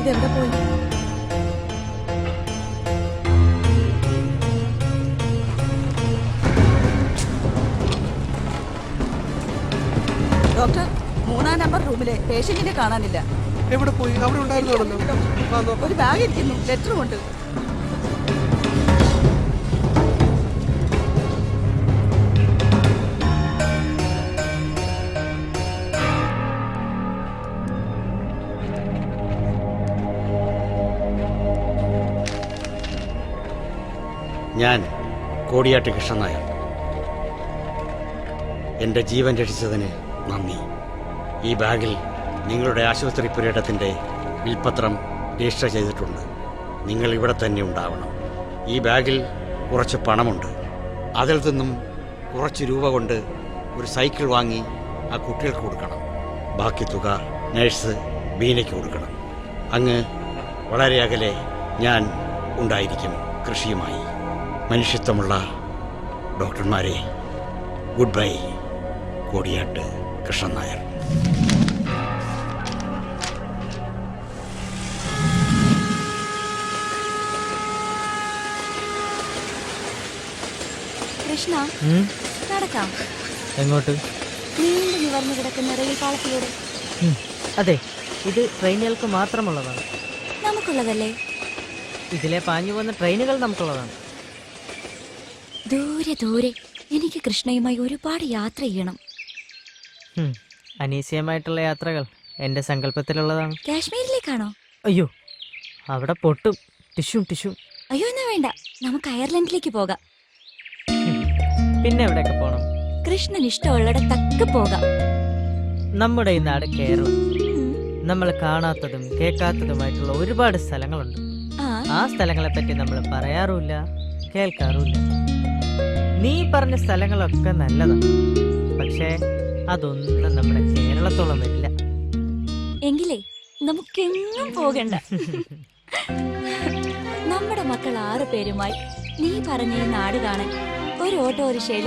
ഇതെവിടെ പോയി? ഡോക്ടർ, 3-ാം നമ്പർ റൂമിലെ പേഷ്യന്റിനെ കാണാനില്ല. എവിടെ പോയി? അവിടെ ഉണ്ടായിരുന്നോ? ഒരു ബാഗ് ഇരിക്കുന്നു, ലെറ്ററും ഉണ്ട്. ഞാൻ കോടിയാട്ട് കൃഷ്ണൻ നായർ. എൻ്റെ ജീവൻ രക്ഷിച്ചതിന് നന്ദി. ഈ ബാഗിൽ നിങ്ങളുടെ ആശുപത്രി പുരയിടത്തിൻ്റെ വിൽപത്രം രജിസ്റ്റർ ചെയ്തിട്ടുണ്ട്. നിങ്ങൾ ഇവിടെ തന്നെ ഉണ്ടാവണം. ഈ ബാഗിൽ കുറച്ച് പണമുണ്ട്. അതിൽ നിന്നും കുറച്ച് രൂപ കൊണ്ട് ഒരു സൈക്കിൾ വാങ്ങി ആ കുട്ടികൾക്ക് കൊടുക്കണം. ബാക്കി തുക നഴ്സ് ബീനയ്ക്ക് കൊടുക്കണം. അങ്ങ് വളരെ അകലെ ഞാൻ ഉണ്ടായിരിക്കും കൃഷിയുമായി. മനുഷ്യത്വമുള്ള ഡോക്ടർമാരെ, ഗുഡ് ബൈ. കോടിയാട്ട് കൃഷ്ണൻ നായർ. കൃഷ്ണ, നടക്കാം. എങ്ങോട്ട്? നീണ്ടു നിവർന്നു കിടക്കുന്ന റെയിൽ പാളത്തിലൂടെ. അതെ, ഇത് ട്രെയിനുകൾക്ക് മാത്രമുള്ളതാണ്. നമുക്കുള്ളതല്ലേ? ഇതിലെ പാഞ്ഞു പോകുന്ന ട്രെയിനുകൾ നമുക്കുള്ളതാണ്. ദൂരെ ദൂരെ എനിക്ക് കൃഷ്ണയുമായി ഒരുപാട് യാത്ര ചെയ്യണം. അനീസ്യമായിട്ടുള്ള യാത്രകൾ എന്റെ സങ്കല്പത്തിലുള്ളതാണ്. കാശ്മീരിലേക്കാണോ? അയ്യോ, അവിടെ പൊട്ടും. ടിഷ്യൂ. അയ്യോ എന്നാ വേണ്ട, നമുക്ക് അയർലൻഡിലേക്ക് പോകാം. പിന്നെ എവിടെയൊക്കെ പോണം? കൃഷ്ണൻ ഇഷ്ടമുള്ളിടത്തൊക്കെ പോകാം. നമ്മുടെ ഈ നാട് കേരളം. നമ്മൾ കാണാത്തതും കേൾക്കാത്തതുമായിട്ടുള്ള ഒരുപാട് സ്ഥലങ്ങളുണ്ട്. ആ സ്ഥലങ്ങളെ പറ്റി നമ്മൾ പറയാറുമില്ല, കേൾക്കാറുമില്ല. നീ പറഞ്ഞ സ്ഥലങ്ങളൊക്കെ നല്ലതാണ്, പക്ഷേ അതൊന്നും നമ്മുടെ കേരളത്തോളം വരില്ല. എങ്കിലേ നമുക്കെങ്ങും പോകണ്ട. നമ്മുടെ മക്കൾ 6 പേരുമായി നീ പറഞ്ഞ ഈ നാട് കാണാൻ ഒരു ഓട്ടോറിക്ഷയിൽ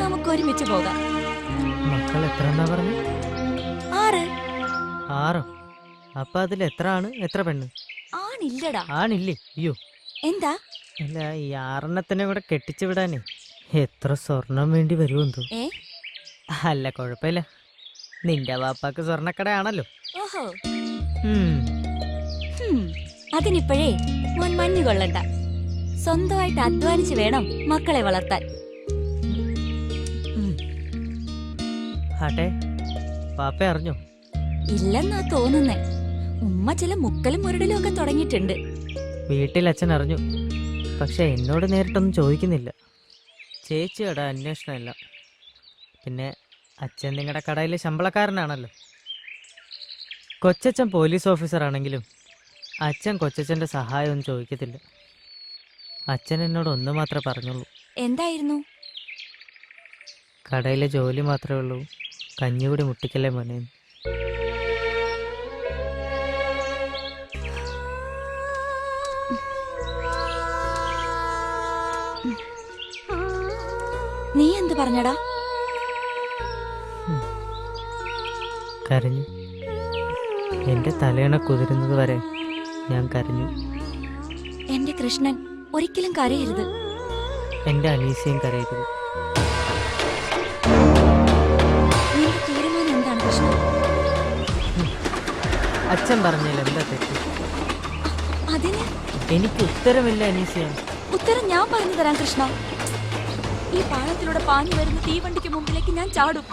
നമുക്ക് ഒരുമിച്ച് പോകാം. മക്കൾ എത്ര പറഞ്ഞു? 6. 6? അപ്പൊ അതിൽ എത്ര ആണ്, എത്ര പെണ്ണ്? ആണില്ലടാ. ആണില്ലേ? അയ്യോ, എന്താ? അല്ല, ഈ 6 കൂടെ കെട്ടിച്ചു വിടാനേ എത്ര സ്വർണം വേണ്ടി വരുമെന്തോ. അല്ല, കുഴപ്പമില്ല, നിന്റെ വാപ്പാക്ക് സ്വർണ്ണക്കടയാണല്ലോ. ഓഹോ. അതിനിപ്പോഴേ മോൻ മഞ്ഞു കൊള്ളണ്ട. സ്വന്തമായിട്ട് അധ്വാനിച്ച് വേണം മക്കളെ വളർത്താൻ. ആട്ടെ, പാപ്പ അറിഞ്ഞോ? ഇല്ലെന്നാ തോന്നുന്നേ. ഉമ്മ ചില മുക്കലും മുരടലും ഒക്കെ തുടങ്ങിയിട്ടുണ്ട്. വീട്ടിൽ അച്ഛൻ അറിഞ്ഞു, പക്ഷെ എന്നോട് നേരിട്ടൊന്നും ചോദിക്കുന്നില്ല. ചേച്ചിയുടെ അന്വേഷണമില്ല. പിന്നെ അച്ഛൻ നിങ്ങളുടെ കടയിൽ ശമ്പളക്കാരനാണല്ലോ. കൊച്ചച്ഛൻ പോലീസ് ഓഫീസറാണെങ്കിലും അച്ഛൻ കൊച്ചച്ഛൻ്റെ സഹായമൊന്നും ചോദിക്കത്തില്ല. അച്ഛൻ എന്നോട് ഒന്ന് മാത്രമേ പറഞ്ഞുള്ളൂ. എന്തായിരുന്നു? കടയിലെ ജോലി മാത്രമേ ഉള്ളൂ, കഞ്ഞികൂടി മുട്ടിക്കല്ലേ മോനെ. നീ എന്ത് പറഞ്ഞടാ? കരഞ്ഞു. എന്റെ തലയണ കുതിരുന്നത് വരെ ഞാൻ കരഞ്ഞു. എന്റെ കൃഷ്ണൻ ഒരിക്കലും കരയരുത്. എന്റെ അനീസയും കരയരുത്. നിന്റെ തീരുമാനം എന്താണ് കൃഷ്ണ? അച്ഛൻ പറഞ്ഞാൽ എന്താ തെറ്റ്? അതിന് എനിക്ക് ഉത്തരമില്ല അനീസ. ഉത്തരം ഞാൻ പറഞ്ഞു തരാം കൃഷ്ണ. ഈ പാളത്തിലൂടെ പാഞ്ഞു വരുന്ന തീവണ്ടിക്ക് മുമ്പിലേക്ക് ഞാൻ ചാടും.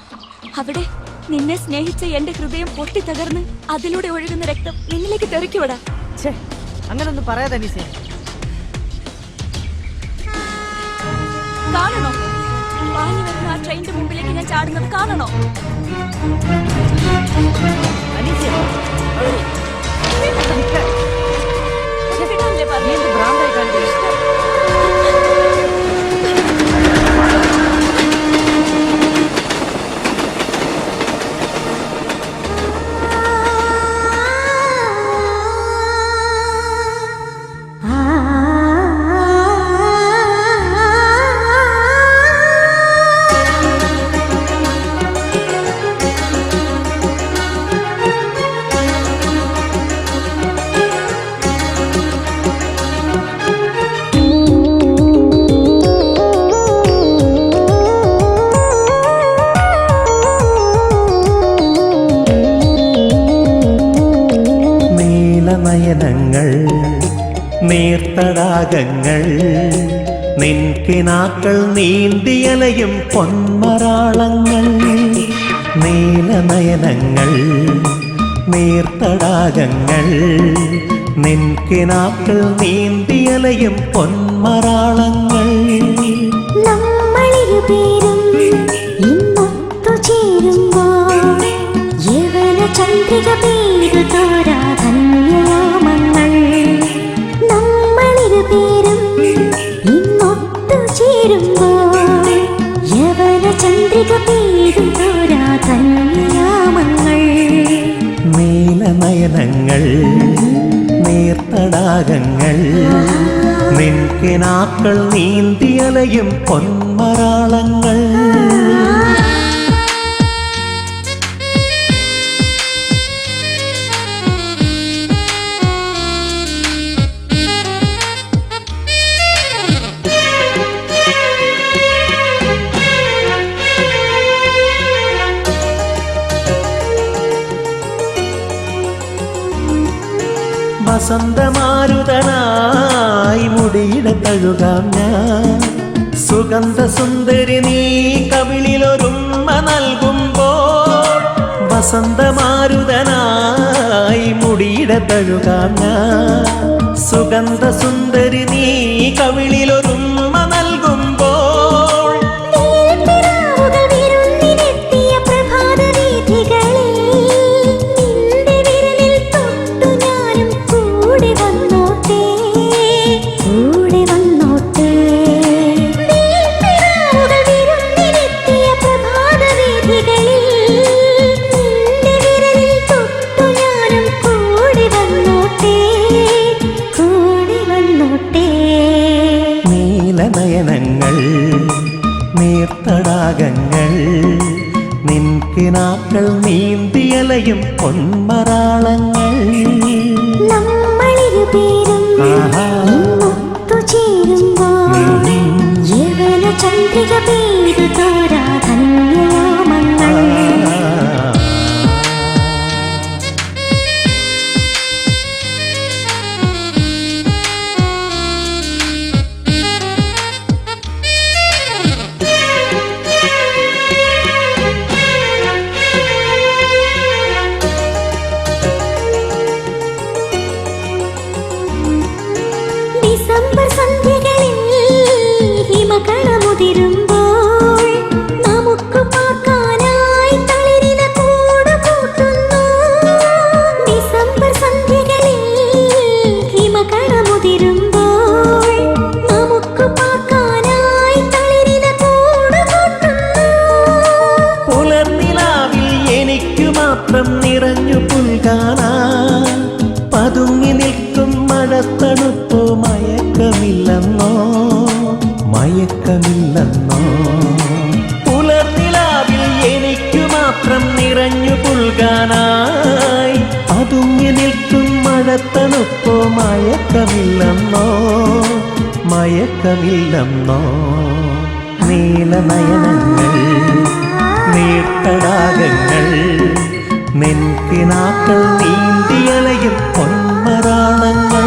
അവിടെ നിന്നെ സ്നേഹിച്ച എന്റെ ഹൃദയം പൊട്ടിത്തകർന്ന് അതിലൂടെ ഒഴുകുന്ന രക്തം നിന്നിലേക്ക് തെറിക്കൂടാ. അങ്ങനൊന്നും പറയാതെ അനീസ. കാണണോ? പാഞ്ഞു വരുന്ന ആ ട്രെയിനിന്റെ മുമ്പിലേക്ക് ഞാൻ ചാടുന്നത് കാണണോ? നയനങ്ങൾ നീർത്തടാകങ്ങൾ നിൻകിനാക്കൾ നീന്തിയലയും പൊന്മരാളങ്ങൾ. നീലനയനങ്ങൾ നീർത്തടാകങ്ങൾ നിൻകിനാക്കൾ നീന്തിയലയും പൊന്മരാളങ്ങൾ. നമ്മളിരുപേരും ഇന്നൊത്തു ചേരുമ്പോൾ യവന ചന്ദ്രിക പേരു തോരാ ധന്യയാമങ്ങൾ. നമ്മളിരുപേരും ഇന്നൊത്തു ചേരുമ്പോൾ യവന ചന്ദ്രിക പേരു തോരാ ധന്യയാമങ്ങൾ. നീലനയനങ്ങൾ നീർത്തടാകങ്ങൾ നിൻകിനാക്കൾ നീന്തിയലയും പൊന്മരാളങ്ങൾ. വസന്തമാരുതനായി മുടിയിട തഴുകാം ഞാൻ. സുഗന്ധ സുന്ദരി നീ കവിളിലൊരുമ്മ നൽകുമ്പോൾ വസന്തമാരുതനായി മുടിയുടെ തഴുകാൻ ഞാൻ. സുഗന്ധ സുന്ദരി നീ കവിളിലൊരുമ്മ നൽകുമ്പോൾ നീലനയനങ്ങൾ നീർത്തടാകങ്ങൾ നിൻകിനാക്കൾ നീന്തിയലയും പൊന്മരാളങ്ങൾ ചന്ദ്രിക പെയ്തു തോരാ ധന്യയാമങ്ങൾ. ഡിസംബർ സന്ധ്യകളിൽ ഹിമകണമുതിരുമ്പോൾ നമുക്ക് പാർക്കാനായി തളിരില കൂട് കൂട്ടുന്നു. ഡിസംബർ സന്ധ്യകളിൽ ഹിമകണമുതിരുമ്പോൾ നമുക്ക് പാർക്കാനായി തളിരില കൂട് കൂട്ടുന്നു. പുലർനിലാവിൽ എനിക്കു മാത്രം നിറഞ്ഞു പുൽകാനാ പതുങ്ങി നിൽക്കും മഴത്തണുപ്പോ മയക്കമില്ലെന്നോ മയക്കമില്ലെന്നോ. പുലർനിലാവിൽ എനിക്കു മാത്രം നിറഞ്ഞു പുൽകാനായി പതുങ്ങി നിൽക്കും മഴത്തണുപ്പോ മയക്കമില്ലെന്നോ മയക്കമില്ലെന്നോ. നീലനയനങ്ങൾ നീർത്തടാകങ്ങൾ നിൻകിനാക്കൾ നീന്തിയലയും പൊന്മരാളങ്ങൾ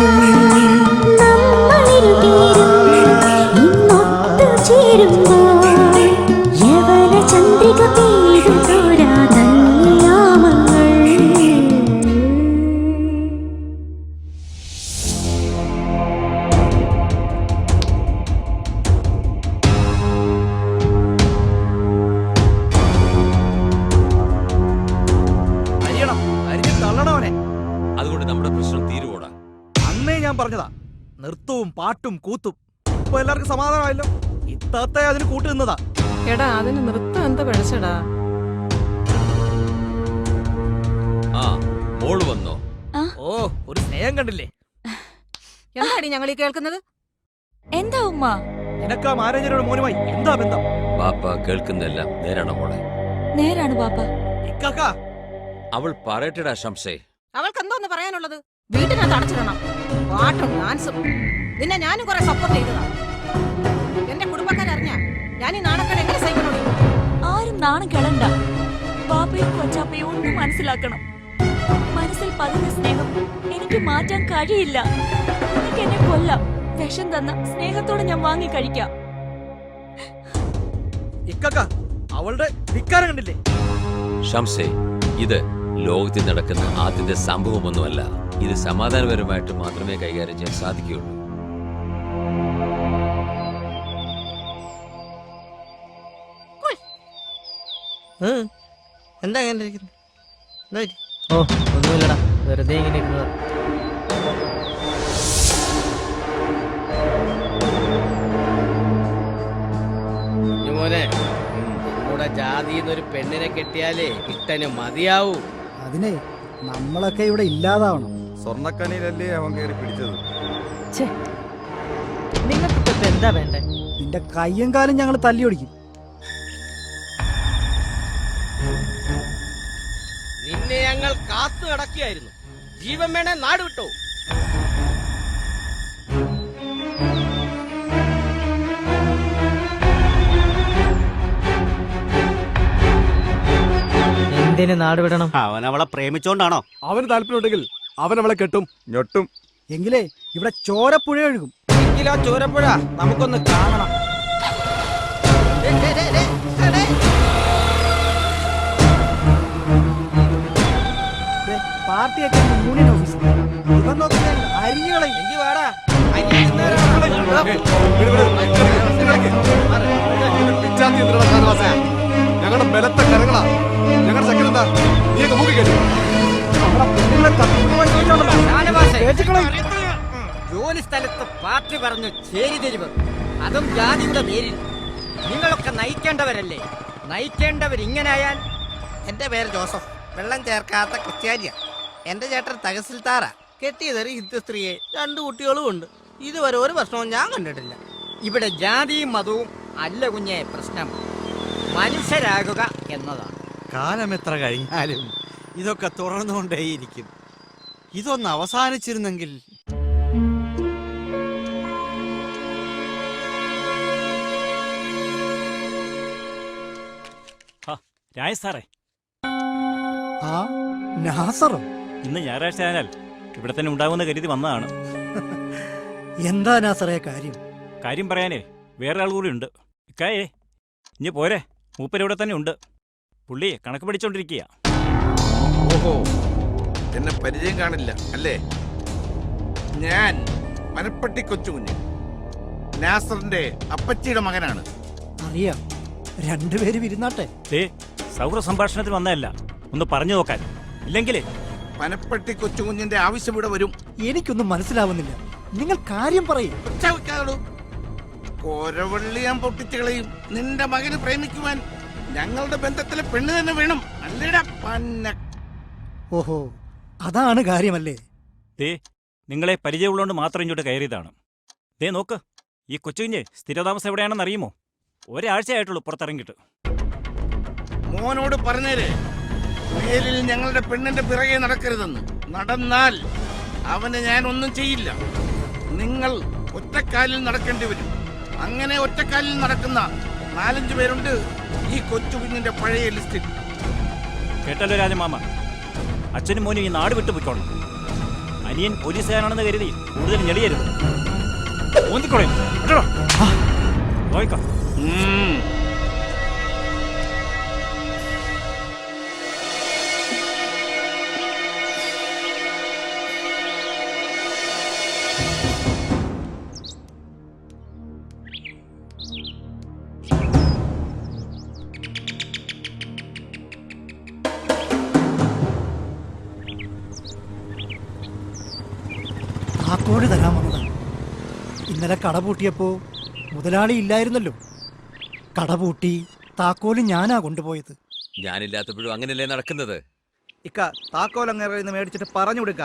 ചന്ദ്രിക പെയ്തു തോരാ ധന്യയാമങ്ങൾ. അതുകൊണ്ട് നമ്മുടെ പ്രശ്നം തീരുവോടാ? അന്നേ ഞാൻ പറഞ്ഞതാ, നൃത്തവും പാട്ടും കൂത്തും. ഇപ്പൊ എല്ലാവർക്കും സമാധാനമായല്ലോ. ഇത്താത്ത അതിന് കൂട്ടു നിന്നതാ. എടാ അതിന് നൃത്തം എന്താ പിഴച്ചടാ? ആ മോള് വന്നോ? ഓ ഒരു സ്നേഹം കണ്ടില്ലേ? എന്താടി ഞങ്ങൾ ഈ കേൾക്കുന്നത്? എന്താ ഉമ്മ? നിനക്കാ മാനേജരുടെ മോനുമായി എന്താ ബന്ധം? ബാപ്പ കേൾക്കുന്നതെല്ലാം നേരാണോ മോളെ? നേരാണ് പാപ്പ. ഇക്കാക്ക അവൾ പറയട്ടെടാ ശംസേ. അവൾക്ക് എന്തോന്ന് പറയാനുള്ളത്? വീട്ടിനകത്ത് അടച്ചിടണം. പാട്ടും ഡാൻസും. നിന്നെ ഞാനും കുറെ സപ്പോർട്ട് ചെയ്തതാ. എന്റെ കുടുംബക്കാരറിഞ്ഞ ഞാൻ ഈ നാണക്കേട് എങ്ങനെ സഹിക്കണോ? ആരും നാണം കെടണ്ട. പാപ്പയും കൊച്ചാപ്പയും ഒന്ന് മനസ്സിലാക്കണം. മനസ്സിൽ പതിഞ്ഞ സ്നേഹം എനിക്ക് മാറ്റാൻ കഴിയില്ല. എനിക്ക് എന്നെ കൊല്ലാം. വിഷം തന്ന സ്നേഹത്തോടെ ഞാൻ വാങ്ങി കഴിക്കാം. ഇക്കാക്ക അവളുടെ ധിക്കാരം കണ്ടില്ലേ? ഷംസേ, ഇത് ലോകത്തിൽ നടക്കുന്ന ആദ്യത്തെ സംഭവമൊന്നുമല്ല. ഇത് സമാധാനപരമായിട്ട് മാത്രമേ കൈകാര്യം ചെയ്യാൻ സാധിക്കുകയുള്ളൂ. എന്താ അങ്ങനെ ഇരിക്കുന്നത്? ഓ ഒന്നുമില്ലടാ, വെറുതെ ഇങ്ങനെ ഇരുന്നതാ. മോനെ, നമ്മുടെ ജാതിന്നൊരു പെണ്ണിനെ കെട്ടിയാലേ ഇട്ടന് മതിയാവൂ. അതിനെ നമ്മളൊക്കെ ഇവിടെ ഇല്ലാതാവണം. സ്വർണ്ണക്കനിലല്ലേ അവൻ കയറി പിടിച്ചത്. നിങ്ങൾക്ക് എന്താ വേണ്ടേ? നിന്റെ കയ്യും കാലും ഞങ്ങൾ തല്ലി ഒടിക്കും. നിന്നെ ഞങ്ങൾ കാത്തു കിടക്കുകയായിരുന്നു. ജീവൻ വേണേ നാട് വിട്ടോ. എന്തിന് നാട് വിടണം? അവൻ അവളെ പ്രേമിച്ചോണ്ടാണോ? അവന് താല്പര്യമുണ്ടെങ്കിൽ അവൻ അവളെ കെട്ടും ഞൊട്ടും. എങ്കിലേ ഇവിടെ ചോരപ്പുഴ ഒഴുകും. എങ്കിലാ ചോരപ്പുഴ നമുക്കൊന്ന് കാണണം. പാർട്ടിയൊക്കെ യൂണിയൻ ഓഫീസ് ഇവൻ നോക്കിയാൽ അരികളെ എനിക്ക് വാടാ ഞങ്ങളുടെ ബലത്തെ കരങ്ങളാ ഞങ്ങളുടെ സെക്കൻഡ് എന്താ നീയൊക്കെ മൂക്കി കേട്ടു ജോലി സ്ഥലത്ത് പാർട്ടി പറഞ്ഞു ചേരി തിരിവ്, അതും ജാതിയുടെ പേരിൽ. നിങ്ങളൊക്കെ നയിക്കേണ്ടവരല്ലേ? നയിക്കേണ്ടവരിങ്ങനായാൽ. എന്റെ പേര് ജോസഫ്, വെള്ളം ചേർക്കാത്ത ക്രിസ്ത്യാനിയ. എന്റെ ചേട്ടൻ തഹസിൽദാറ. കെട്ടിയതൊരു ഹിന്ദു സ്ത്രീയെ, 2 കുട്ടികളും ഉണ്ട്. ഇതുവരെ ഒരു പ്രശ്നവും ഞാൻ കണ്ടിട്ടില്ല. ഇവിടെ ജാതിയും മതവും അല്ല കുഞ്ഞെ പ്രശ്നം, മനുഷ്യരാകുക എന്നതാണ്. കാലം എത്ര കഴിഞ്ഞാലും ഇതൊക്കെ തുടർന്നുകൊണ്ടേയിരിക്കും. ഇതൊന്ന് അവസാനിച്ചിരുന്നെങ്കിൽ. രായ് സാറേ, ആ നാസറോ? ഇന്ന് ഞായറാഴ്ച ആയാൽ ഇവിടെ തന്നെ ഉണ്ടാവുമെന്ന് കരുതി വന്നതാണ്. എന്താ നാസറേ കാര്യം? കാര്യം പറയാനേ വേറെ ആൾ കൂടി ഉണ്ട്. ഇക്കായേ ഇനി പോരെ, മൂപ്പര് ഇവിടെ തന്നെ ഉണ്ട്. പുള്ളി കണക്ക് പഠിച്ചോണ്ടിരിക്കുക. ഓഹോ, എന്നെ പരിചയം കാണില്ല അല്ലേ? ഞാൻ മനപ്പട്ടി കൊച്ചുകുഞ്ഞ്, നാസറിന്റെ അപ്പച്ചിയുടെ മകനാണ്. അറിയാം, രണ്ടുപേര് വിരുന്നാട്ടെ. സൗഹൃദ സംഭാഷണത്തിൽ വന്നതല്ല, ഒന്ന് പറഞ്ഞു നോക്കാൻ. ഇല്ലെങ്കിലേ മനപ്പട്ടി കൊച്ചുകുഞ്ഞിന്റെ ആവശ്യം ഇവിടെ വരും. എനിക്കൊന്നും മനസ്സിലാവുന്നില്ല. നിങ്ങൾ കാര്യം പറയും. കോരവള്ളി ഞാൻ പൊട്ടിച്ചു കളയും. നിന്റെ മകന് പ്രേമിക്കുവാൻ ഞങ്ങളുടെ ബന്ധത്തിലെ പെണ്ണ് തന്നെ വേണം, അല്ലേടാ പന്ന. ഓഹോ, അതാണ് കാര്യമല്ലേ? നിങ്ങളെ പരിചയമുള്ളതുകൊണ്ട് മാത്രം ഇങ്ങോട്ട് കയറിയതാണ്. നോക്ക്, ഈ കൊച്ചുകുഞ്ഞ് സ്ഥിരതാമസം എവിടെയാണെന്ന് അറിയുമോ? ഒരാഴ്ചയായിട്ടുള്ളൂ പുറത്തിറങ്ങിയിട്ട്. മോനോട് പറഞ്ഞേര്, മേലിൽ ഞങ്ങളുടെ പെണ്ണിന്റെ പിറകെ നടക്കരുതെന്ന്. നടന്നാൽ അവന് ഞാൻ ഒന്നും ചെയ്യില്ല. നിങ്ങൾ ഒറ്റക്കാലിൽ നടക്കേണ്ടി വരും. അങ്ങനെ ഒറ്റക്കാലിൽ നടക്കുന്ന 4-5 പേരുണ്ട് ഈ കൊച്ചു കുഞ്ഞിന്റെ പഴയ ലിസ്റ്റിൽ. കേട്ടല്ലോ രാജമാമ, അച്ഛനും മോനും ഈ നാട് വിട്ടു പോയിക്കോണം. അനിയൻ പോലീസുകാരാണെന്ന് കരുതി കൂടുതൽ ഞെളിയരുത്. നോക്കാം. താക്കോല് തരാൻ വന്നതാണ്. ഇന്നലെ കട പൂട്ടിയപ്പോ മുതലാളി ഇല്ലായിരുന്നല്ലോ. കട പൂട്ടി താക്കോല് ഞാനാ കൊണ്ടുപോയത്. ഞാനില്ലാത്തപ്പോഴും അങ്ങനെയല്ലേ നടക്കുന്നത്? ഇക്ക, താക്കോൽ അങ്ങനെ മേടിച്ചിട്ട് പറഞ്ഞു കൊടുക്ക.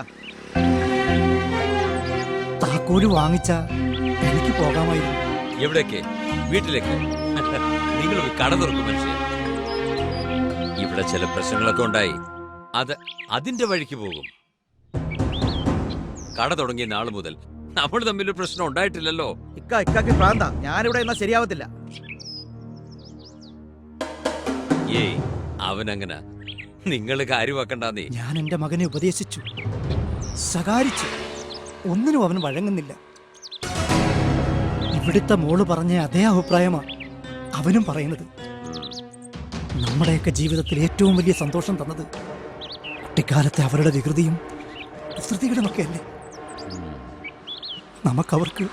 താക്കോല് വാങ്ങിച്ച എനിക്ക് പോകാമായിരുന്നു. എവിടേക്ക്? വീട്ടിലേക്ക്. നിങ്ങൾ കട തുറക്കും മനുഷ്യൻ. ഇവിടെ ചില പ്രശ്നങ്ങളൊക്കെ ഉണ്ടായി, അത് അതിന്റെ വഴിക്ക് പോകും. കട തുടങ്ങിയ നാൾ മുതൽ നമ്മൾ തമ്മിൽ പ്രശ്നം ഉണ്ടായിട്ടില്ലല്ലോ. ഇക്കാക്ക് പ്രാന്ത. ഞാനിവിടെ എന്നാ ശരിയാവത്തില്ല. ഏയ്, അവനങ്ങനെ നിങ്ങൾ കാര്യമാക്കണ്ടെന്നേ. ഞാൻ എന്റെ മകനെ ഉപദേശിച്ചു, ശകാരിച്ചു. ഒന്നിനും അവൻ വഴങ്ങുന്നില്ല. ഇവിടുത്തെ മോള് പറഞ്ഞ അതേ അഭിപ്രായമാണ് അവനും പറയുന്നത്. നമ്മുടെയൊക്കെ ജീവിതത്തിൽ ഏറ്റവും വലിയ സന്തോഷം തന്നത് കുട്ടിക്കാലത്തെ അവരുടെ വികൃതിയും കുസൃതികളുമൊക്കെ അല്ലേ? നമുക്കവർക്ക്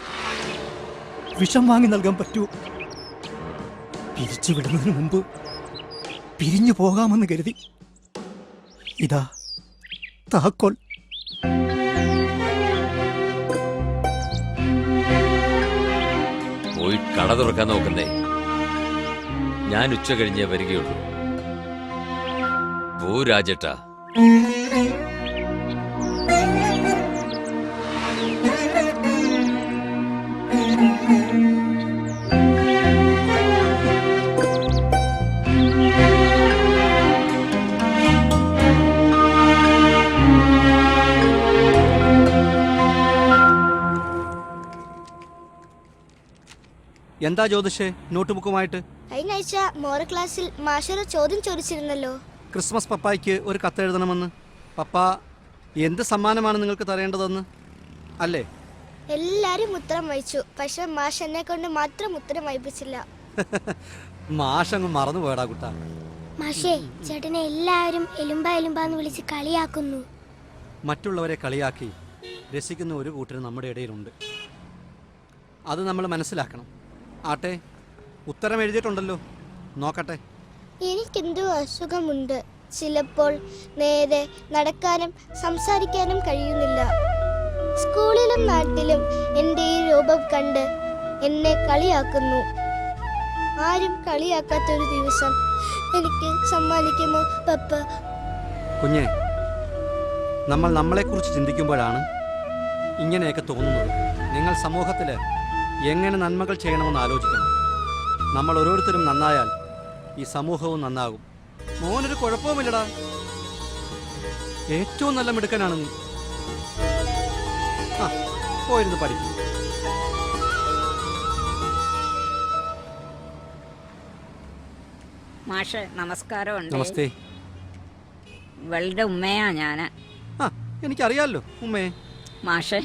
വിഷം വാങ്ങി നൽകാൻ പറ്റുമോ? പിരിച്ചു വിടുന്നതിന് മുമ്പ് പിരിഞ്ഞു പോകാമെന്ന് കരുതി ഇതാ താക്കോൽ. പോയി കട തുറക്കാൻ നോക്കുന്നേ. ഞാൻ ഉച്ച കഴിഞ്ഞേ വരികയുള്ളൂ. പോ രാജേട്ടാ. എന്താ ജ്യോതിഷേ നോട്ട് ബുക്കുമായിട്ട്? കഴിഞ്ഞ ആഴ്ച മോറൽ ക്ലാസ്സിൽ മാഷൊരു ചോദ്യം ചോദിച്ചിരുന്നല്ലോ. ക്രിസ്മസ് പപ്പായ്ക്ക് ഒരു കത്തെഴുതണമെന്ന്. പപ്പ എന്ത് സമ്മാനമാണ് നിങ്ങൾക്ക് തരേണ്ടതെന്ന് അല്ലേ? എല്ലാരും ഉത്തരം വായിച്ചു, പക്ഷെ മാഷ് എന്നെ കൊണ്ട് മാത്രം ഉത്തരം വായിപ്പിച്ചില്ല. മാഷങ്ങ് മറന്നു പോയടാ കുട്ടാ. മാഷേ ചേട്ടനെ എല്ലാവരും എലുമ്പ എലുമ്പാന്ന് വിളിച്ച് കളിയാക്കുന്നു. മറ്റുള്ളവരെ കളിയാക്കി രസിക്കുന്ന ഒരു കൂട്ടർ നമ്മുടെ ഇടയിലുണ്ട്. അത് നമ്മൾ മനസ്സിലാക്കണം. ആട്ടെ, ഉത്തരം എഴുതിയിട്ടുണ്ടല്ലോ, നോക്കട്ടെ. എനിക്കെന്തോ അസുഖമുണ്ട്. ചിലപ്പോൾ നേരെ നടക്കാനും സംസാരിക്കാനും കഴിയുന്നില്ല. സ്കൂളിലും നാട്ടിലും എൻ്റെ ഈ രൂപം കണ്ട് എന്നെ കളിയാക്കുന്നു. ആരും കളിയാക്കാത്തൊരു ദിവസം എനിക്ക് സമ്മാനിക്കുമോ പപ്പ? കുഞ്ഞെ, നമ്മൾ നമ്മളെക്കുറിച്ച് ചിന്തിക്കുമ്പോഴാണ് ഇങ്ങനെയൊക്കെ തോന്നുന്നത്. നിങ്ങൾ സമൂഹത്തിൽ എങ്ങനെ നന്മകൾ ചെയ്യണമെന്ന് ആലോചിക്കണം. നമ്മൾ ഓരോരുത്തരും നന്നായാൽ ഈ സമൂഹവും നന്നാകും. മോനൊരു കുഴപ്പവുമില്ലടാ, ഏറ്റവും നല്ല മിടുക്കനാണ് നീ. ആ, പോയിരുന്നു പഠിക്കും. മാഷ് നമസ്കാരമുണ്ട്. നമസ്തേ. ഇവളുടെ ഉമ്മയാ ഞാന്. ആ, എനിക്കറിയാലോ ഉമ്മേ. മാഷ്,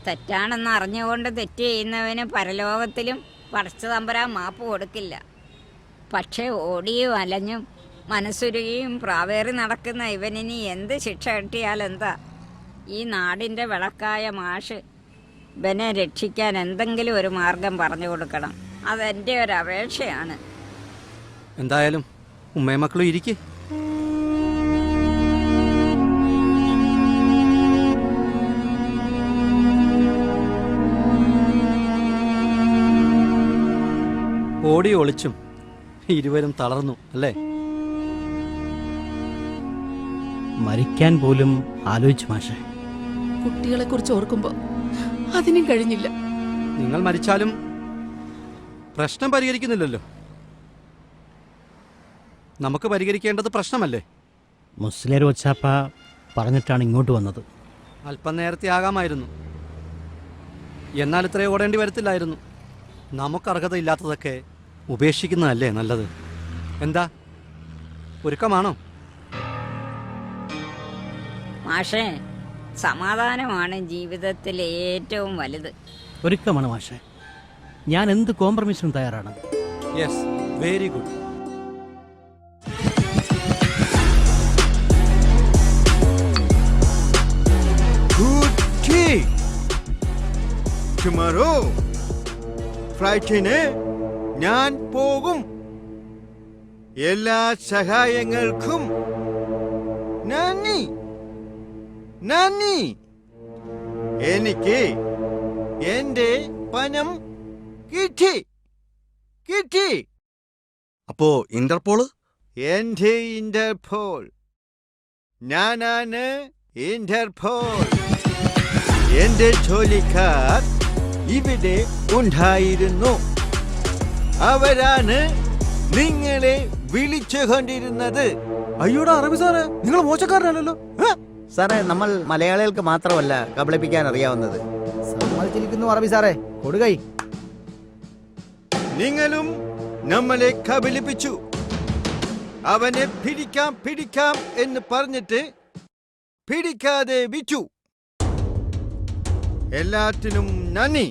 തെറ്റാണെന്ന് അറിഞ്ഞുകൊണ്ട് തെറ്റ് ചെയ്യുന്നവന് പരലോകത്തിലും പടച്ച തമ്പുരാൻ മാപ്പ് കൊടുക്കില്ല. പക്ഷേ ഓടിയും അലഞ്ഞും മനസ്സുരുകിയും പ്രാവേറി നടക്കുന്ന ഇവനിനി എന്ത് ശിക്ഷ കിട്ടിയാലെന്താ? ഈ നാടിൻ്റെ വിളക്കായ മാഷ് ഇവനെ രക്ഷിക്കാൻ എന്തെങ്കിലും ഒരു മാർഗം പറഞ്ഞു കൊടുക്കണം. അതെൻ്റെ ഒരു അപേക്ഷയാണ്. എന്തായാലും ഉമ്മയും മക്കളും ഇരിക്കേ. ഓടി ഒളിച്ചും ഇരുവരും തളർന്നു അല്ലേ? മരിക്കാൻ പോലും ആലോചിച്ചു മാഷെ. കുട്ടികളെ കുറിച്ച് ഓർക്കുമ്പോ അതിനും കഴിഞ്ഞില്ല. നിങ്ങൾ മരിച്ചാലും പ്രശ്നം പരിഹരിക്കുന്നില്ലല്ലോ. നമുക്ക് പരിഹരിക്കേണ്ടത് പ്രശ്നമല്ലേ? മുസ്ലിം ഒച്ചാപ്പ പറഞ്ഞിട്ടാണ് ഇങ്ങോട്ട് വന്നത്. അല്പം നേരത്തെ ആകാമായിരുന്നു, എന്നാൽ ഇത്രയും ഓടേണ്ടി വരത്തില്ലായിരുന്നു. നമുക്ക് അർഹതയില്ലാത്തതൊക്കെ ഉപേക്ഷിക്കുന്നതല്ലേ നല്ലത്. എന്താ, ഒരുക്കമാണോ? മാഷേ, സമാധാനമാണ് ജീവിതത്തിൽ ഏറ്റവും വലുത്. ഒരുക്കമാണ് മാഷെ. ഞാൻ എന്ത് കോംപ്രമൈസിനും തയ്യാറാണ്. Yes, very good. ടുമോറോ ഫ്ലൈറ്റിന് ഞാൻ പോകും. എല്ലാ സഹായങ്ങൾക്കും നന്ദി. നന്ദി. എനിക്ക് എന്റെ പണം കിട്ടി. കിട്ടി. അപ്പോ ഇന്റർപോള്? എന്റെ ഇന്റർപോൾ. ഞാനാണ് ഇന്റർപോൾ. എന്റെ ജോലിക്കാർ ഇവിടെ ഉണ്ടായിരുന്നു. അവരാണ് നിങ്ങളെ വിളിച്ചുകൊണ്ടിരുന്നത്. അയ്യോടാ അറബി സാറേ, നിങ്ങൾ മോശക്കാരനല്ലോ. സാറേ, നമ്മൾ മലയാളികൾക്ക് മാത്രമല്ല കബളിപ്പിക്കാൻ അറിയാവുന്നത്. സമ്മതിച്ചിരിക്കുന്നു അറബി സാറേ, കൊടുകൈ. നിങ്ങളും നമ്മളെ കബളിപ്പിച്ചു. അവനെ പിടിക്കാം പിടിക്കാം എന്ന് പറഞ്ഞിട്ട് പിടിക്കാതെ വിറ്റു. എല്ലാത്തിനും നന്ദി.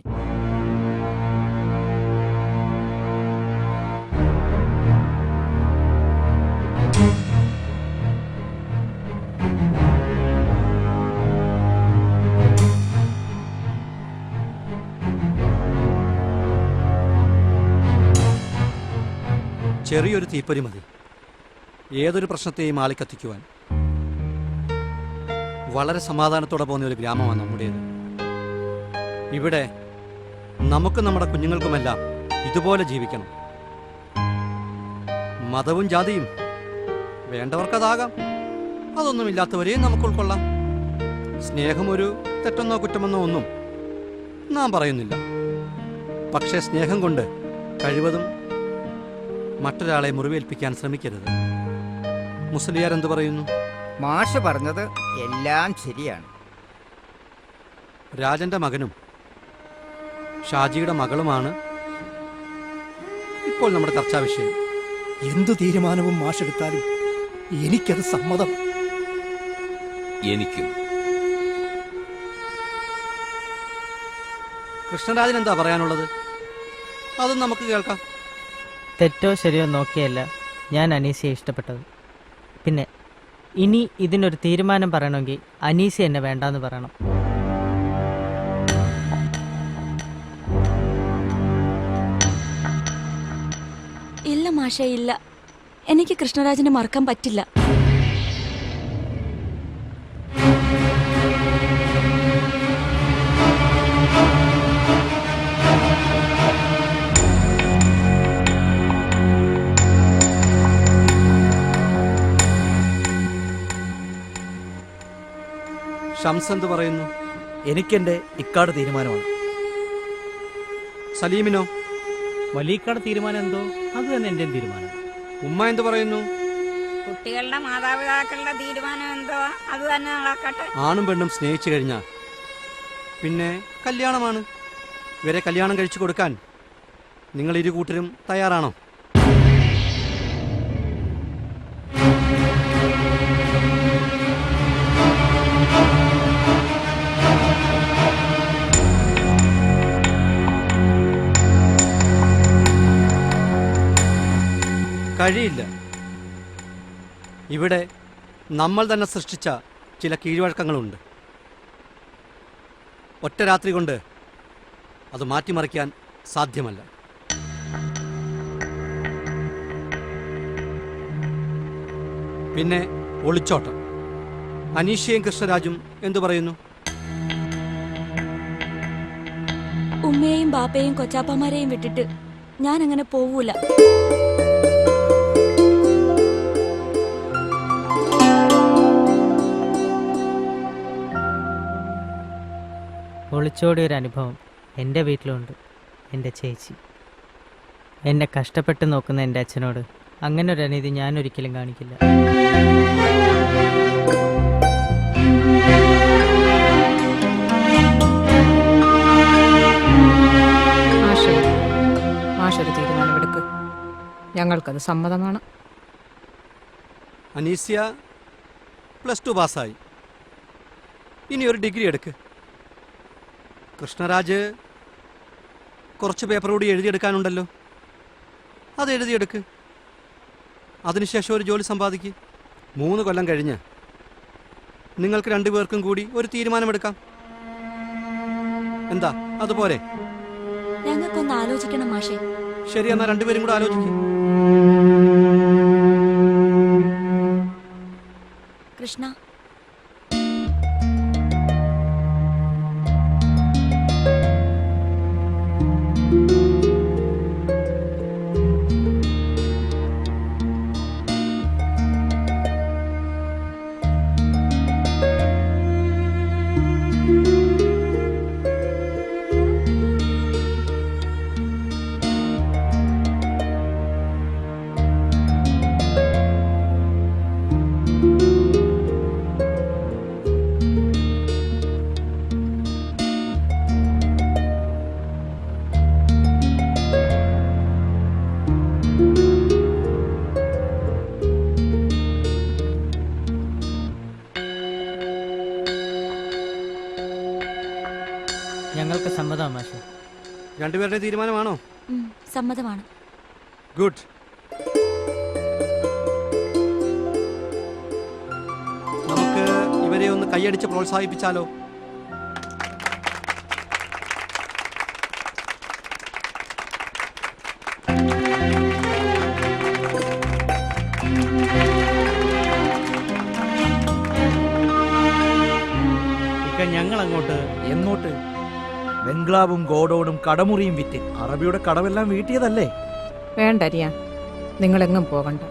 ചെറിയൊരു തീപ്പൊരി മതി ഏതൊരു പ്രശ്നത്തെയും ആളിക്കത്തിക്കുവാൻ. വളരെ സമാധാനത്തോടെ പോകുന്ന ഒരു ഗ്രാമമാണ് നമ്മുടേത്. ഇവിടെ നമുക്ക് നമ്മുടെ കുഞ്ഞുങ്ങൾക്കുമെല്ലാം ഇതുപോലെ ജീവിക്കണം. മതവും ജാതിയും വേണ്ടവർക്കതാകാം, അതൊന്നുമില്ലാത്തവരെയും നമുക്ക് ഉൾക്കൊള്ളാം. സ്നേഹമൊരു തെറ്റെന്നോ കുറ്റമെന്നോ ഒന്നും നാം പറയുന്നില്ല. പക്ഷേ സ്നേഹം കൊണ്ട് കഴിവതും മറ്റൊരാളെ മുറിവേൽപ്പിക്കാൻ ശ്രമിക്കരുത്. മുസ്ലിയാർ എന്തു പറയുന്നു? മാഷ് പറഞ്ഞത് എല്ലാം ശരിയാണ്. രാജന്റെ മകനും ഷാജിയുടെ മകളുമാണ് ഇപ്പോൾ നമ്മുടെ ചർച്ചാ വിഷയം. എന്തു തീരുമാനവും മാഷെടുത്താലും എനിക്കത് സമ്മതം. എനിക്കും. കൃഷ്ണരാജൻ എന്താ പറയാനുള്ളത്? അതും നമുക്ക് കേൾക്കാം. തെറ്റോ ശരിയോ നോക്കിയല്ല ഞാൻ അനീസിയെ ഇഷ്ടപ്പെട്ടത്. പിന്നെ ഇനി ഇതിനൊരു തീരുമാനം പറയണമെങ്കിൽ അനീസി എന്നെ വേണ്ടാന്ന് പറയണം. ഇല്ല മാഷേ, ഇല്ല. എനിക്ക് കൃഷ്ണരാജിനെ മറക്കാൻ പറ്റില്ല. ഷംസ് എന്ത് പറയുന്നു? എനിക്കെന്റെ ഇക്കാട് തീരുമാനമാണ്. സലീമിനോ? വലിയക്കാട് തീരുമാനം എന്തോ അത് തന്നെ എൻ്റെ തീരുമാനം. ഉമ്മ എന്ത് പറയുന്നു? കുട്ടികളുടെ മാതാപിതാക്കളുടെ തീരുമാനം എന്തോ അത് തന്നെ നടക്കട്ടെ. ആണും പെണ്ണും സ്നേഹിച്ചു കഴിഞ്ഞാൽ പിന്നെ കല്യാണമാണ്. ഇവരെ കല്യാണം കഴിച്ചു കൊടുക്കാൻ നിങ്ങൾ ഇരു കൂട്ടരും തയ്യാറാണോ? കഴിയില്ല. ഇവിടെ നമ്മൾ തന്നെ സൃഷ്ടിച്ച ചില കീഴ്വഴക്കങ്ങളുണ്ട്. ഒറ്റ രാത്രി കൊണ്ട് അത് മാറ്റിമറിക്കാൻ സാധ്യമല്ല. പിന്നെ ഒളിച്ചോട്ടം. അനീഷയും കൃഷ്ണരാജും എന്തു പറയുന്നു? ഉമ്മയെയും ബാപ്പയെയും കൊച്ചാപ്പമാരെയും വിട്ടിട്ട് ഞാൻ അങ്ങനെ പോവൂല. ഒളിച്ചോടിയൊരു അനുഭവം എൻ്റെ വീട്ടിലുണ്ട്. എൻ്റെ ചേച്ചി എന്നെ കഷ്ടപ്പെട്ട് നോക്കുന്ന എൻ്റെ അച്ഛനോട് അങ്ങനെ ഒരു അനീതി ഞാൻ ഒരിക്കലും കാണിക്കില്ല. മാഷൊരു തീരുമാനമെടുക്ക്. ഞങ്ങൾക്കത് സമ്മതമാണ്. അനീസ്യ +2 പാസ്സായി. ഇനി ഒരു ഡിഗ്രി എടുക്ക്. കൃഷ്ണരാജ് കുറച്ച് പേപ്പർ കൂടി എഴുതിയെടുക്കാനുണ്ടല്ലോ, അത് എഴുതിയെടുക്ക്. അതിനുശേഷം ഒരു ജോലി സമ്പാദിക്ക്. 3 കൊല്ലം കഴിഞ്ഞ് നിങ്ങൾക്ക് 2 പേർക്കും കൂടി ഒരു തീരുമാനമെടുക്കാം. എന്താ, അതുപോലെ? ഞങ്ങൾക്കൊന്ന് ആലോചിക്കണം മാഷേ. ശരി, എന്നാൽ 2 പേരും കൂടെ ആലോചിക്കും. കൃഷ്ണ, ഞങ്ങൾക്ക് സമ്മതമാണ് മാഷെ. 2 പേരുടെ തീരുമാനമാണോ? സമ്മതമാണ്. ഗുഡ്. നമുക്ക് ഇവരെ ഒന്ന് കൈയടിച്ച് പ്രോത്സാഹിപ്പിച്ചാലോ? ഞങ്ങൾ അങ്ങോട്ട് എങ്ങോട്ട്? ബംഗ്ലാവും ഗോഡൌണും കടമുറിയും വിറ്റ് അറബിയുടെ കടമെല്ലാം വീട്ടിയതല്ലേ? വേണ്ട അരിയ, നിങ്ങളെങ്ങും പോകണ്ട.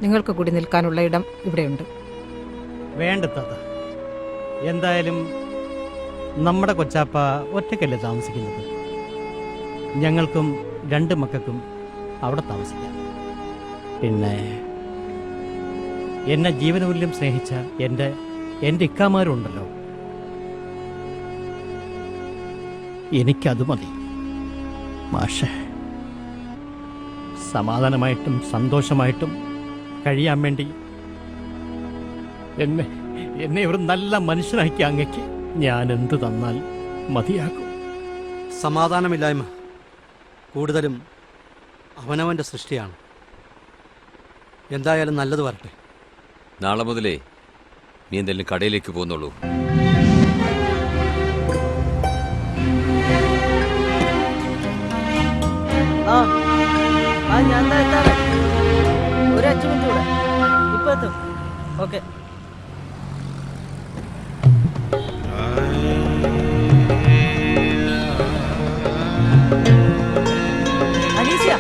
നിങ്ങൾക്ക് കൂടി നിൽക്കാനുള്ള ഇടം ഇവിടെയുണ്ട്. വേണ്ട താത്ത, എന്തായാലും നമ്മുടെ കൊച്ചാപ്പ ഒറ്റയ്ക്കല്ലേ താമസിക്കുന്നത്. ഞങ്ങൾക്കും 2 മക്കൾക്കും അവിടെ താമസിക്കാം. പിന്നെ എന്നെ ജീവനമൂല്യം സ്നേഹിച്ച എൻ്റെ ഇക്കാമാരുണ്ടല്ലോ, എനിക്കത് മതി മാഷേ. സമാധാനമായിട്ടും സന്തോഷമായിട്ടും കഴിയാൻ വേണ്ടി എന്നെ ഒരു നല്ല മനുഷ്യനാക്കി അങ്ങയ്ക്ക് ഞാൻ എന്ത് തന്നാൽ മതിയാകും. സമാധാനമില്ലായ്മ കൂടുതലും അവനവൻ്റെ സൃഷ്ടിയാണ്. എന്തായാലും നല്ലത് വരട്ടെ. നാളെ മുതലേ നീ എന്തെങ്കിലും കടയിലേക്ക് പോകുന്നുള്ളൂ. ഞാൻ ഒരു 5 മിനിറ്റ് കൂടെ ഇപ്പൊ എത്തും. ഓക്കെ. അനീസിയ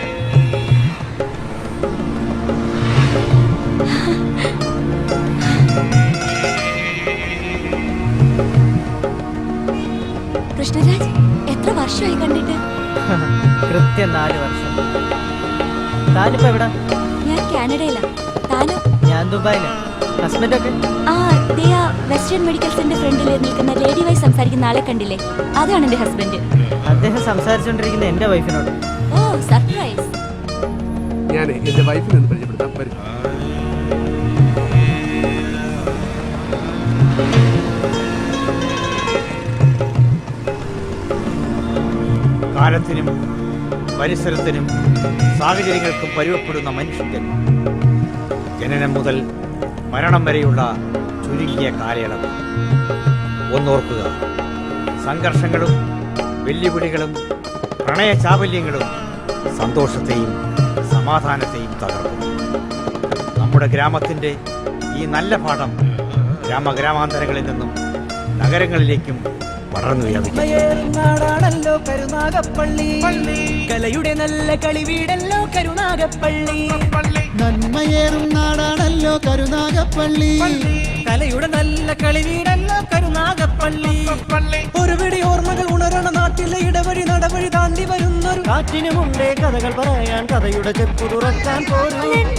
കൃഷ്ണരാജ്, എത്ര വർഷമായി കണ്ടിട്ട്? കൃത്യം 4 വർഷം. താനിപ്പോ എവിടെ? ഞാൻ കാനഡയിലാ. താനോ? ഞാൻ ദുബായില്. ഹസ്ബൻഡൊക്കെ? വെസ്റ്റേൺ മെഡിക്കൽ സെന്റർ ഫ്രണ്ടിൽ നിൽക്കുന്ന ലേഡി വൈസ് സംസാരിക്കുന്ന ആളെ കണ്ടില്ലേ? അതാണ് എന്റെ ഹസ്ബൻഡ്. അദ്ദേഹം സംസാരിച്ചുകൊണ്ടിരിക്കുന്ന എന്റെ വൈഫിനോട്. ഓ, സർപ്രൈസ്. ഞാൻ എന്റെ വൈഫിനെ ഒന്ന് പരിചയപ്പെടുത്താം. വരൂ. കാലത്തിനും പരിസരത്തിനും സാഹചര്യങ്ങൾക്കും പരുവപ്പെടുന്ന മനുഷ്യജന്മം. ജനനം മുതൽ മരണം വരെയുള്ള ചുരുങ്ങിയ കാലയളവ്. ഒന്നോർക്കുക, സംഘർഷങ്ങളും വെല്ലുവിളികളും പ്രണയചാബല്യങ്ങളും സന്തോഷത്തെയും സമാധാനത്തെയും തകർക്കും. നമ്മുടെ ഗ്രാമത്തിൻ്റെ ഈ നല്ല പാഠം ഗ്രാമാന്തരങ്ങളിൽ നിന്നും നഗരങ്ങളിലേക്കും നാടാണല്ലോ കരുനാഗപ്പള്ളി, കലയുടെ നല്ല കളിവീടല്ലോ കരുനാഗപ്പള്ളി. നന്മയേറും നാടാണല്ലോ കരുനാഗപ്പള്ളി, കലയുടെ നല്ല കളിവീടല്ലോ കരുനാഗപ്പള്ളി. ഒരുപിടി ഓർമ്മകൾ ഉണരണ നാട്ടിലെ ഇടവഴി നടവഴി താണ്ടി വരുന്നൊരു കാറ്റിനുമുണ്ടേ കഥകൾ പറയാൻ, കഥയുടെ ചെപ്പു തുറക്കാൻ പോലും.